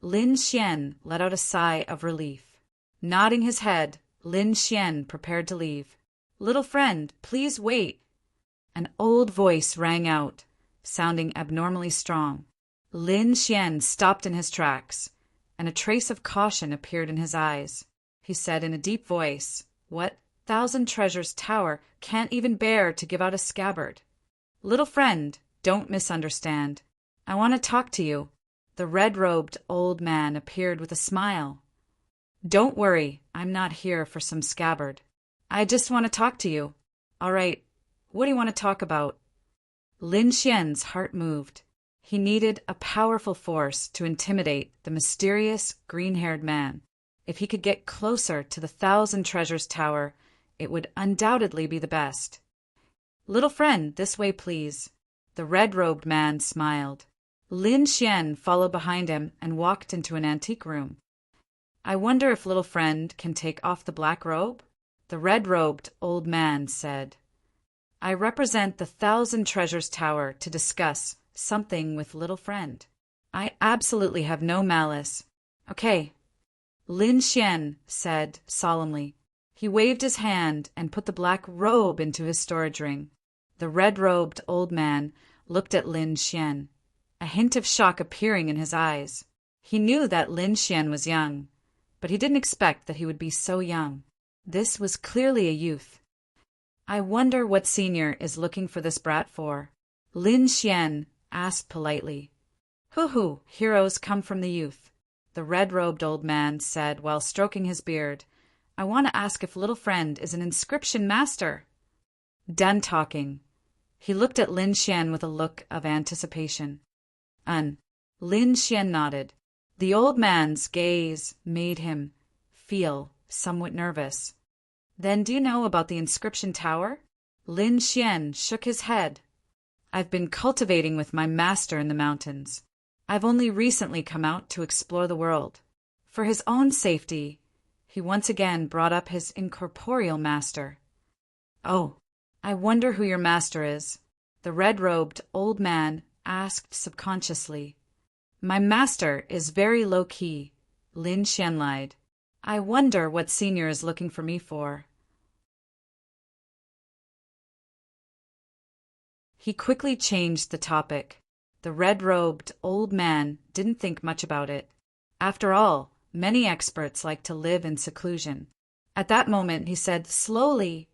Lin Xian let out a sigh of relief. Nodding his head, Lin Xian prepared to leave. Little friend, please wait. An old voice rang out, sounding abnormally strong. Lin Xian stopped in his tracks, and a trace of caution appeared in his eyes. He said in a deep voice, What 1,000 Treasures Tower can't even bear to give out a scabbard? Little friend, don't misunderstand. I want to talk to you. The red-robed old man appeared with a smile. Don't worry, I'm not here for some scabbard. I just want to talk to you. All right, what do you want to talk about? Lin Xian's heart moved. He needed a powerful force to intimidate the mysterious green-haired man. If he could get closer to the 1,000 Treasures Tower, it would undoubtedly be the best. Little friend, this way, please. The red-robed man smiled. Lin Xian followed behind him and walked into an antique room. I wonder if little friend can take off the black robe? The red-robed old man said, I represent the 1,000 Treasures Tower to discuss something with little friend. I absolutely have no malice. Okay. Lin Xian said solemnly. He waved his hand and put the black robe into his storage ring. The red-robed old man looked at Lin Xian, a hint of shock appearing in his eyes. He knew that Lin Xian was young, but he didn't expect that he would be so young. This was clearly a youth. I wonder what senior is looking for this brat for? Lin Xian asked politely. Hoo-hoo, heroes come from the youth, the red-robed old man said while stroking his beard. I want to ask if little friend is an inscription master. Done talking. He looked at Lin Xian with a look of anticipation. Lin Xian nodded. The old man's gaze made him feel somewhat nervous. Then do you know about the inscription tower? Lin Xian shook his head. I've been cultivating with my master in the mountains. I've only recently come out to explore the world. For his own safety, he once again brought up his incorporeal master. Oh, I wonder who your master is, the red-robed old man asked subconsciously. My master is very low-key, Lin Xian lied. I wonder what senior is looking for me for. He quickly changed the topic. The red-robed old man didn't think much about it. After all, many experts like to live in seclusion. At that moment, he said slowly,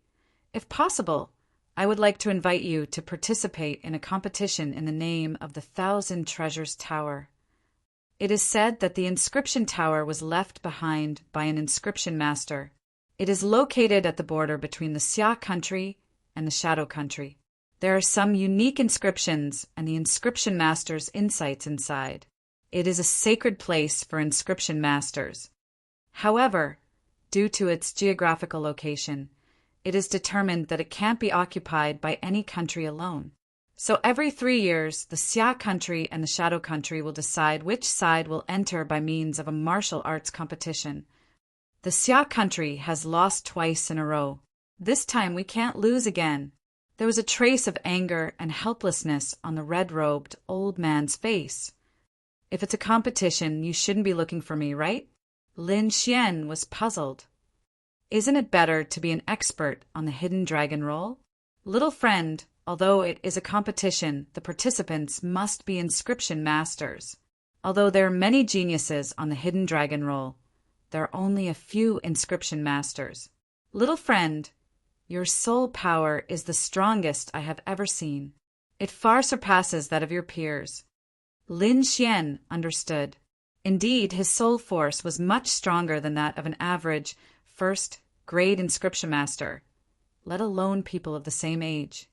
if possible, I would like to invite you to participate in a competition in the name of the 1,000 Treasures Tower. It is said that the inscription tower was left behind by an inscription master. It is located at the border between the Xia country and the Shadow country. There are some unique inscriptions and the inscription master's insights inside. It is a sacred place for inscription masters. However, due to its geographical location, it is determined that it can't be occupied by any country alone. So every 3 years, the Xia country and the Shadow country will decide which side will enter by means of a martial arts competition. The Xia country has lost twice in a row. This time we can't lose again. There was a trace of anger and helplessness on the red-robed old man's face. If it's a competition, you shouldn't be looking for me, right? Lin Xian was puzzled. Isn't it better to be an expert on the hidden dragon role? Little friend, although it is a competition, the participants must be inscription masters. Although there are many geniuses on the hidden dragon role, there are only a few inscription masters. Little friend, your soul power is the strongest I have ever seen. It far surpasses that of your peers. Lin Xian understood. Indeed, his soul force was much stronger than that of an average first-grade inscription master, let alone people of the same age.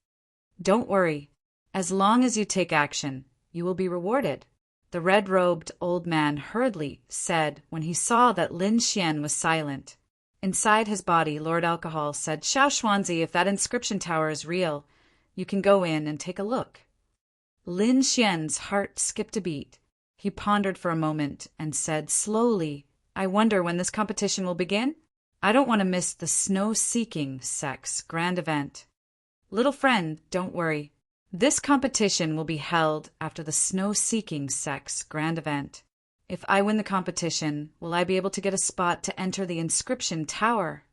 Don't worry. As long as you take action, you will be rewarded, the red-robed old man hurriedly said when he saw that Lin Xian was silent. Inside his body, Lord Alcohol said, Xiao Xuanzi, if that inscription tower is real, you can go in and take a look. Lin Xian's heart skipped a beat. He pondered for a moment and said slowly, I wonder when this competition will begin? I don't want to miss the snow-seeking sex grand event. Little friend, don't worry. This competition will be held after the snow-seeking sex grand event. If I win the competition, will I be able to get a spot to enter the inscription tower?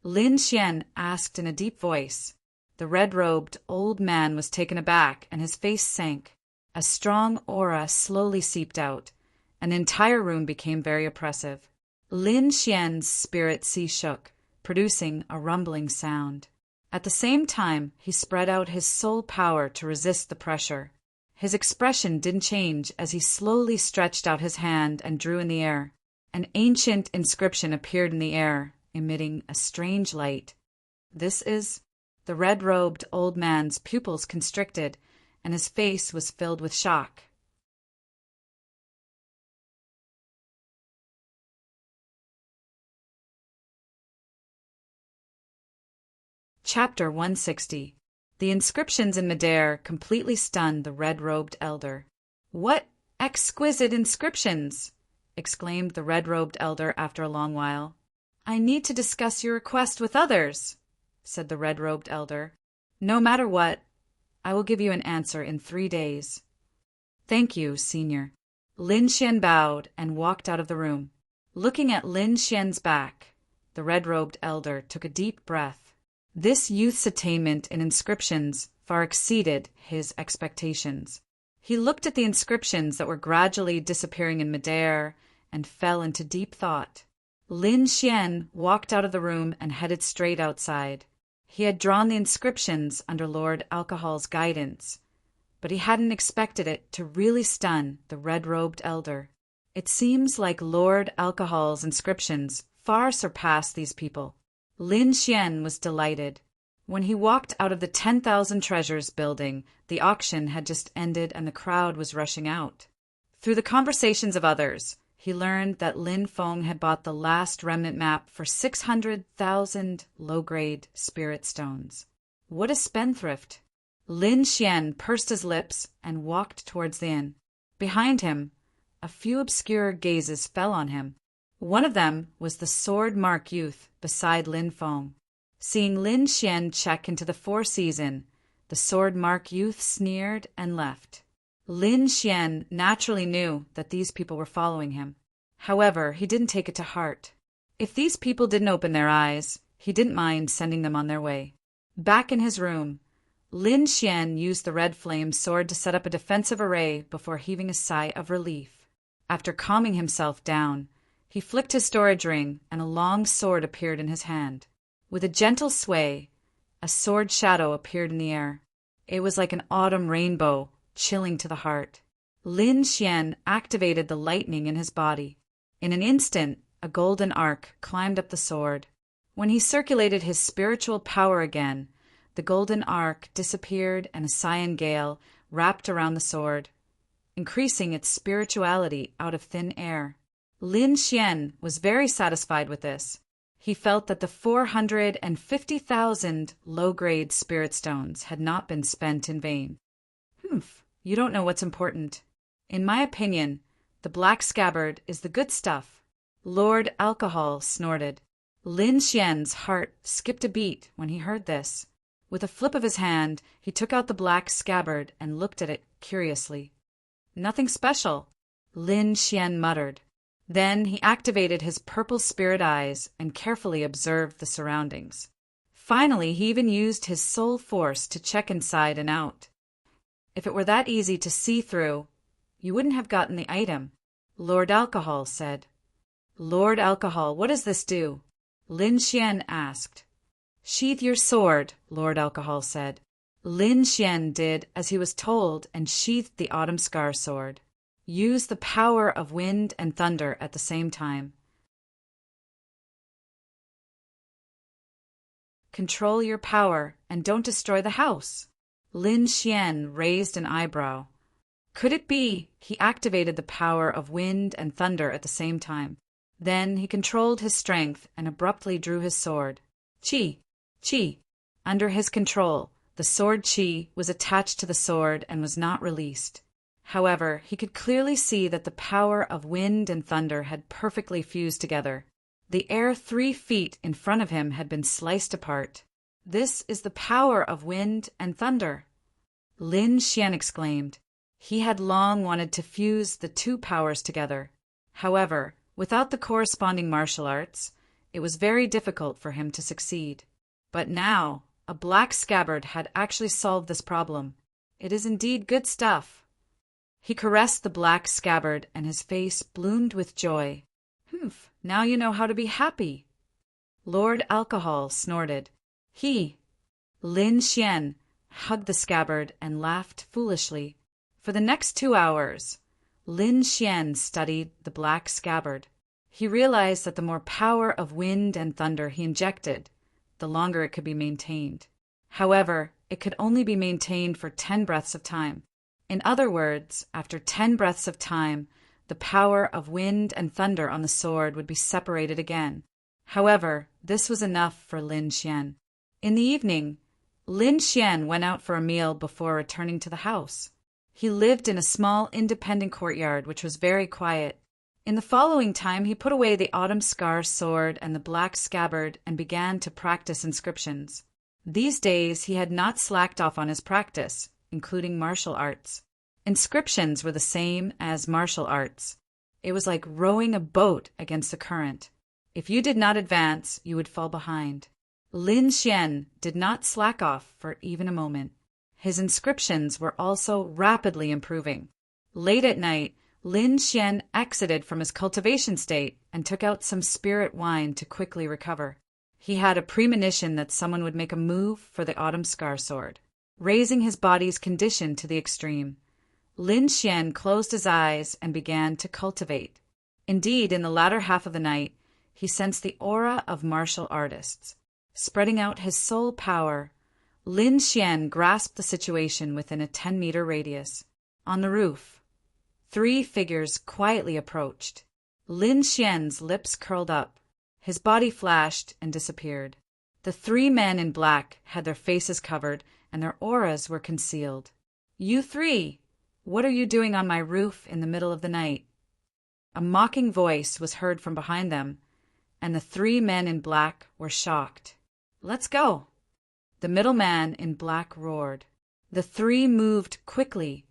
Lin Xian asked in a deep voice. The red-robed old man was taken aback and his face sank. A strong aura slowly seeped out. An entire room became very oppressive. Lin Xian's spirit sea shook, producing a rumbling sound. At the same time, he spread out his soul power to resist the pressure. His expression didn't change as he slowly stretched out his hand and drew in the air. An ancient inscription appeared in the air, emitting a strange light. This is... The red-robed old man's pupils constricted, and his face was filled with shock. Chapter 160. The inscriptions in midair completely stunned the red-robed elder. What exquisite inscriptions! exclaimed the red-robed elder after a long while. "I need to discuss your request with others," said the red-robed elder. "No matter what, I will give you an answer in 3 days." "Thank you, Senior." Lin Xian bowed and walked out of the room. Looking at Lin Xian's back, the red-robed elder took a deep breath. This youth's attainment in inscriptions far exceeded his expectations. He looked at the inscriptions that were gradually disappearing in midair and fell into deep thought. Lin Xian walked out of the room and headed straight outside. He had drawn the inscriptions under Lord Alcohol's guidance, but he hadn't expected it to really stun the red-robed elder. It seems like Lord Alcohol's inscriptions far surpassed these people. Lin Xian was delighted. When he walked out of the 10,000 Treasures building, the auction had just ended and the crowd was rushing out. Through the conversations of others, he learned that Lin Feng had bought the last remnant map for 600,000 low-grade spirit stones. What a spendthrift! Lin Xian pursed his lips and walked towards the inn. Behind him, a few obscure gazes fell on him. One of them was the sword-mark youth beside Lin Feng. Seeing Lin Xian check into the Four Seasons, the sword-mark youth sneered and left. Lin Xian naturally knew that these people were following him. However, he didn't take it to heart. If these people didn't open their eyes, he didn't mind sending them on their way. Back in his room, Lin Xian used the red flame sword to set up a defensive array before heaving a sigh of relief. After calming himself down, he flicked his storage ring and a long sword appeared in his hand. With a gentle sway, a sword shadow appeared in the air. It was like an autumn rainbow, chilling to the heart. Lin Xian activated the lightning in his body. In an instant, a golden arc climbed up the sword. When he circulated his spiritual power again, the golden arc disappeared and a cyan gale wrapped around the sword, increasing its spirituality out of thin air. Lin Xian was very satisfied with this. He felt that the 450,000 low-grade spirit stones had not been spent in vain. You don't know what's important. In my opinion, the black scabbard is the good stuff. Lord Alcohol snorted. Lin Xian's heart skipped a beat when he heard this. With a flip of his hand, he took out the black scabbard and looked at it curiously. "Nothing special," Lin Xian muttered. Then he activated his purple spirit eyes and carefully observed the surroundings. Finally, he even used his soul force to check inside and out. "If it were that easy to see through, you wouldn't have gotten the item," Lord Alcohol said. "Lord Alcohol, what does this do?" Lin Xian asked. "Sheathe your sword," Lord Alcohol said. Lin Xian did as he was told and sheathed the Autumn Scar sword. Use the power of wind and thunder at the same time. Control your power and don't destroy the house. Lin Xian raised an eyebrow. Could it be he activated the power of wind and thunder at the same time? Then he controlled his strength and abruptly drew his sword. Qi, qi. Under his control, the sword qi was attached to the sword and was not released. However, he could clearly see that the power of wind and thunder had perfectly fused together. The air 3 feet in front of him had been sliced apart. "This is the power of wind and thunder," Lin Xian exclaimed. He had long wanted to fuse the two powers together. However, without the corresponding martial arts, it was very difficult for him to succeed. But now, a black scabbard had actually solved this problem. It is indeed good stuff. He caressed the black scabbard and his face bloomed with joy. Now you know how to be happy." Lord Alcohol snorted. Lin Xian hugged the scabbard and laughed foolishly. For the next 2 hours, Lin Xian studied the black scabbard. He realized that the more power of wind and thunder he injected, the longer it could be maintained. However, it could only be maintained for 10 breaths of time. In other words, after 10 breaths of time, the power of wind and thunder on the sword would be separated again. However, this was enough for Lin Xian. In the evening, Lin Xian went out for a meal before returning to the house. He lived in a small independent courtyard which was very quiet. In the following time, he put away the autumn scar sword and the black scabbard and began to practice inscriptions. These days, he had not slacked off on his practice, including martial arts. Inscriptions were the same as martial arts. It was like rowing a boat against the current. If you did not advance, you would fall behind. Lin Xian did not slack off for even a moment. His inscriptions were also rapidly improving. Late at night, Lin Xian exited from his cultivation state and took out some spirit wine to quickly recover. He had a premonition that someone would make a move for the autumn scar sword, raising his body's condition to the extreme. Lin Xian closed his eyes and began to cultivate. Indeed, in the latter half of the night, he sensed the aura of martial artists. Spreading out his soul power, Lin Xian grasped the situation within a 10-meter radius. On the roof, 3 figures quietly approached. Lin Xian's lips curled up. His body flashed and disappeared. The 3 men in black had their faces covered and their auras were concealed. "You 3, what are you doing on my roof in the middle of the night?" A mocking voice was heard from behind them, and the 3 men in black were shocked. "Let's go!" The middle man in black roared. The 3 moved quickly,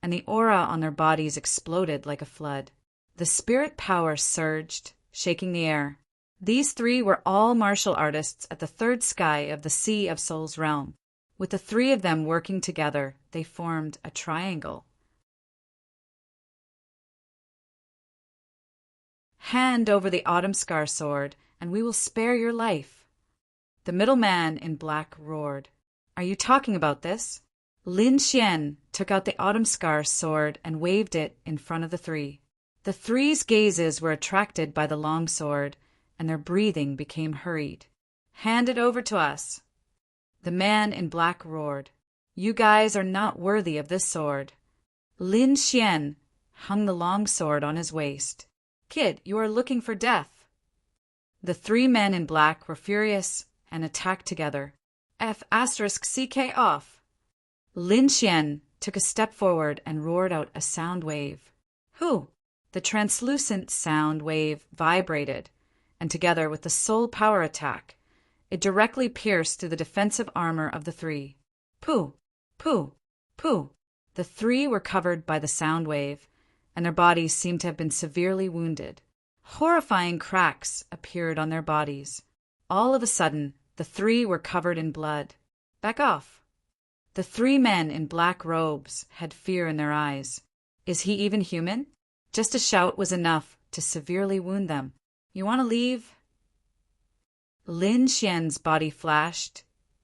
and the aura on their bodies exploded like a flood. The spirit power surged, shaking the air. These 3 were all martial artists at the 3rd sky of the Sea of Souls realm. With the 3 of them working together, they formed a triangle. "Hand over the autumn scar sword, and we will spare your life." The middle man in black roared. "Are you talking about this?" Lin Xian took out the autumn scar sword and waved it in front of the 3. The 3's gazes were attracted by the long sword, and their breathing became hurried. "Hand it over to us." The man in black roared. "You guys are not worthy of this sword." Lin Xian hung the long sword on his waist. "Kid, you are looking for death." The 3 men in black were furious and attacked together. F***CK off. Lin Xian took a step forward and roared out a sound wave. "Who?" The translucent sound wave vibrated, and together with the soul power attack, it directly pierced through the defensive armor of the 3. Pooh! Pooh! Pooh! The 3 were covered by the sound wave, and their bodies seemed to have been severely wounded. Horrifying cracks appeared on their bodies. All of a sudden, the 3 were covered in blood. "Back off!" The 3 men in black robes had fear in their eyes. Is he even human? Just a shout was enough to severely wound them. "You want to leave?" Lin Xian's body flashed,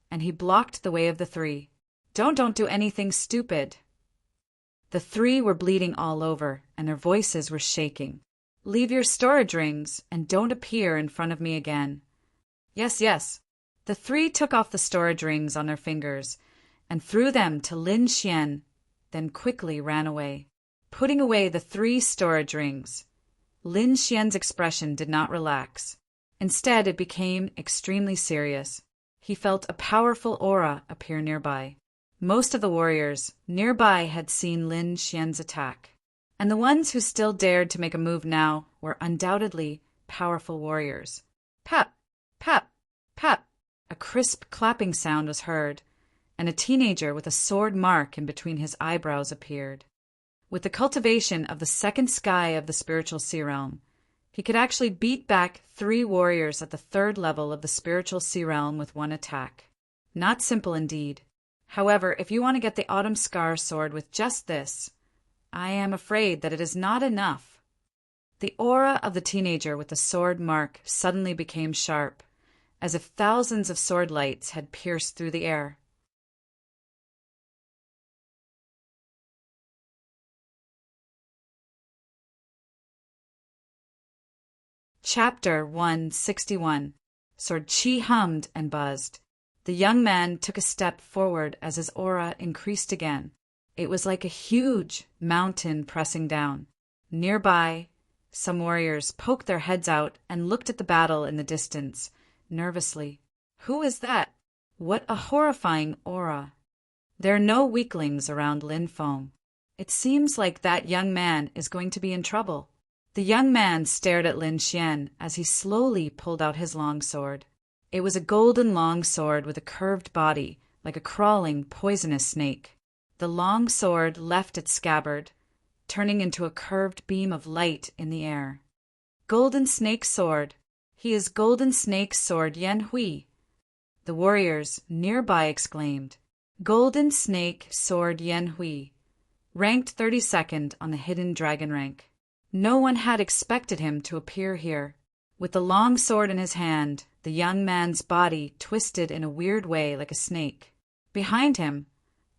and he blocked the way of the 3. Don't do anything stupid." The 3 were bleeding all over, and their voices were shaking. "Leave your storage rings, and don't appear in front of me again." Yes. The 3 took off the storage rings on their fingers and threw them to Lin Xian, then quickly ran away. Putting away the 3 storage rings, Lin Xian's expression did not relax. Instead, it became extremely serious. He felt a powerful aura appear nearby. Most of the warriors nearby had seen Lin Xian's attack, and the ones who still dared to make a move now were undoubtedly powerful warriors. Pap! Pap! Pap! A crisp clapping sound was heard, and a teenager with a sword mark in between his eyebrows appeared. With the cultivation of the 2nd sky of the spiritual sea realm, he could actually beat back 3 warriors at the 3rd level of the spiritual sea realm with one attack. Not simple indeed. However, if you want to get the autumn scar sword with just this, I am afraid that it is not enough. The aura of the teenager with the sword mark suddenly became sharp, as if thousands of sword lights had pierced through the air. Chapter 161. Sword Chi hummed and buzzed. The young man took a step forward as his aura increased again. It was like a huge mountain pressing down. Nearby, some warriors poked their heads out and looked at the battle in the distance, nervously. Who is that? What a horrifying aura. There are no weaklings around Lin Feng. It seems like that young man is going to be in trouble. The young man stared at Lin Xian as he slowly pulled out his long sword. It was a golden long sword with a curved body, like a crawling, poisonous snake. The long sword left its scabbard, turning into a curved beam of light in the air. Golden Snake Sword. He is Golden Snake Sword Yan Hui. The warriors nearby exclaimed. Golden Snake Sword Yan Hui, ranked 32nd on the hidden dragon rank. No one had expected him to appear here. With the long sword in his hand, the young man's body twisted in a weird way like a snake. Behind him,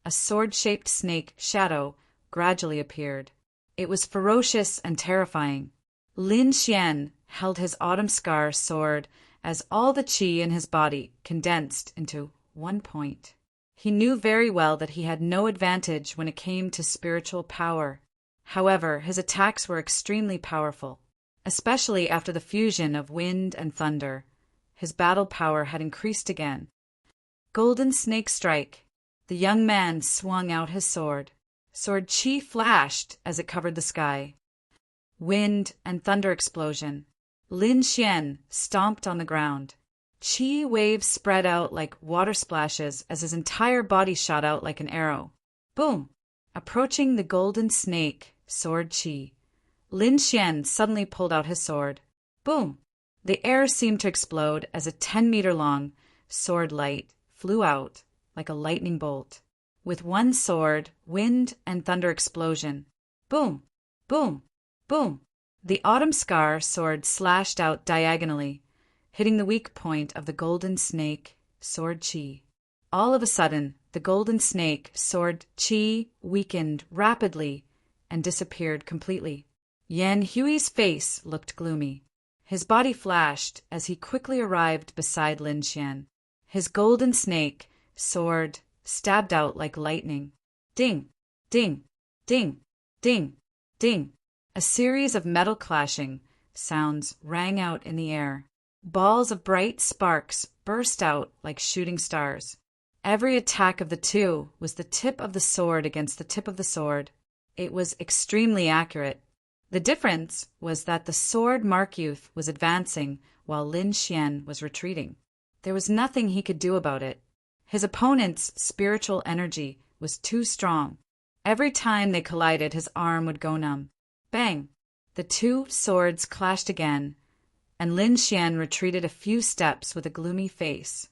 a sword-shaped snake shadow gradually appeared. It was ferocious and terrifying. Lin Xian held his autumn scar sword as all the qi in his body condensed into one point. He knew very well that he had no advantage when it came to spiritual power. However, his attacks were extremely powerful, especially after the fusion of wind and thunder. His battle power had increased again. Golden Snake Strike. The young man swung out his sword. Sword qi flashed as it covered the sky. Wind and thunder explosion. Lin Xian stomped on the ground. Qi waves spread out like water splashes as his entire body shot out like an arrow. Boom! Approaching the golden snake, sword qi. Lin Xian suddenly pulled out his sword. Boom! The air seemed to explode as a 10-meter-long sword light flew out like a lightning bolt. With one sword, wind and thunder explosion. Boom! Boom! Boom! The autumn scar sword slashed out diagonally, hitting the weak point of the golden snake, sword qi. All of a sudden, the golden snake, sword qi, weakened rapidly and disappeared completely. Yan Hui's face looked gloomy. His body flashed as he quickly arrived beside Lin Xian. His golden snake, sword, stabbed out like lightning. Ding! Ding! Ding! Ding! Ding! A series of metal clashing sounds rang out in the air. Balls of bright sparks burst out like shooting stars. Every attack of the two was the tip of the sword against the tip of the sword. It was extremely accurate. The difference was that the sword Markyouth was advancing while Lin Xian was retreating. There was nothing he could do about it. His opponent's spiritual energy was too strong. Every time they collided, his arm would go numb. Bang! The two swords clashed again, and Lin Xian retreated a few steps with a gloomy face.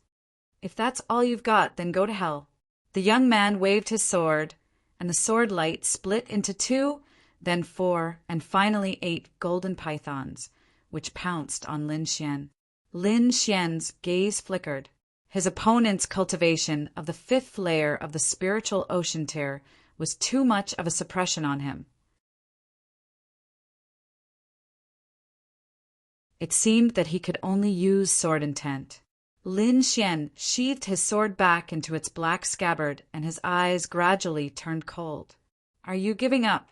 If that's all you've got, then go to hell. The young man waved his sword, and the sword light split into 2, then 4, and finally 8 golden pythons, which pounced on Lin Xian. Lin Xian's gaze flickered. His opponent's cultivation of the 5th layer of the spiritual ocean tier was too much of a suppression on him. It seemed that he could only use sword intent. Lin Xian sheathed his sword back into its black scabbard, and his eyes gradually turned cold. Are you giving up?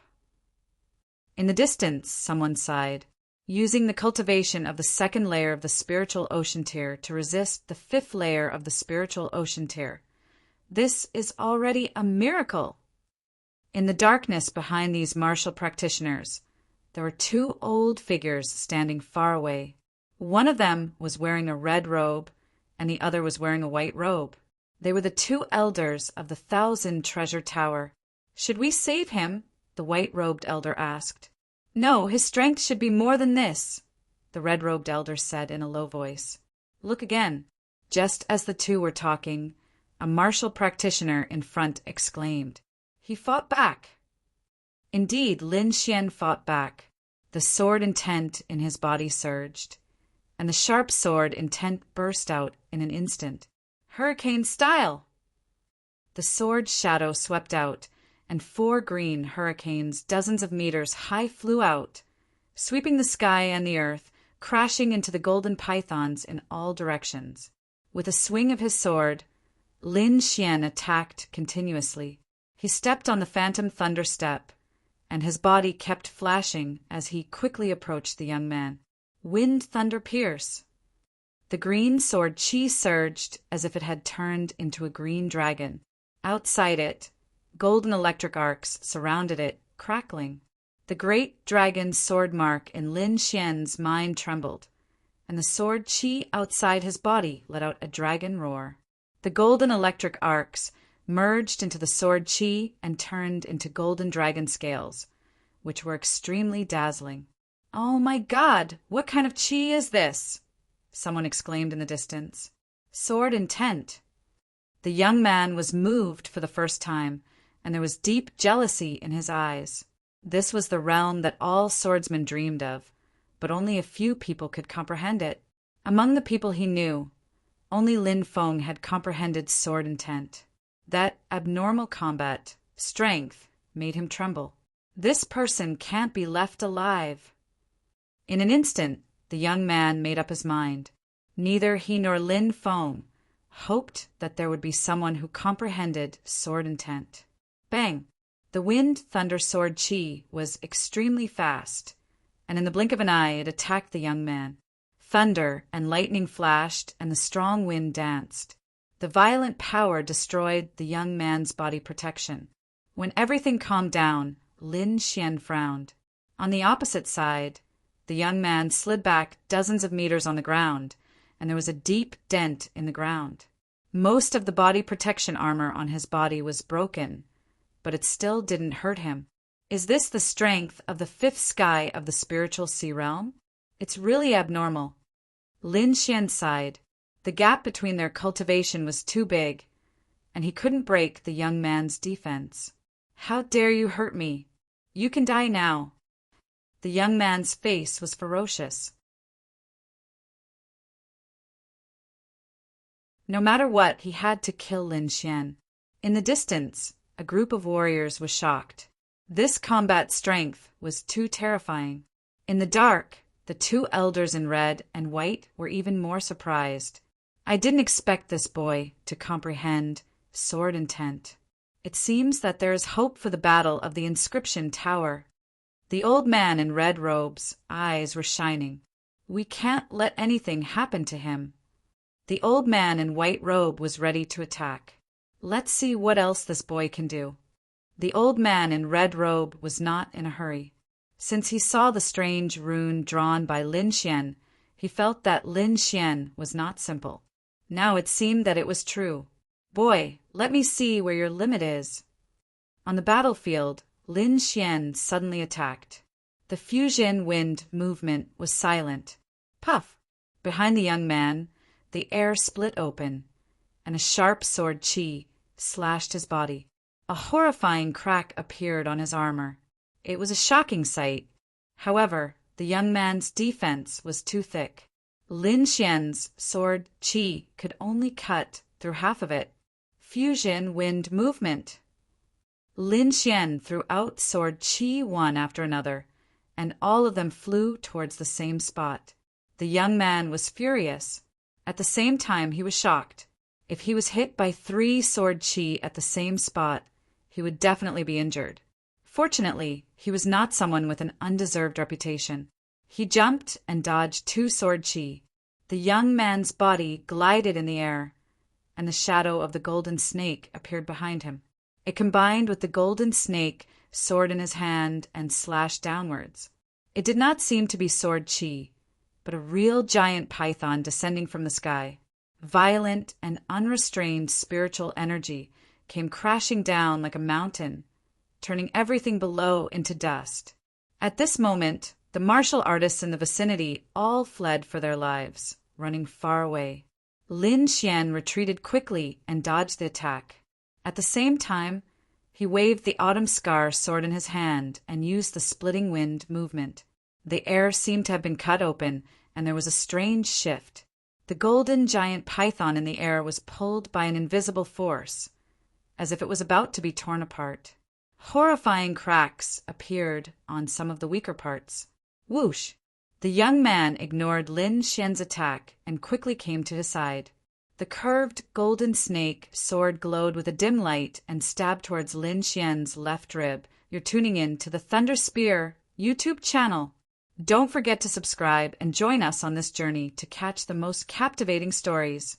In the distance, someone sighed. Using the cultivation of the 2nd layer of the spiritual ocean tier to resist the 5th layer of the spiritual ocean tier. This is already a miracle. In the darkness behind these martial practitioners, there were 2 old figures standing far away. One of them was wearing a red robe, and the other was wearing a white robe. They were the 2 elders of the 1,000 Treasure Tower. Should we save him? The white-robed elder asked. No, his strength should be more than this, the red-robed elder said in a low voice. Look again. Just as the 2 were talking, a martial practitioner in front exclaimed. He fought back. Indeed, Lin Xian fought back. The sword intent in his body surged, and the sharp sword intent burst out in an instant. Hurricane style! The sword shadow swept out, and 4 green hurricanes dozens of meters high flew out, sweeping the sky and the earth, crashing into the golden pythons in all directions. With a swing of his sword, Lin Xian attacked continuously. He stepped on the phantom thunder step, and his body kept flashing as he quickly approached the young man. Wind, thunder, pierce! The green sword qi surged as if it had turned into a green dragon. Outside it, golden electric arcs surrounded it, crackling. The great dragon's sword mark in Lin Xian's mind trembled, and the sword qi outside his body let out a dragon roar. The golden electric arcs merged into the sword qi and turned into golden dragon scales, which were extremely dazzling. "Oh my God! What kind of qi is this?" someone exclaimed in the distance. "Sword intent." The young man was moved for the first time, and there was deep jealousy in his eyes. This was the realm that all swordsmen dreamed of, but only a few people could comprehend it. Among the people he knew, only Lin Feng had comprehended sword intent. That abnormal combat, strength, made him tremble. This person can't be left alive. In an instant, the young man made up his mind. Neither he nor Lin Feng hoped that there would be someone who comprehended sword intent. Bang! The wind thunder sword qi was extremely fast, and in the blink of an eye it attacked the young man. Thunder and lightning flashed, and the strong wind danced. The violent power destroyed the young man's body protection. When everything calmed down, Lin Xian frowned. On the opposite side, the young man slid back dozens of meters on the ground, and there was a deep dent in the ground. Most of the body protection armor on his body was broken, but it still didn't hurt him. Is this the strength of the fifth sky of the spiritual sea realm? It's really abnormal. Lin Xian sighed. The gap between their cultivation was too big, and he couldn't break the young man's defense. "How dare you hurt me? You can die now." The young man's face was ferocious. No matter what, he had to kill Lin Xian. In the distance, a group of warriors was shocked. This combat strength was too terrifying. In the dark, the two elders in red and white were even more surprised. "I didn't expect this boy to comprehend sword intent. It seems that there is hope for the battle of the inscription tower." The old man in red robes' eyes were shining. "We can't let anything happen to him." The old man in white robe was ready to attack. "Let's see what else this boy can do." The old man in red robe was not in a hurry. Since he saw the strange rune drawn by Lin Xian, he felt that Lin Xian was not simple. Now it seemed that it was true. "Boy, let me see where your limit is." On the battlefield, Lin Xian suddenly attacked. The fusion wind movement was silent. Puff! Behind the young man, the air split open, and a sharp sword qi slashed his body. A horrifying crack appeared on his armor. It was a shocking sight. However, the young man's defense was too thick. Lin Xian's sword qi could only cut through half of it. Fusion wind movement. Lin Xian threw out sword qi one after another, and all of them flew towards the same spot. The young man was furious. At the same time, he was shocked. If he was hit by 3 sword qi at the same spot, he would definitely be injured. Fortunately, he was not someone with an undeserved reputation. He jumped and dodged 2 sword qi. The young man's body glided in the air, and the shadow of the golden snake appeared behind him. It combined with the golden snake sword in his hand and slashed downwards. It did not seem to be sword qi, but a real giant python descending from the sky. Violent and unrestrained spiritual energy came crashing down like a mountain, turning everything below into dust. At this moment, the martial artists in the vicinity all fled for their lives, running far away. Lin Xian retreated quickly and dodged the attack. At the same time, he waved the autumn scar sword in his hand and used the splitting wind movement. The air seemed to have been cut open, and there was a strange shift. The golden giant python in the air was pulled by an invisible force, as if it was about to be torn apart. Horrifying cracks appeared on some of the weaker parts. Whoosh! The young man ignored Lin Xian's attack and quickly came to his side. The curved golden snake sword glowed with a dim light and stabbed towards Lin Xian's left rib. You're tuning in to the Thunder Spear YouTube channel. Don't forget to subscribe and join us on this journey to catch the most captivating stories.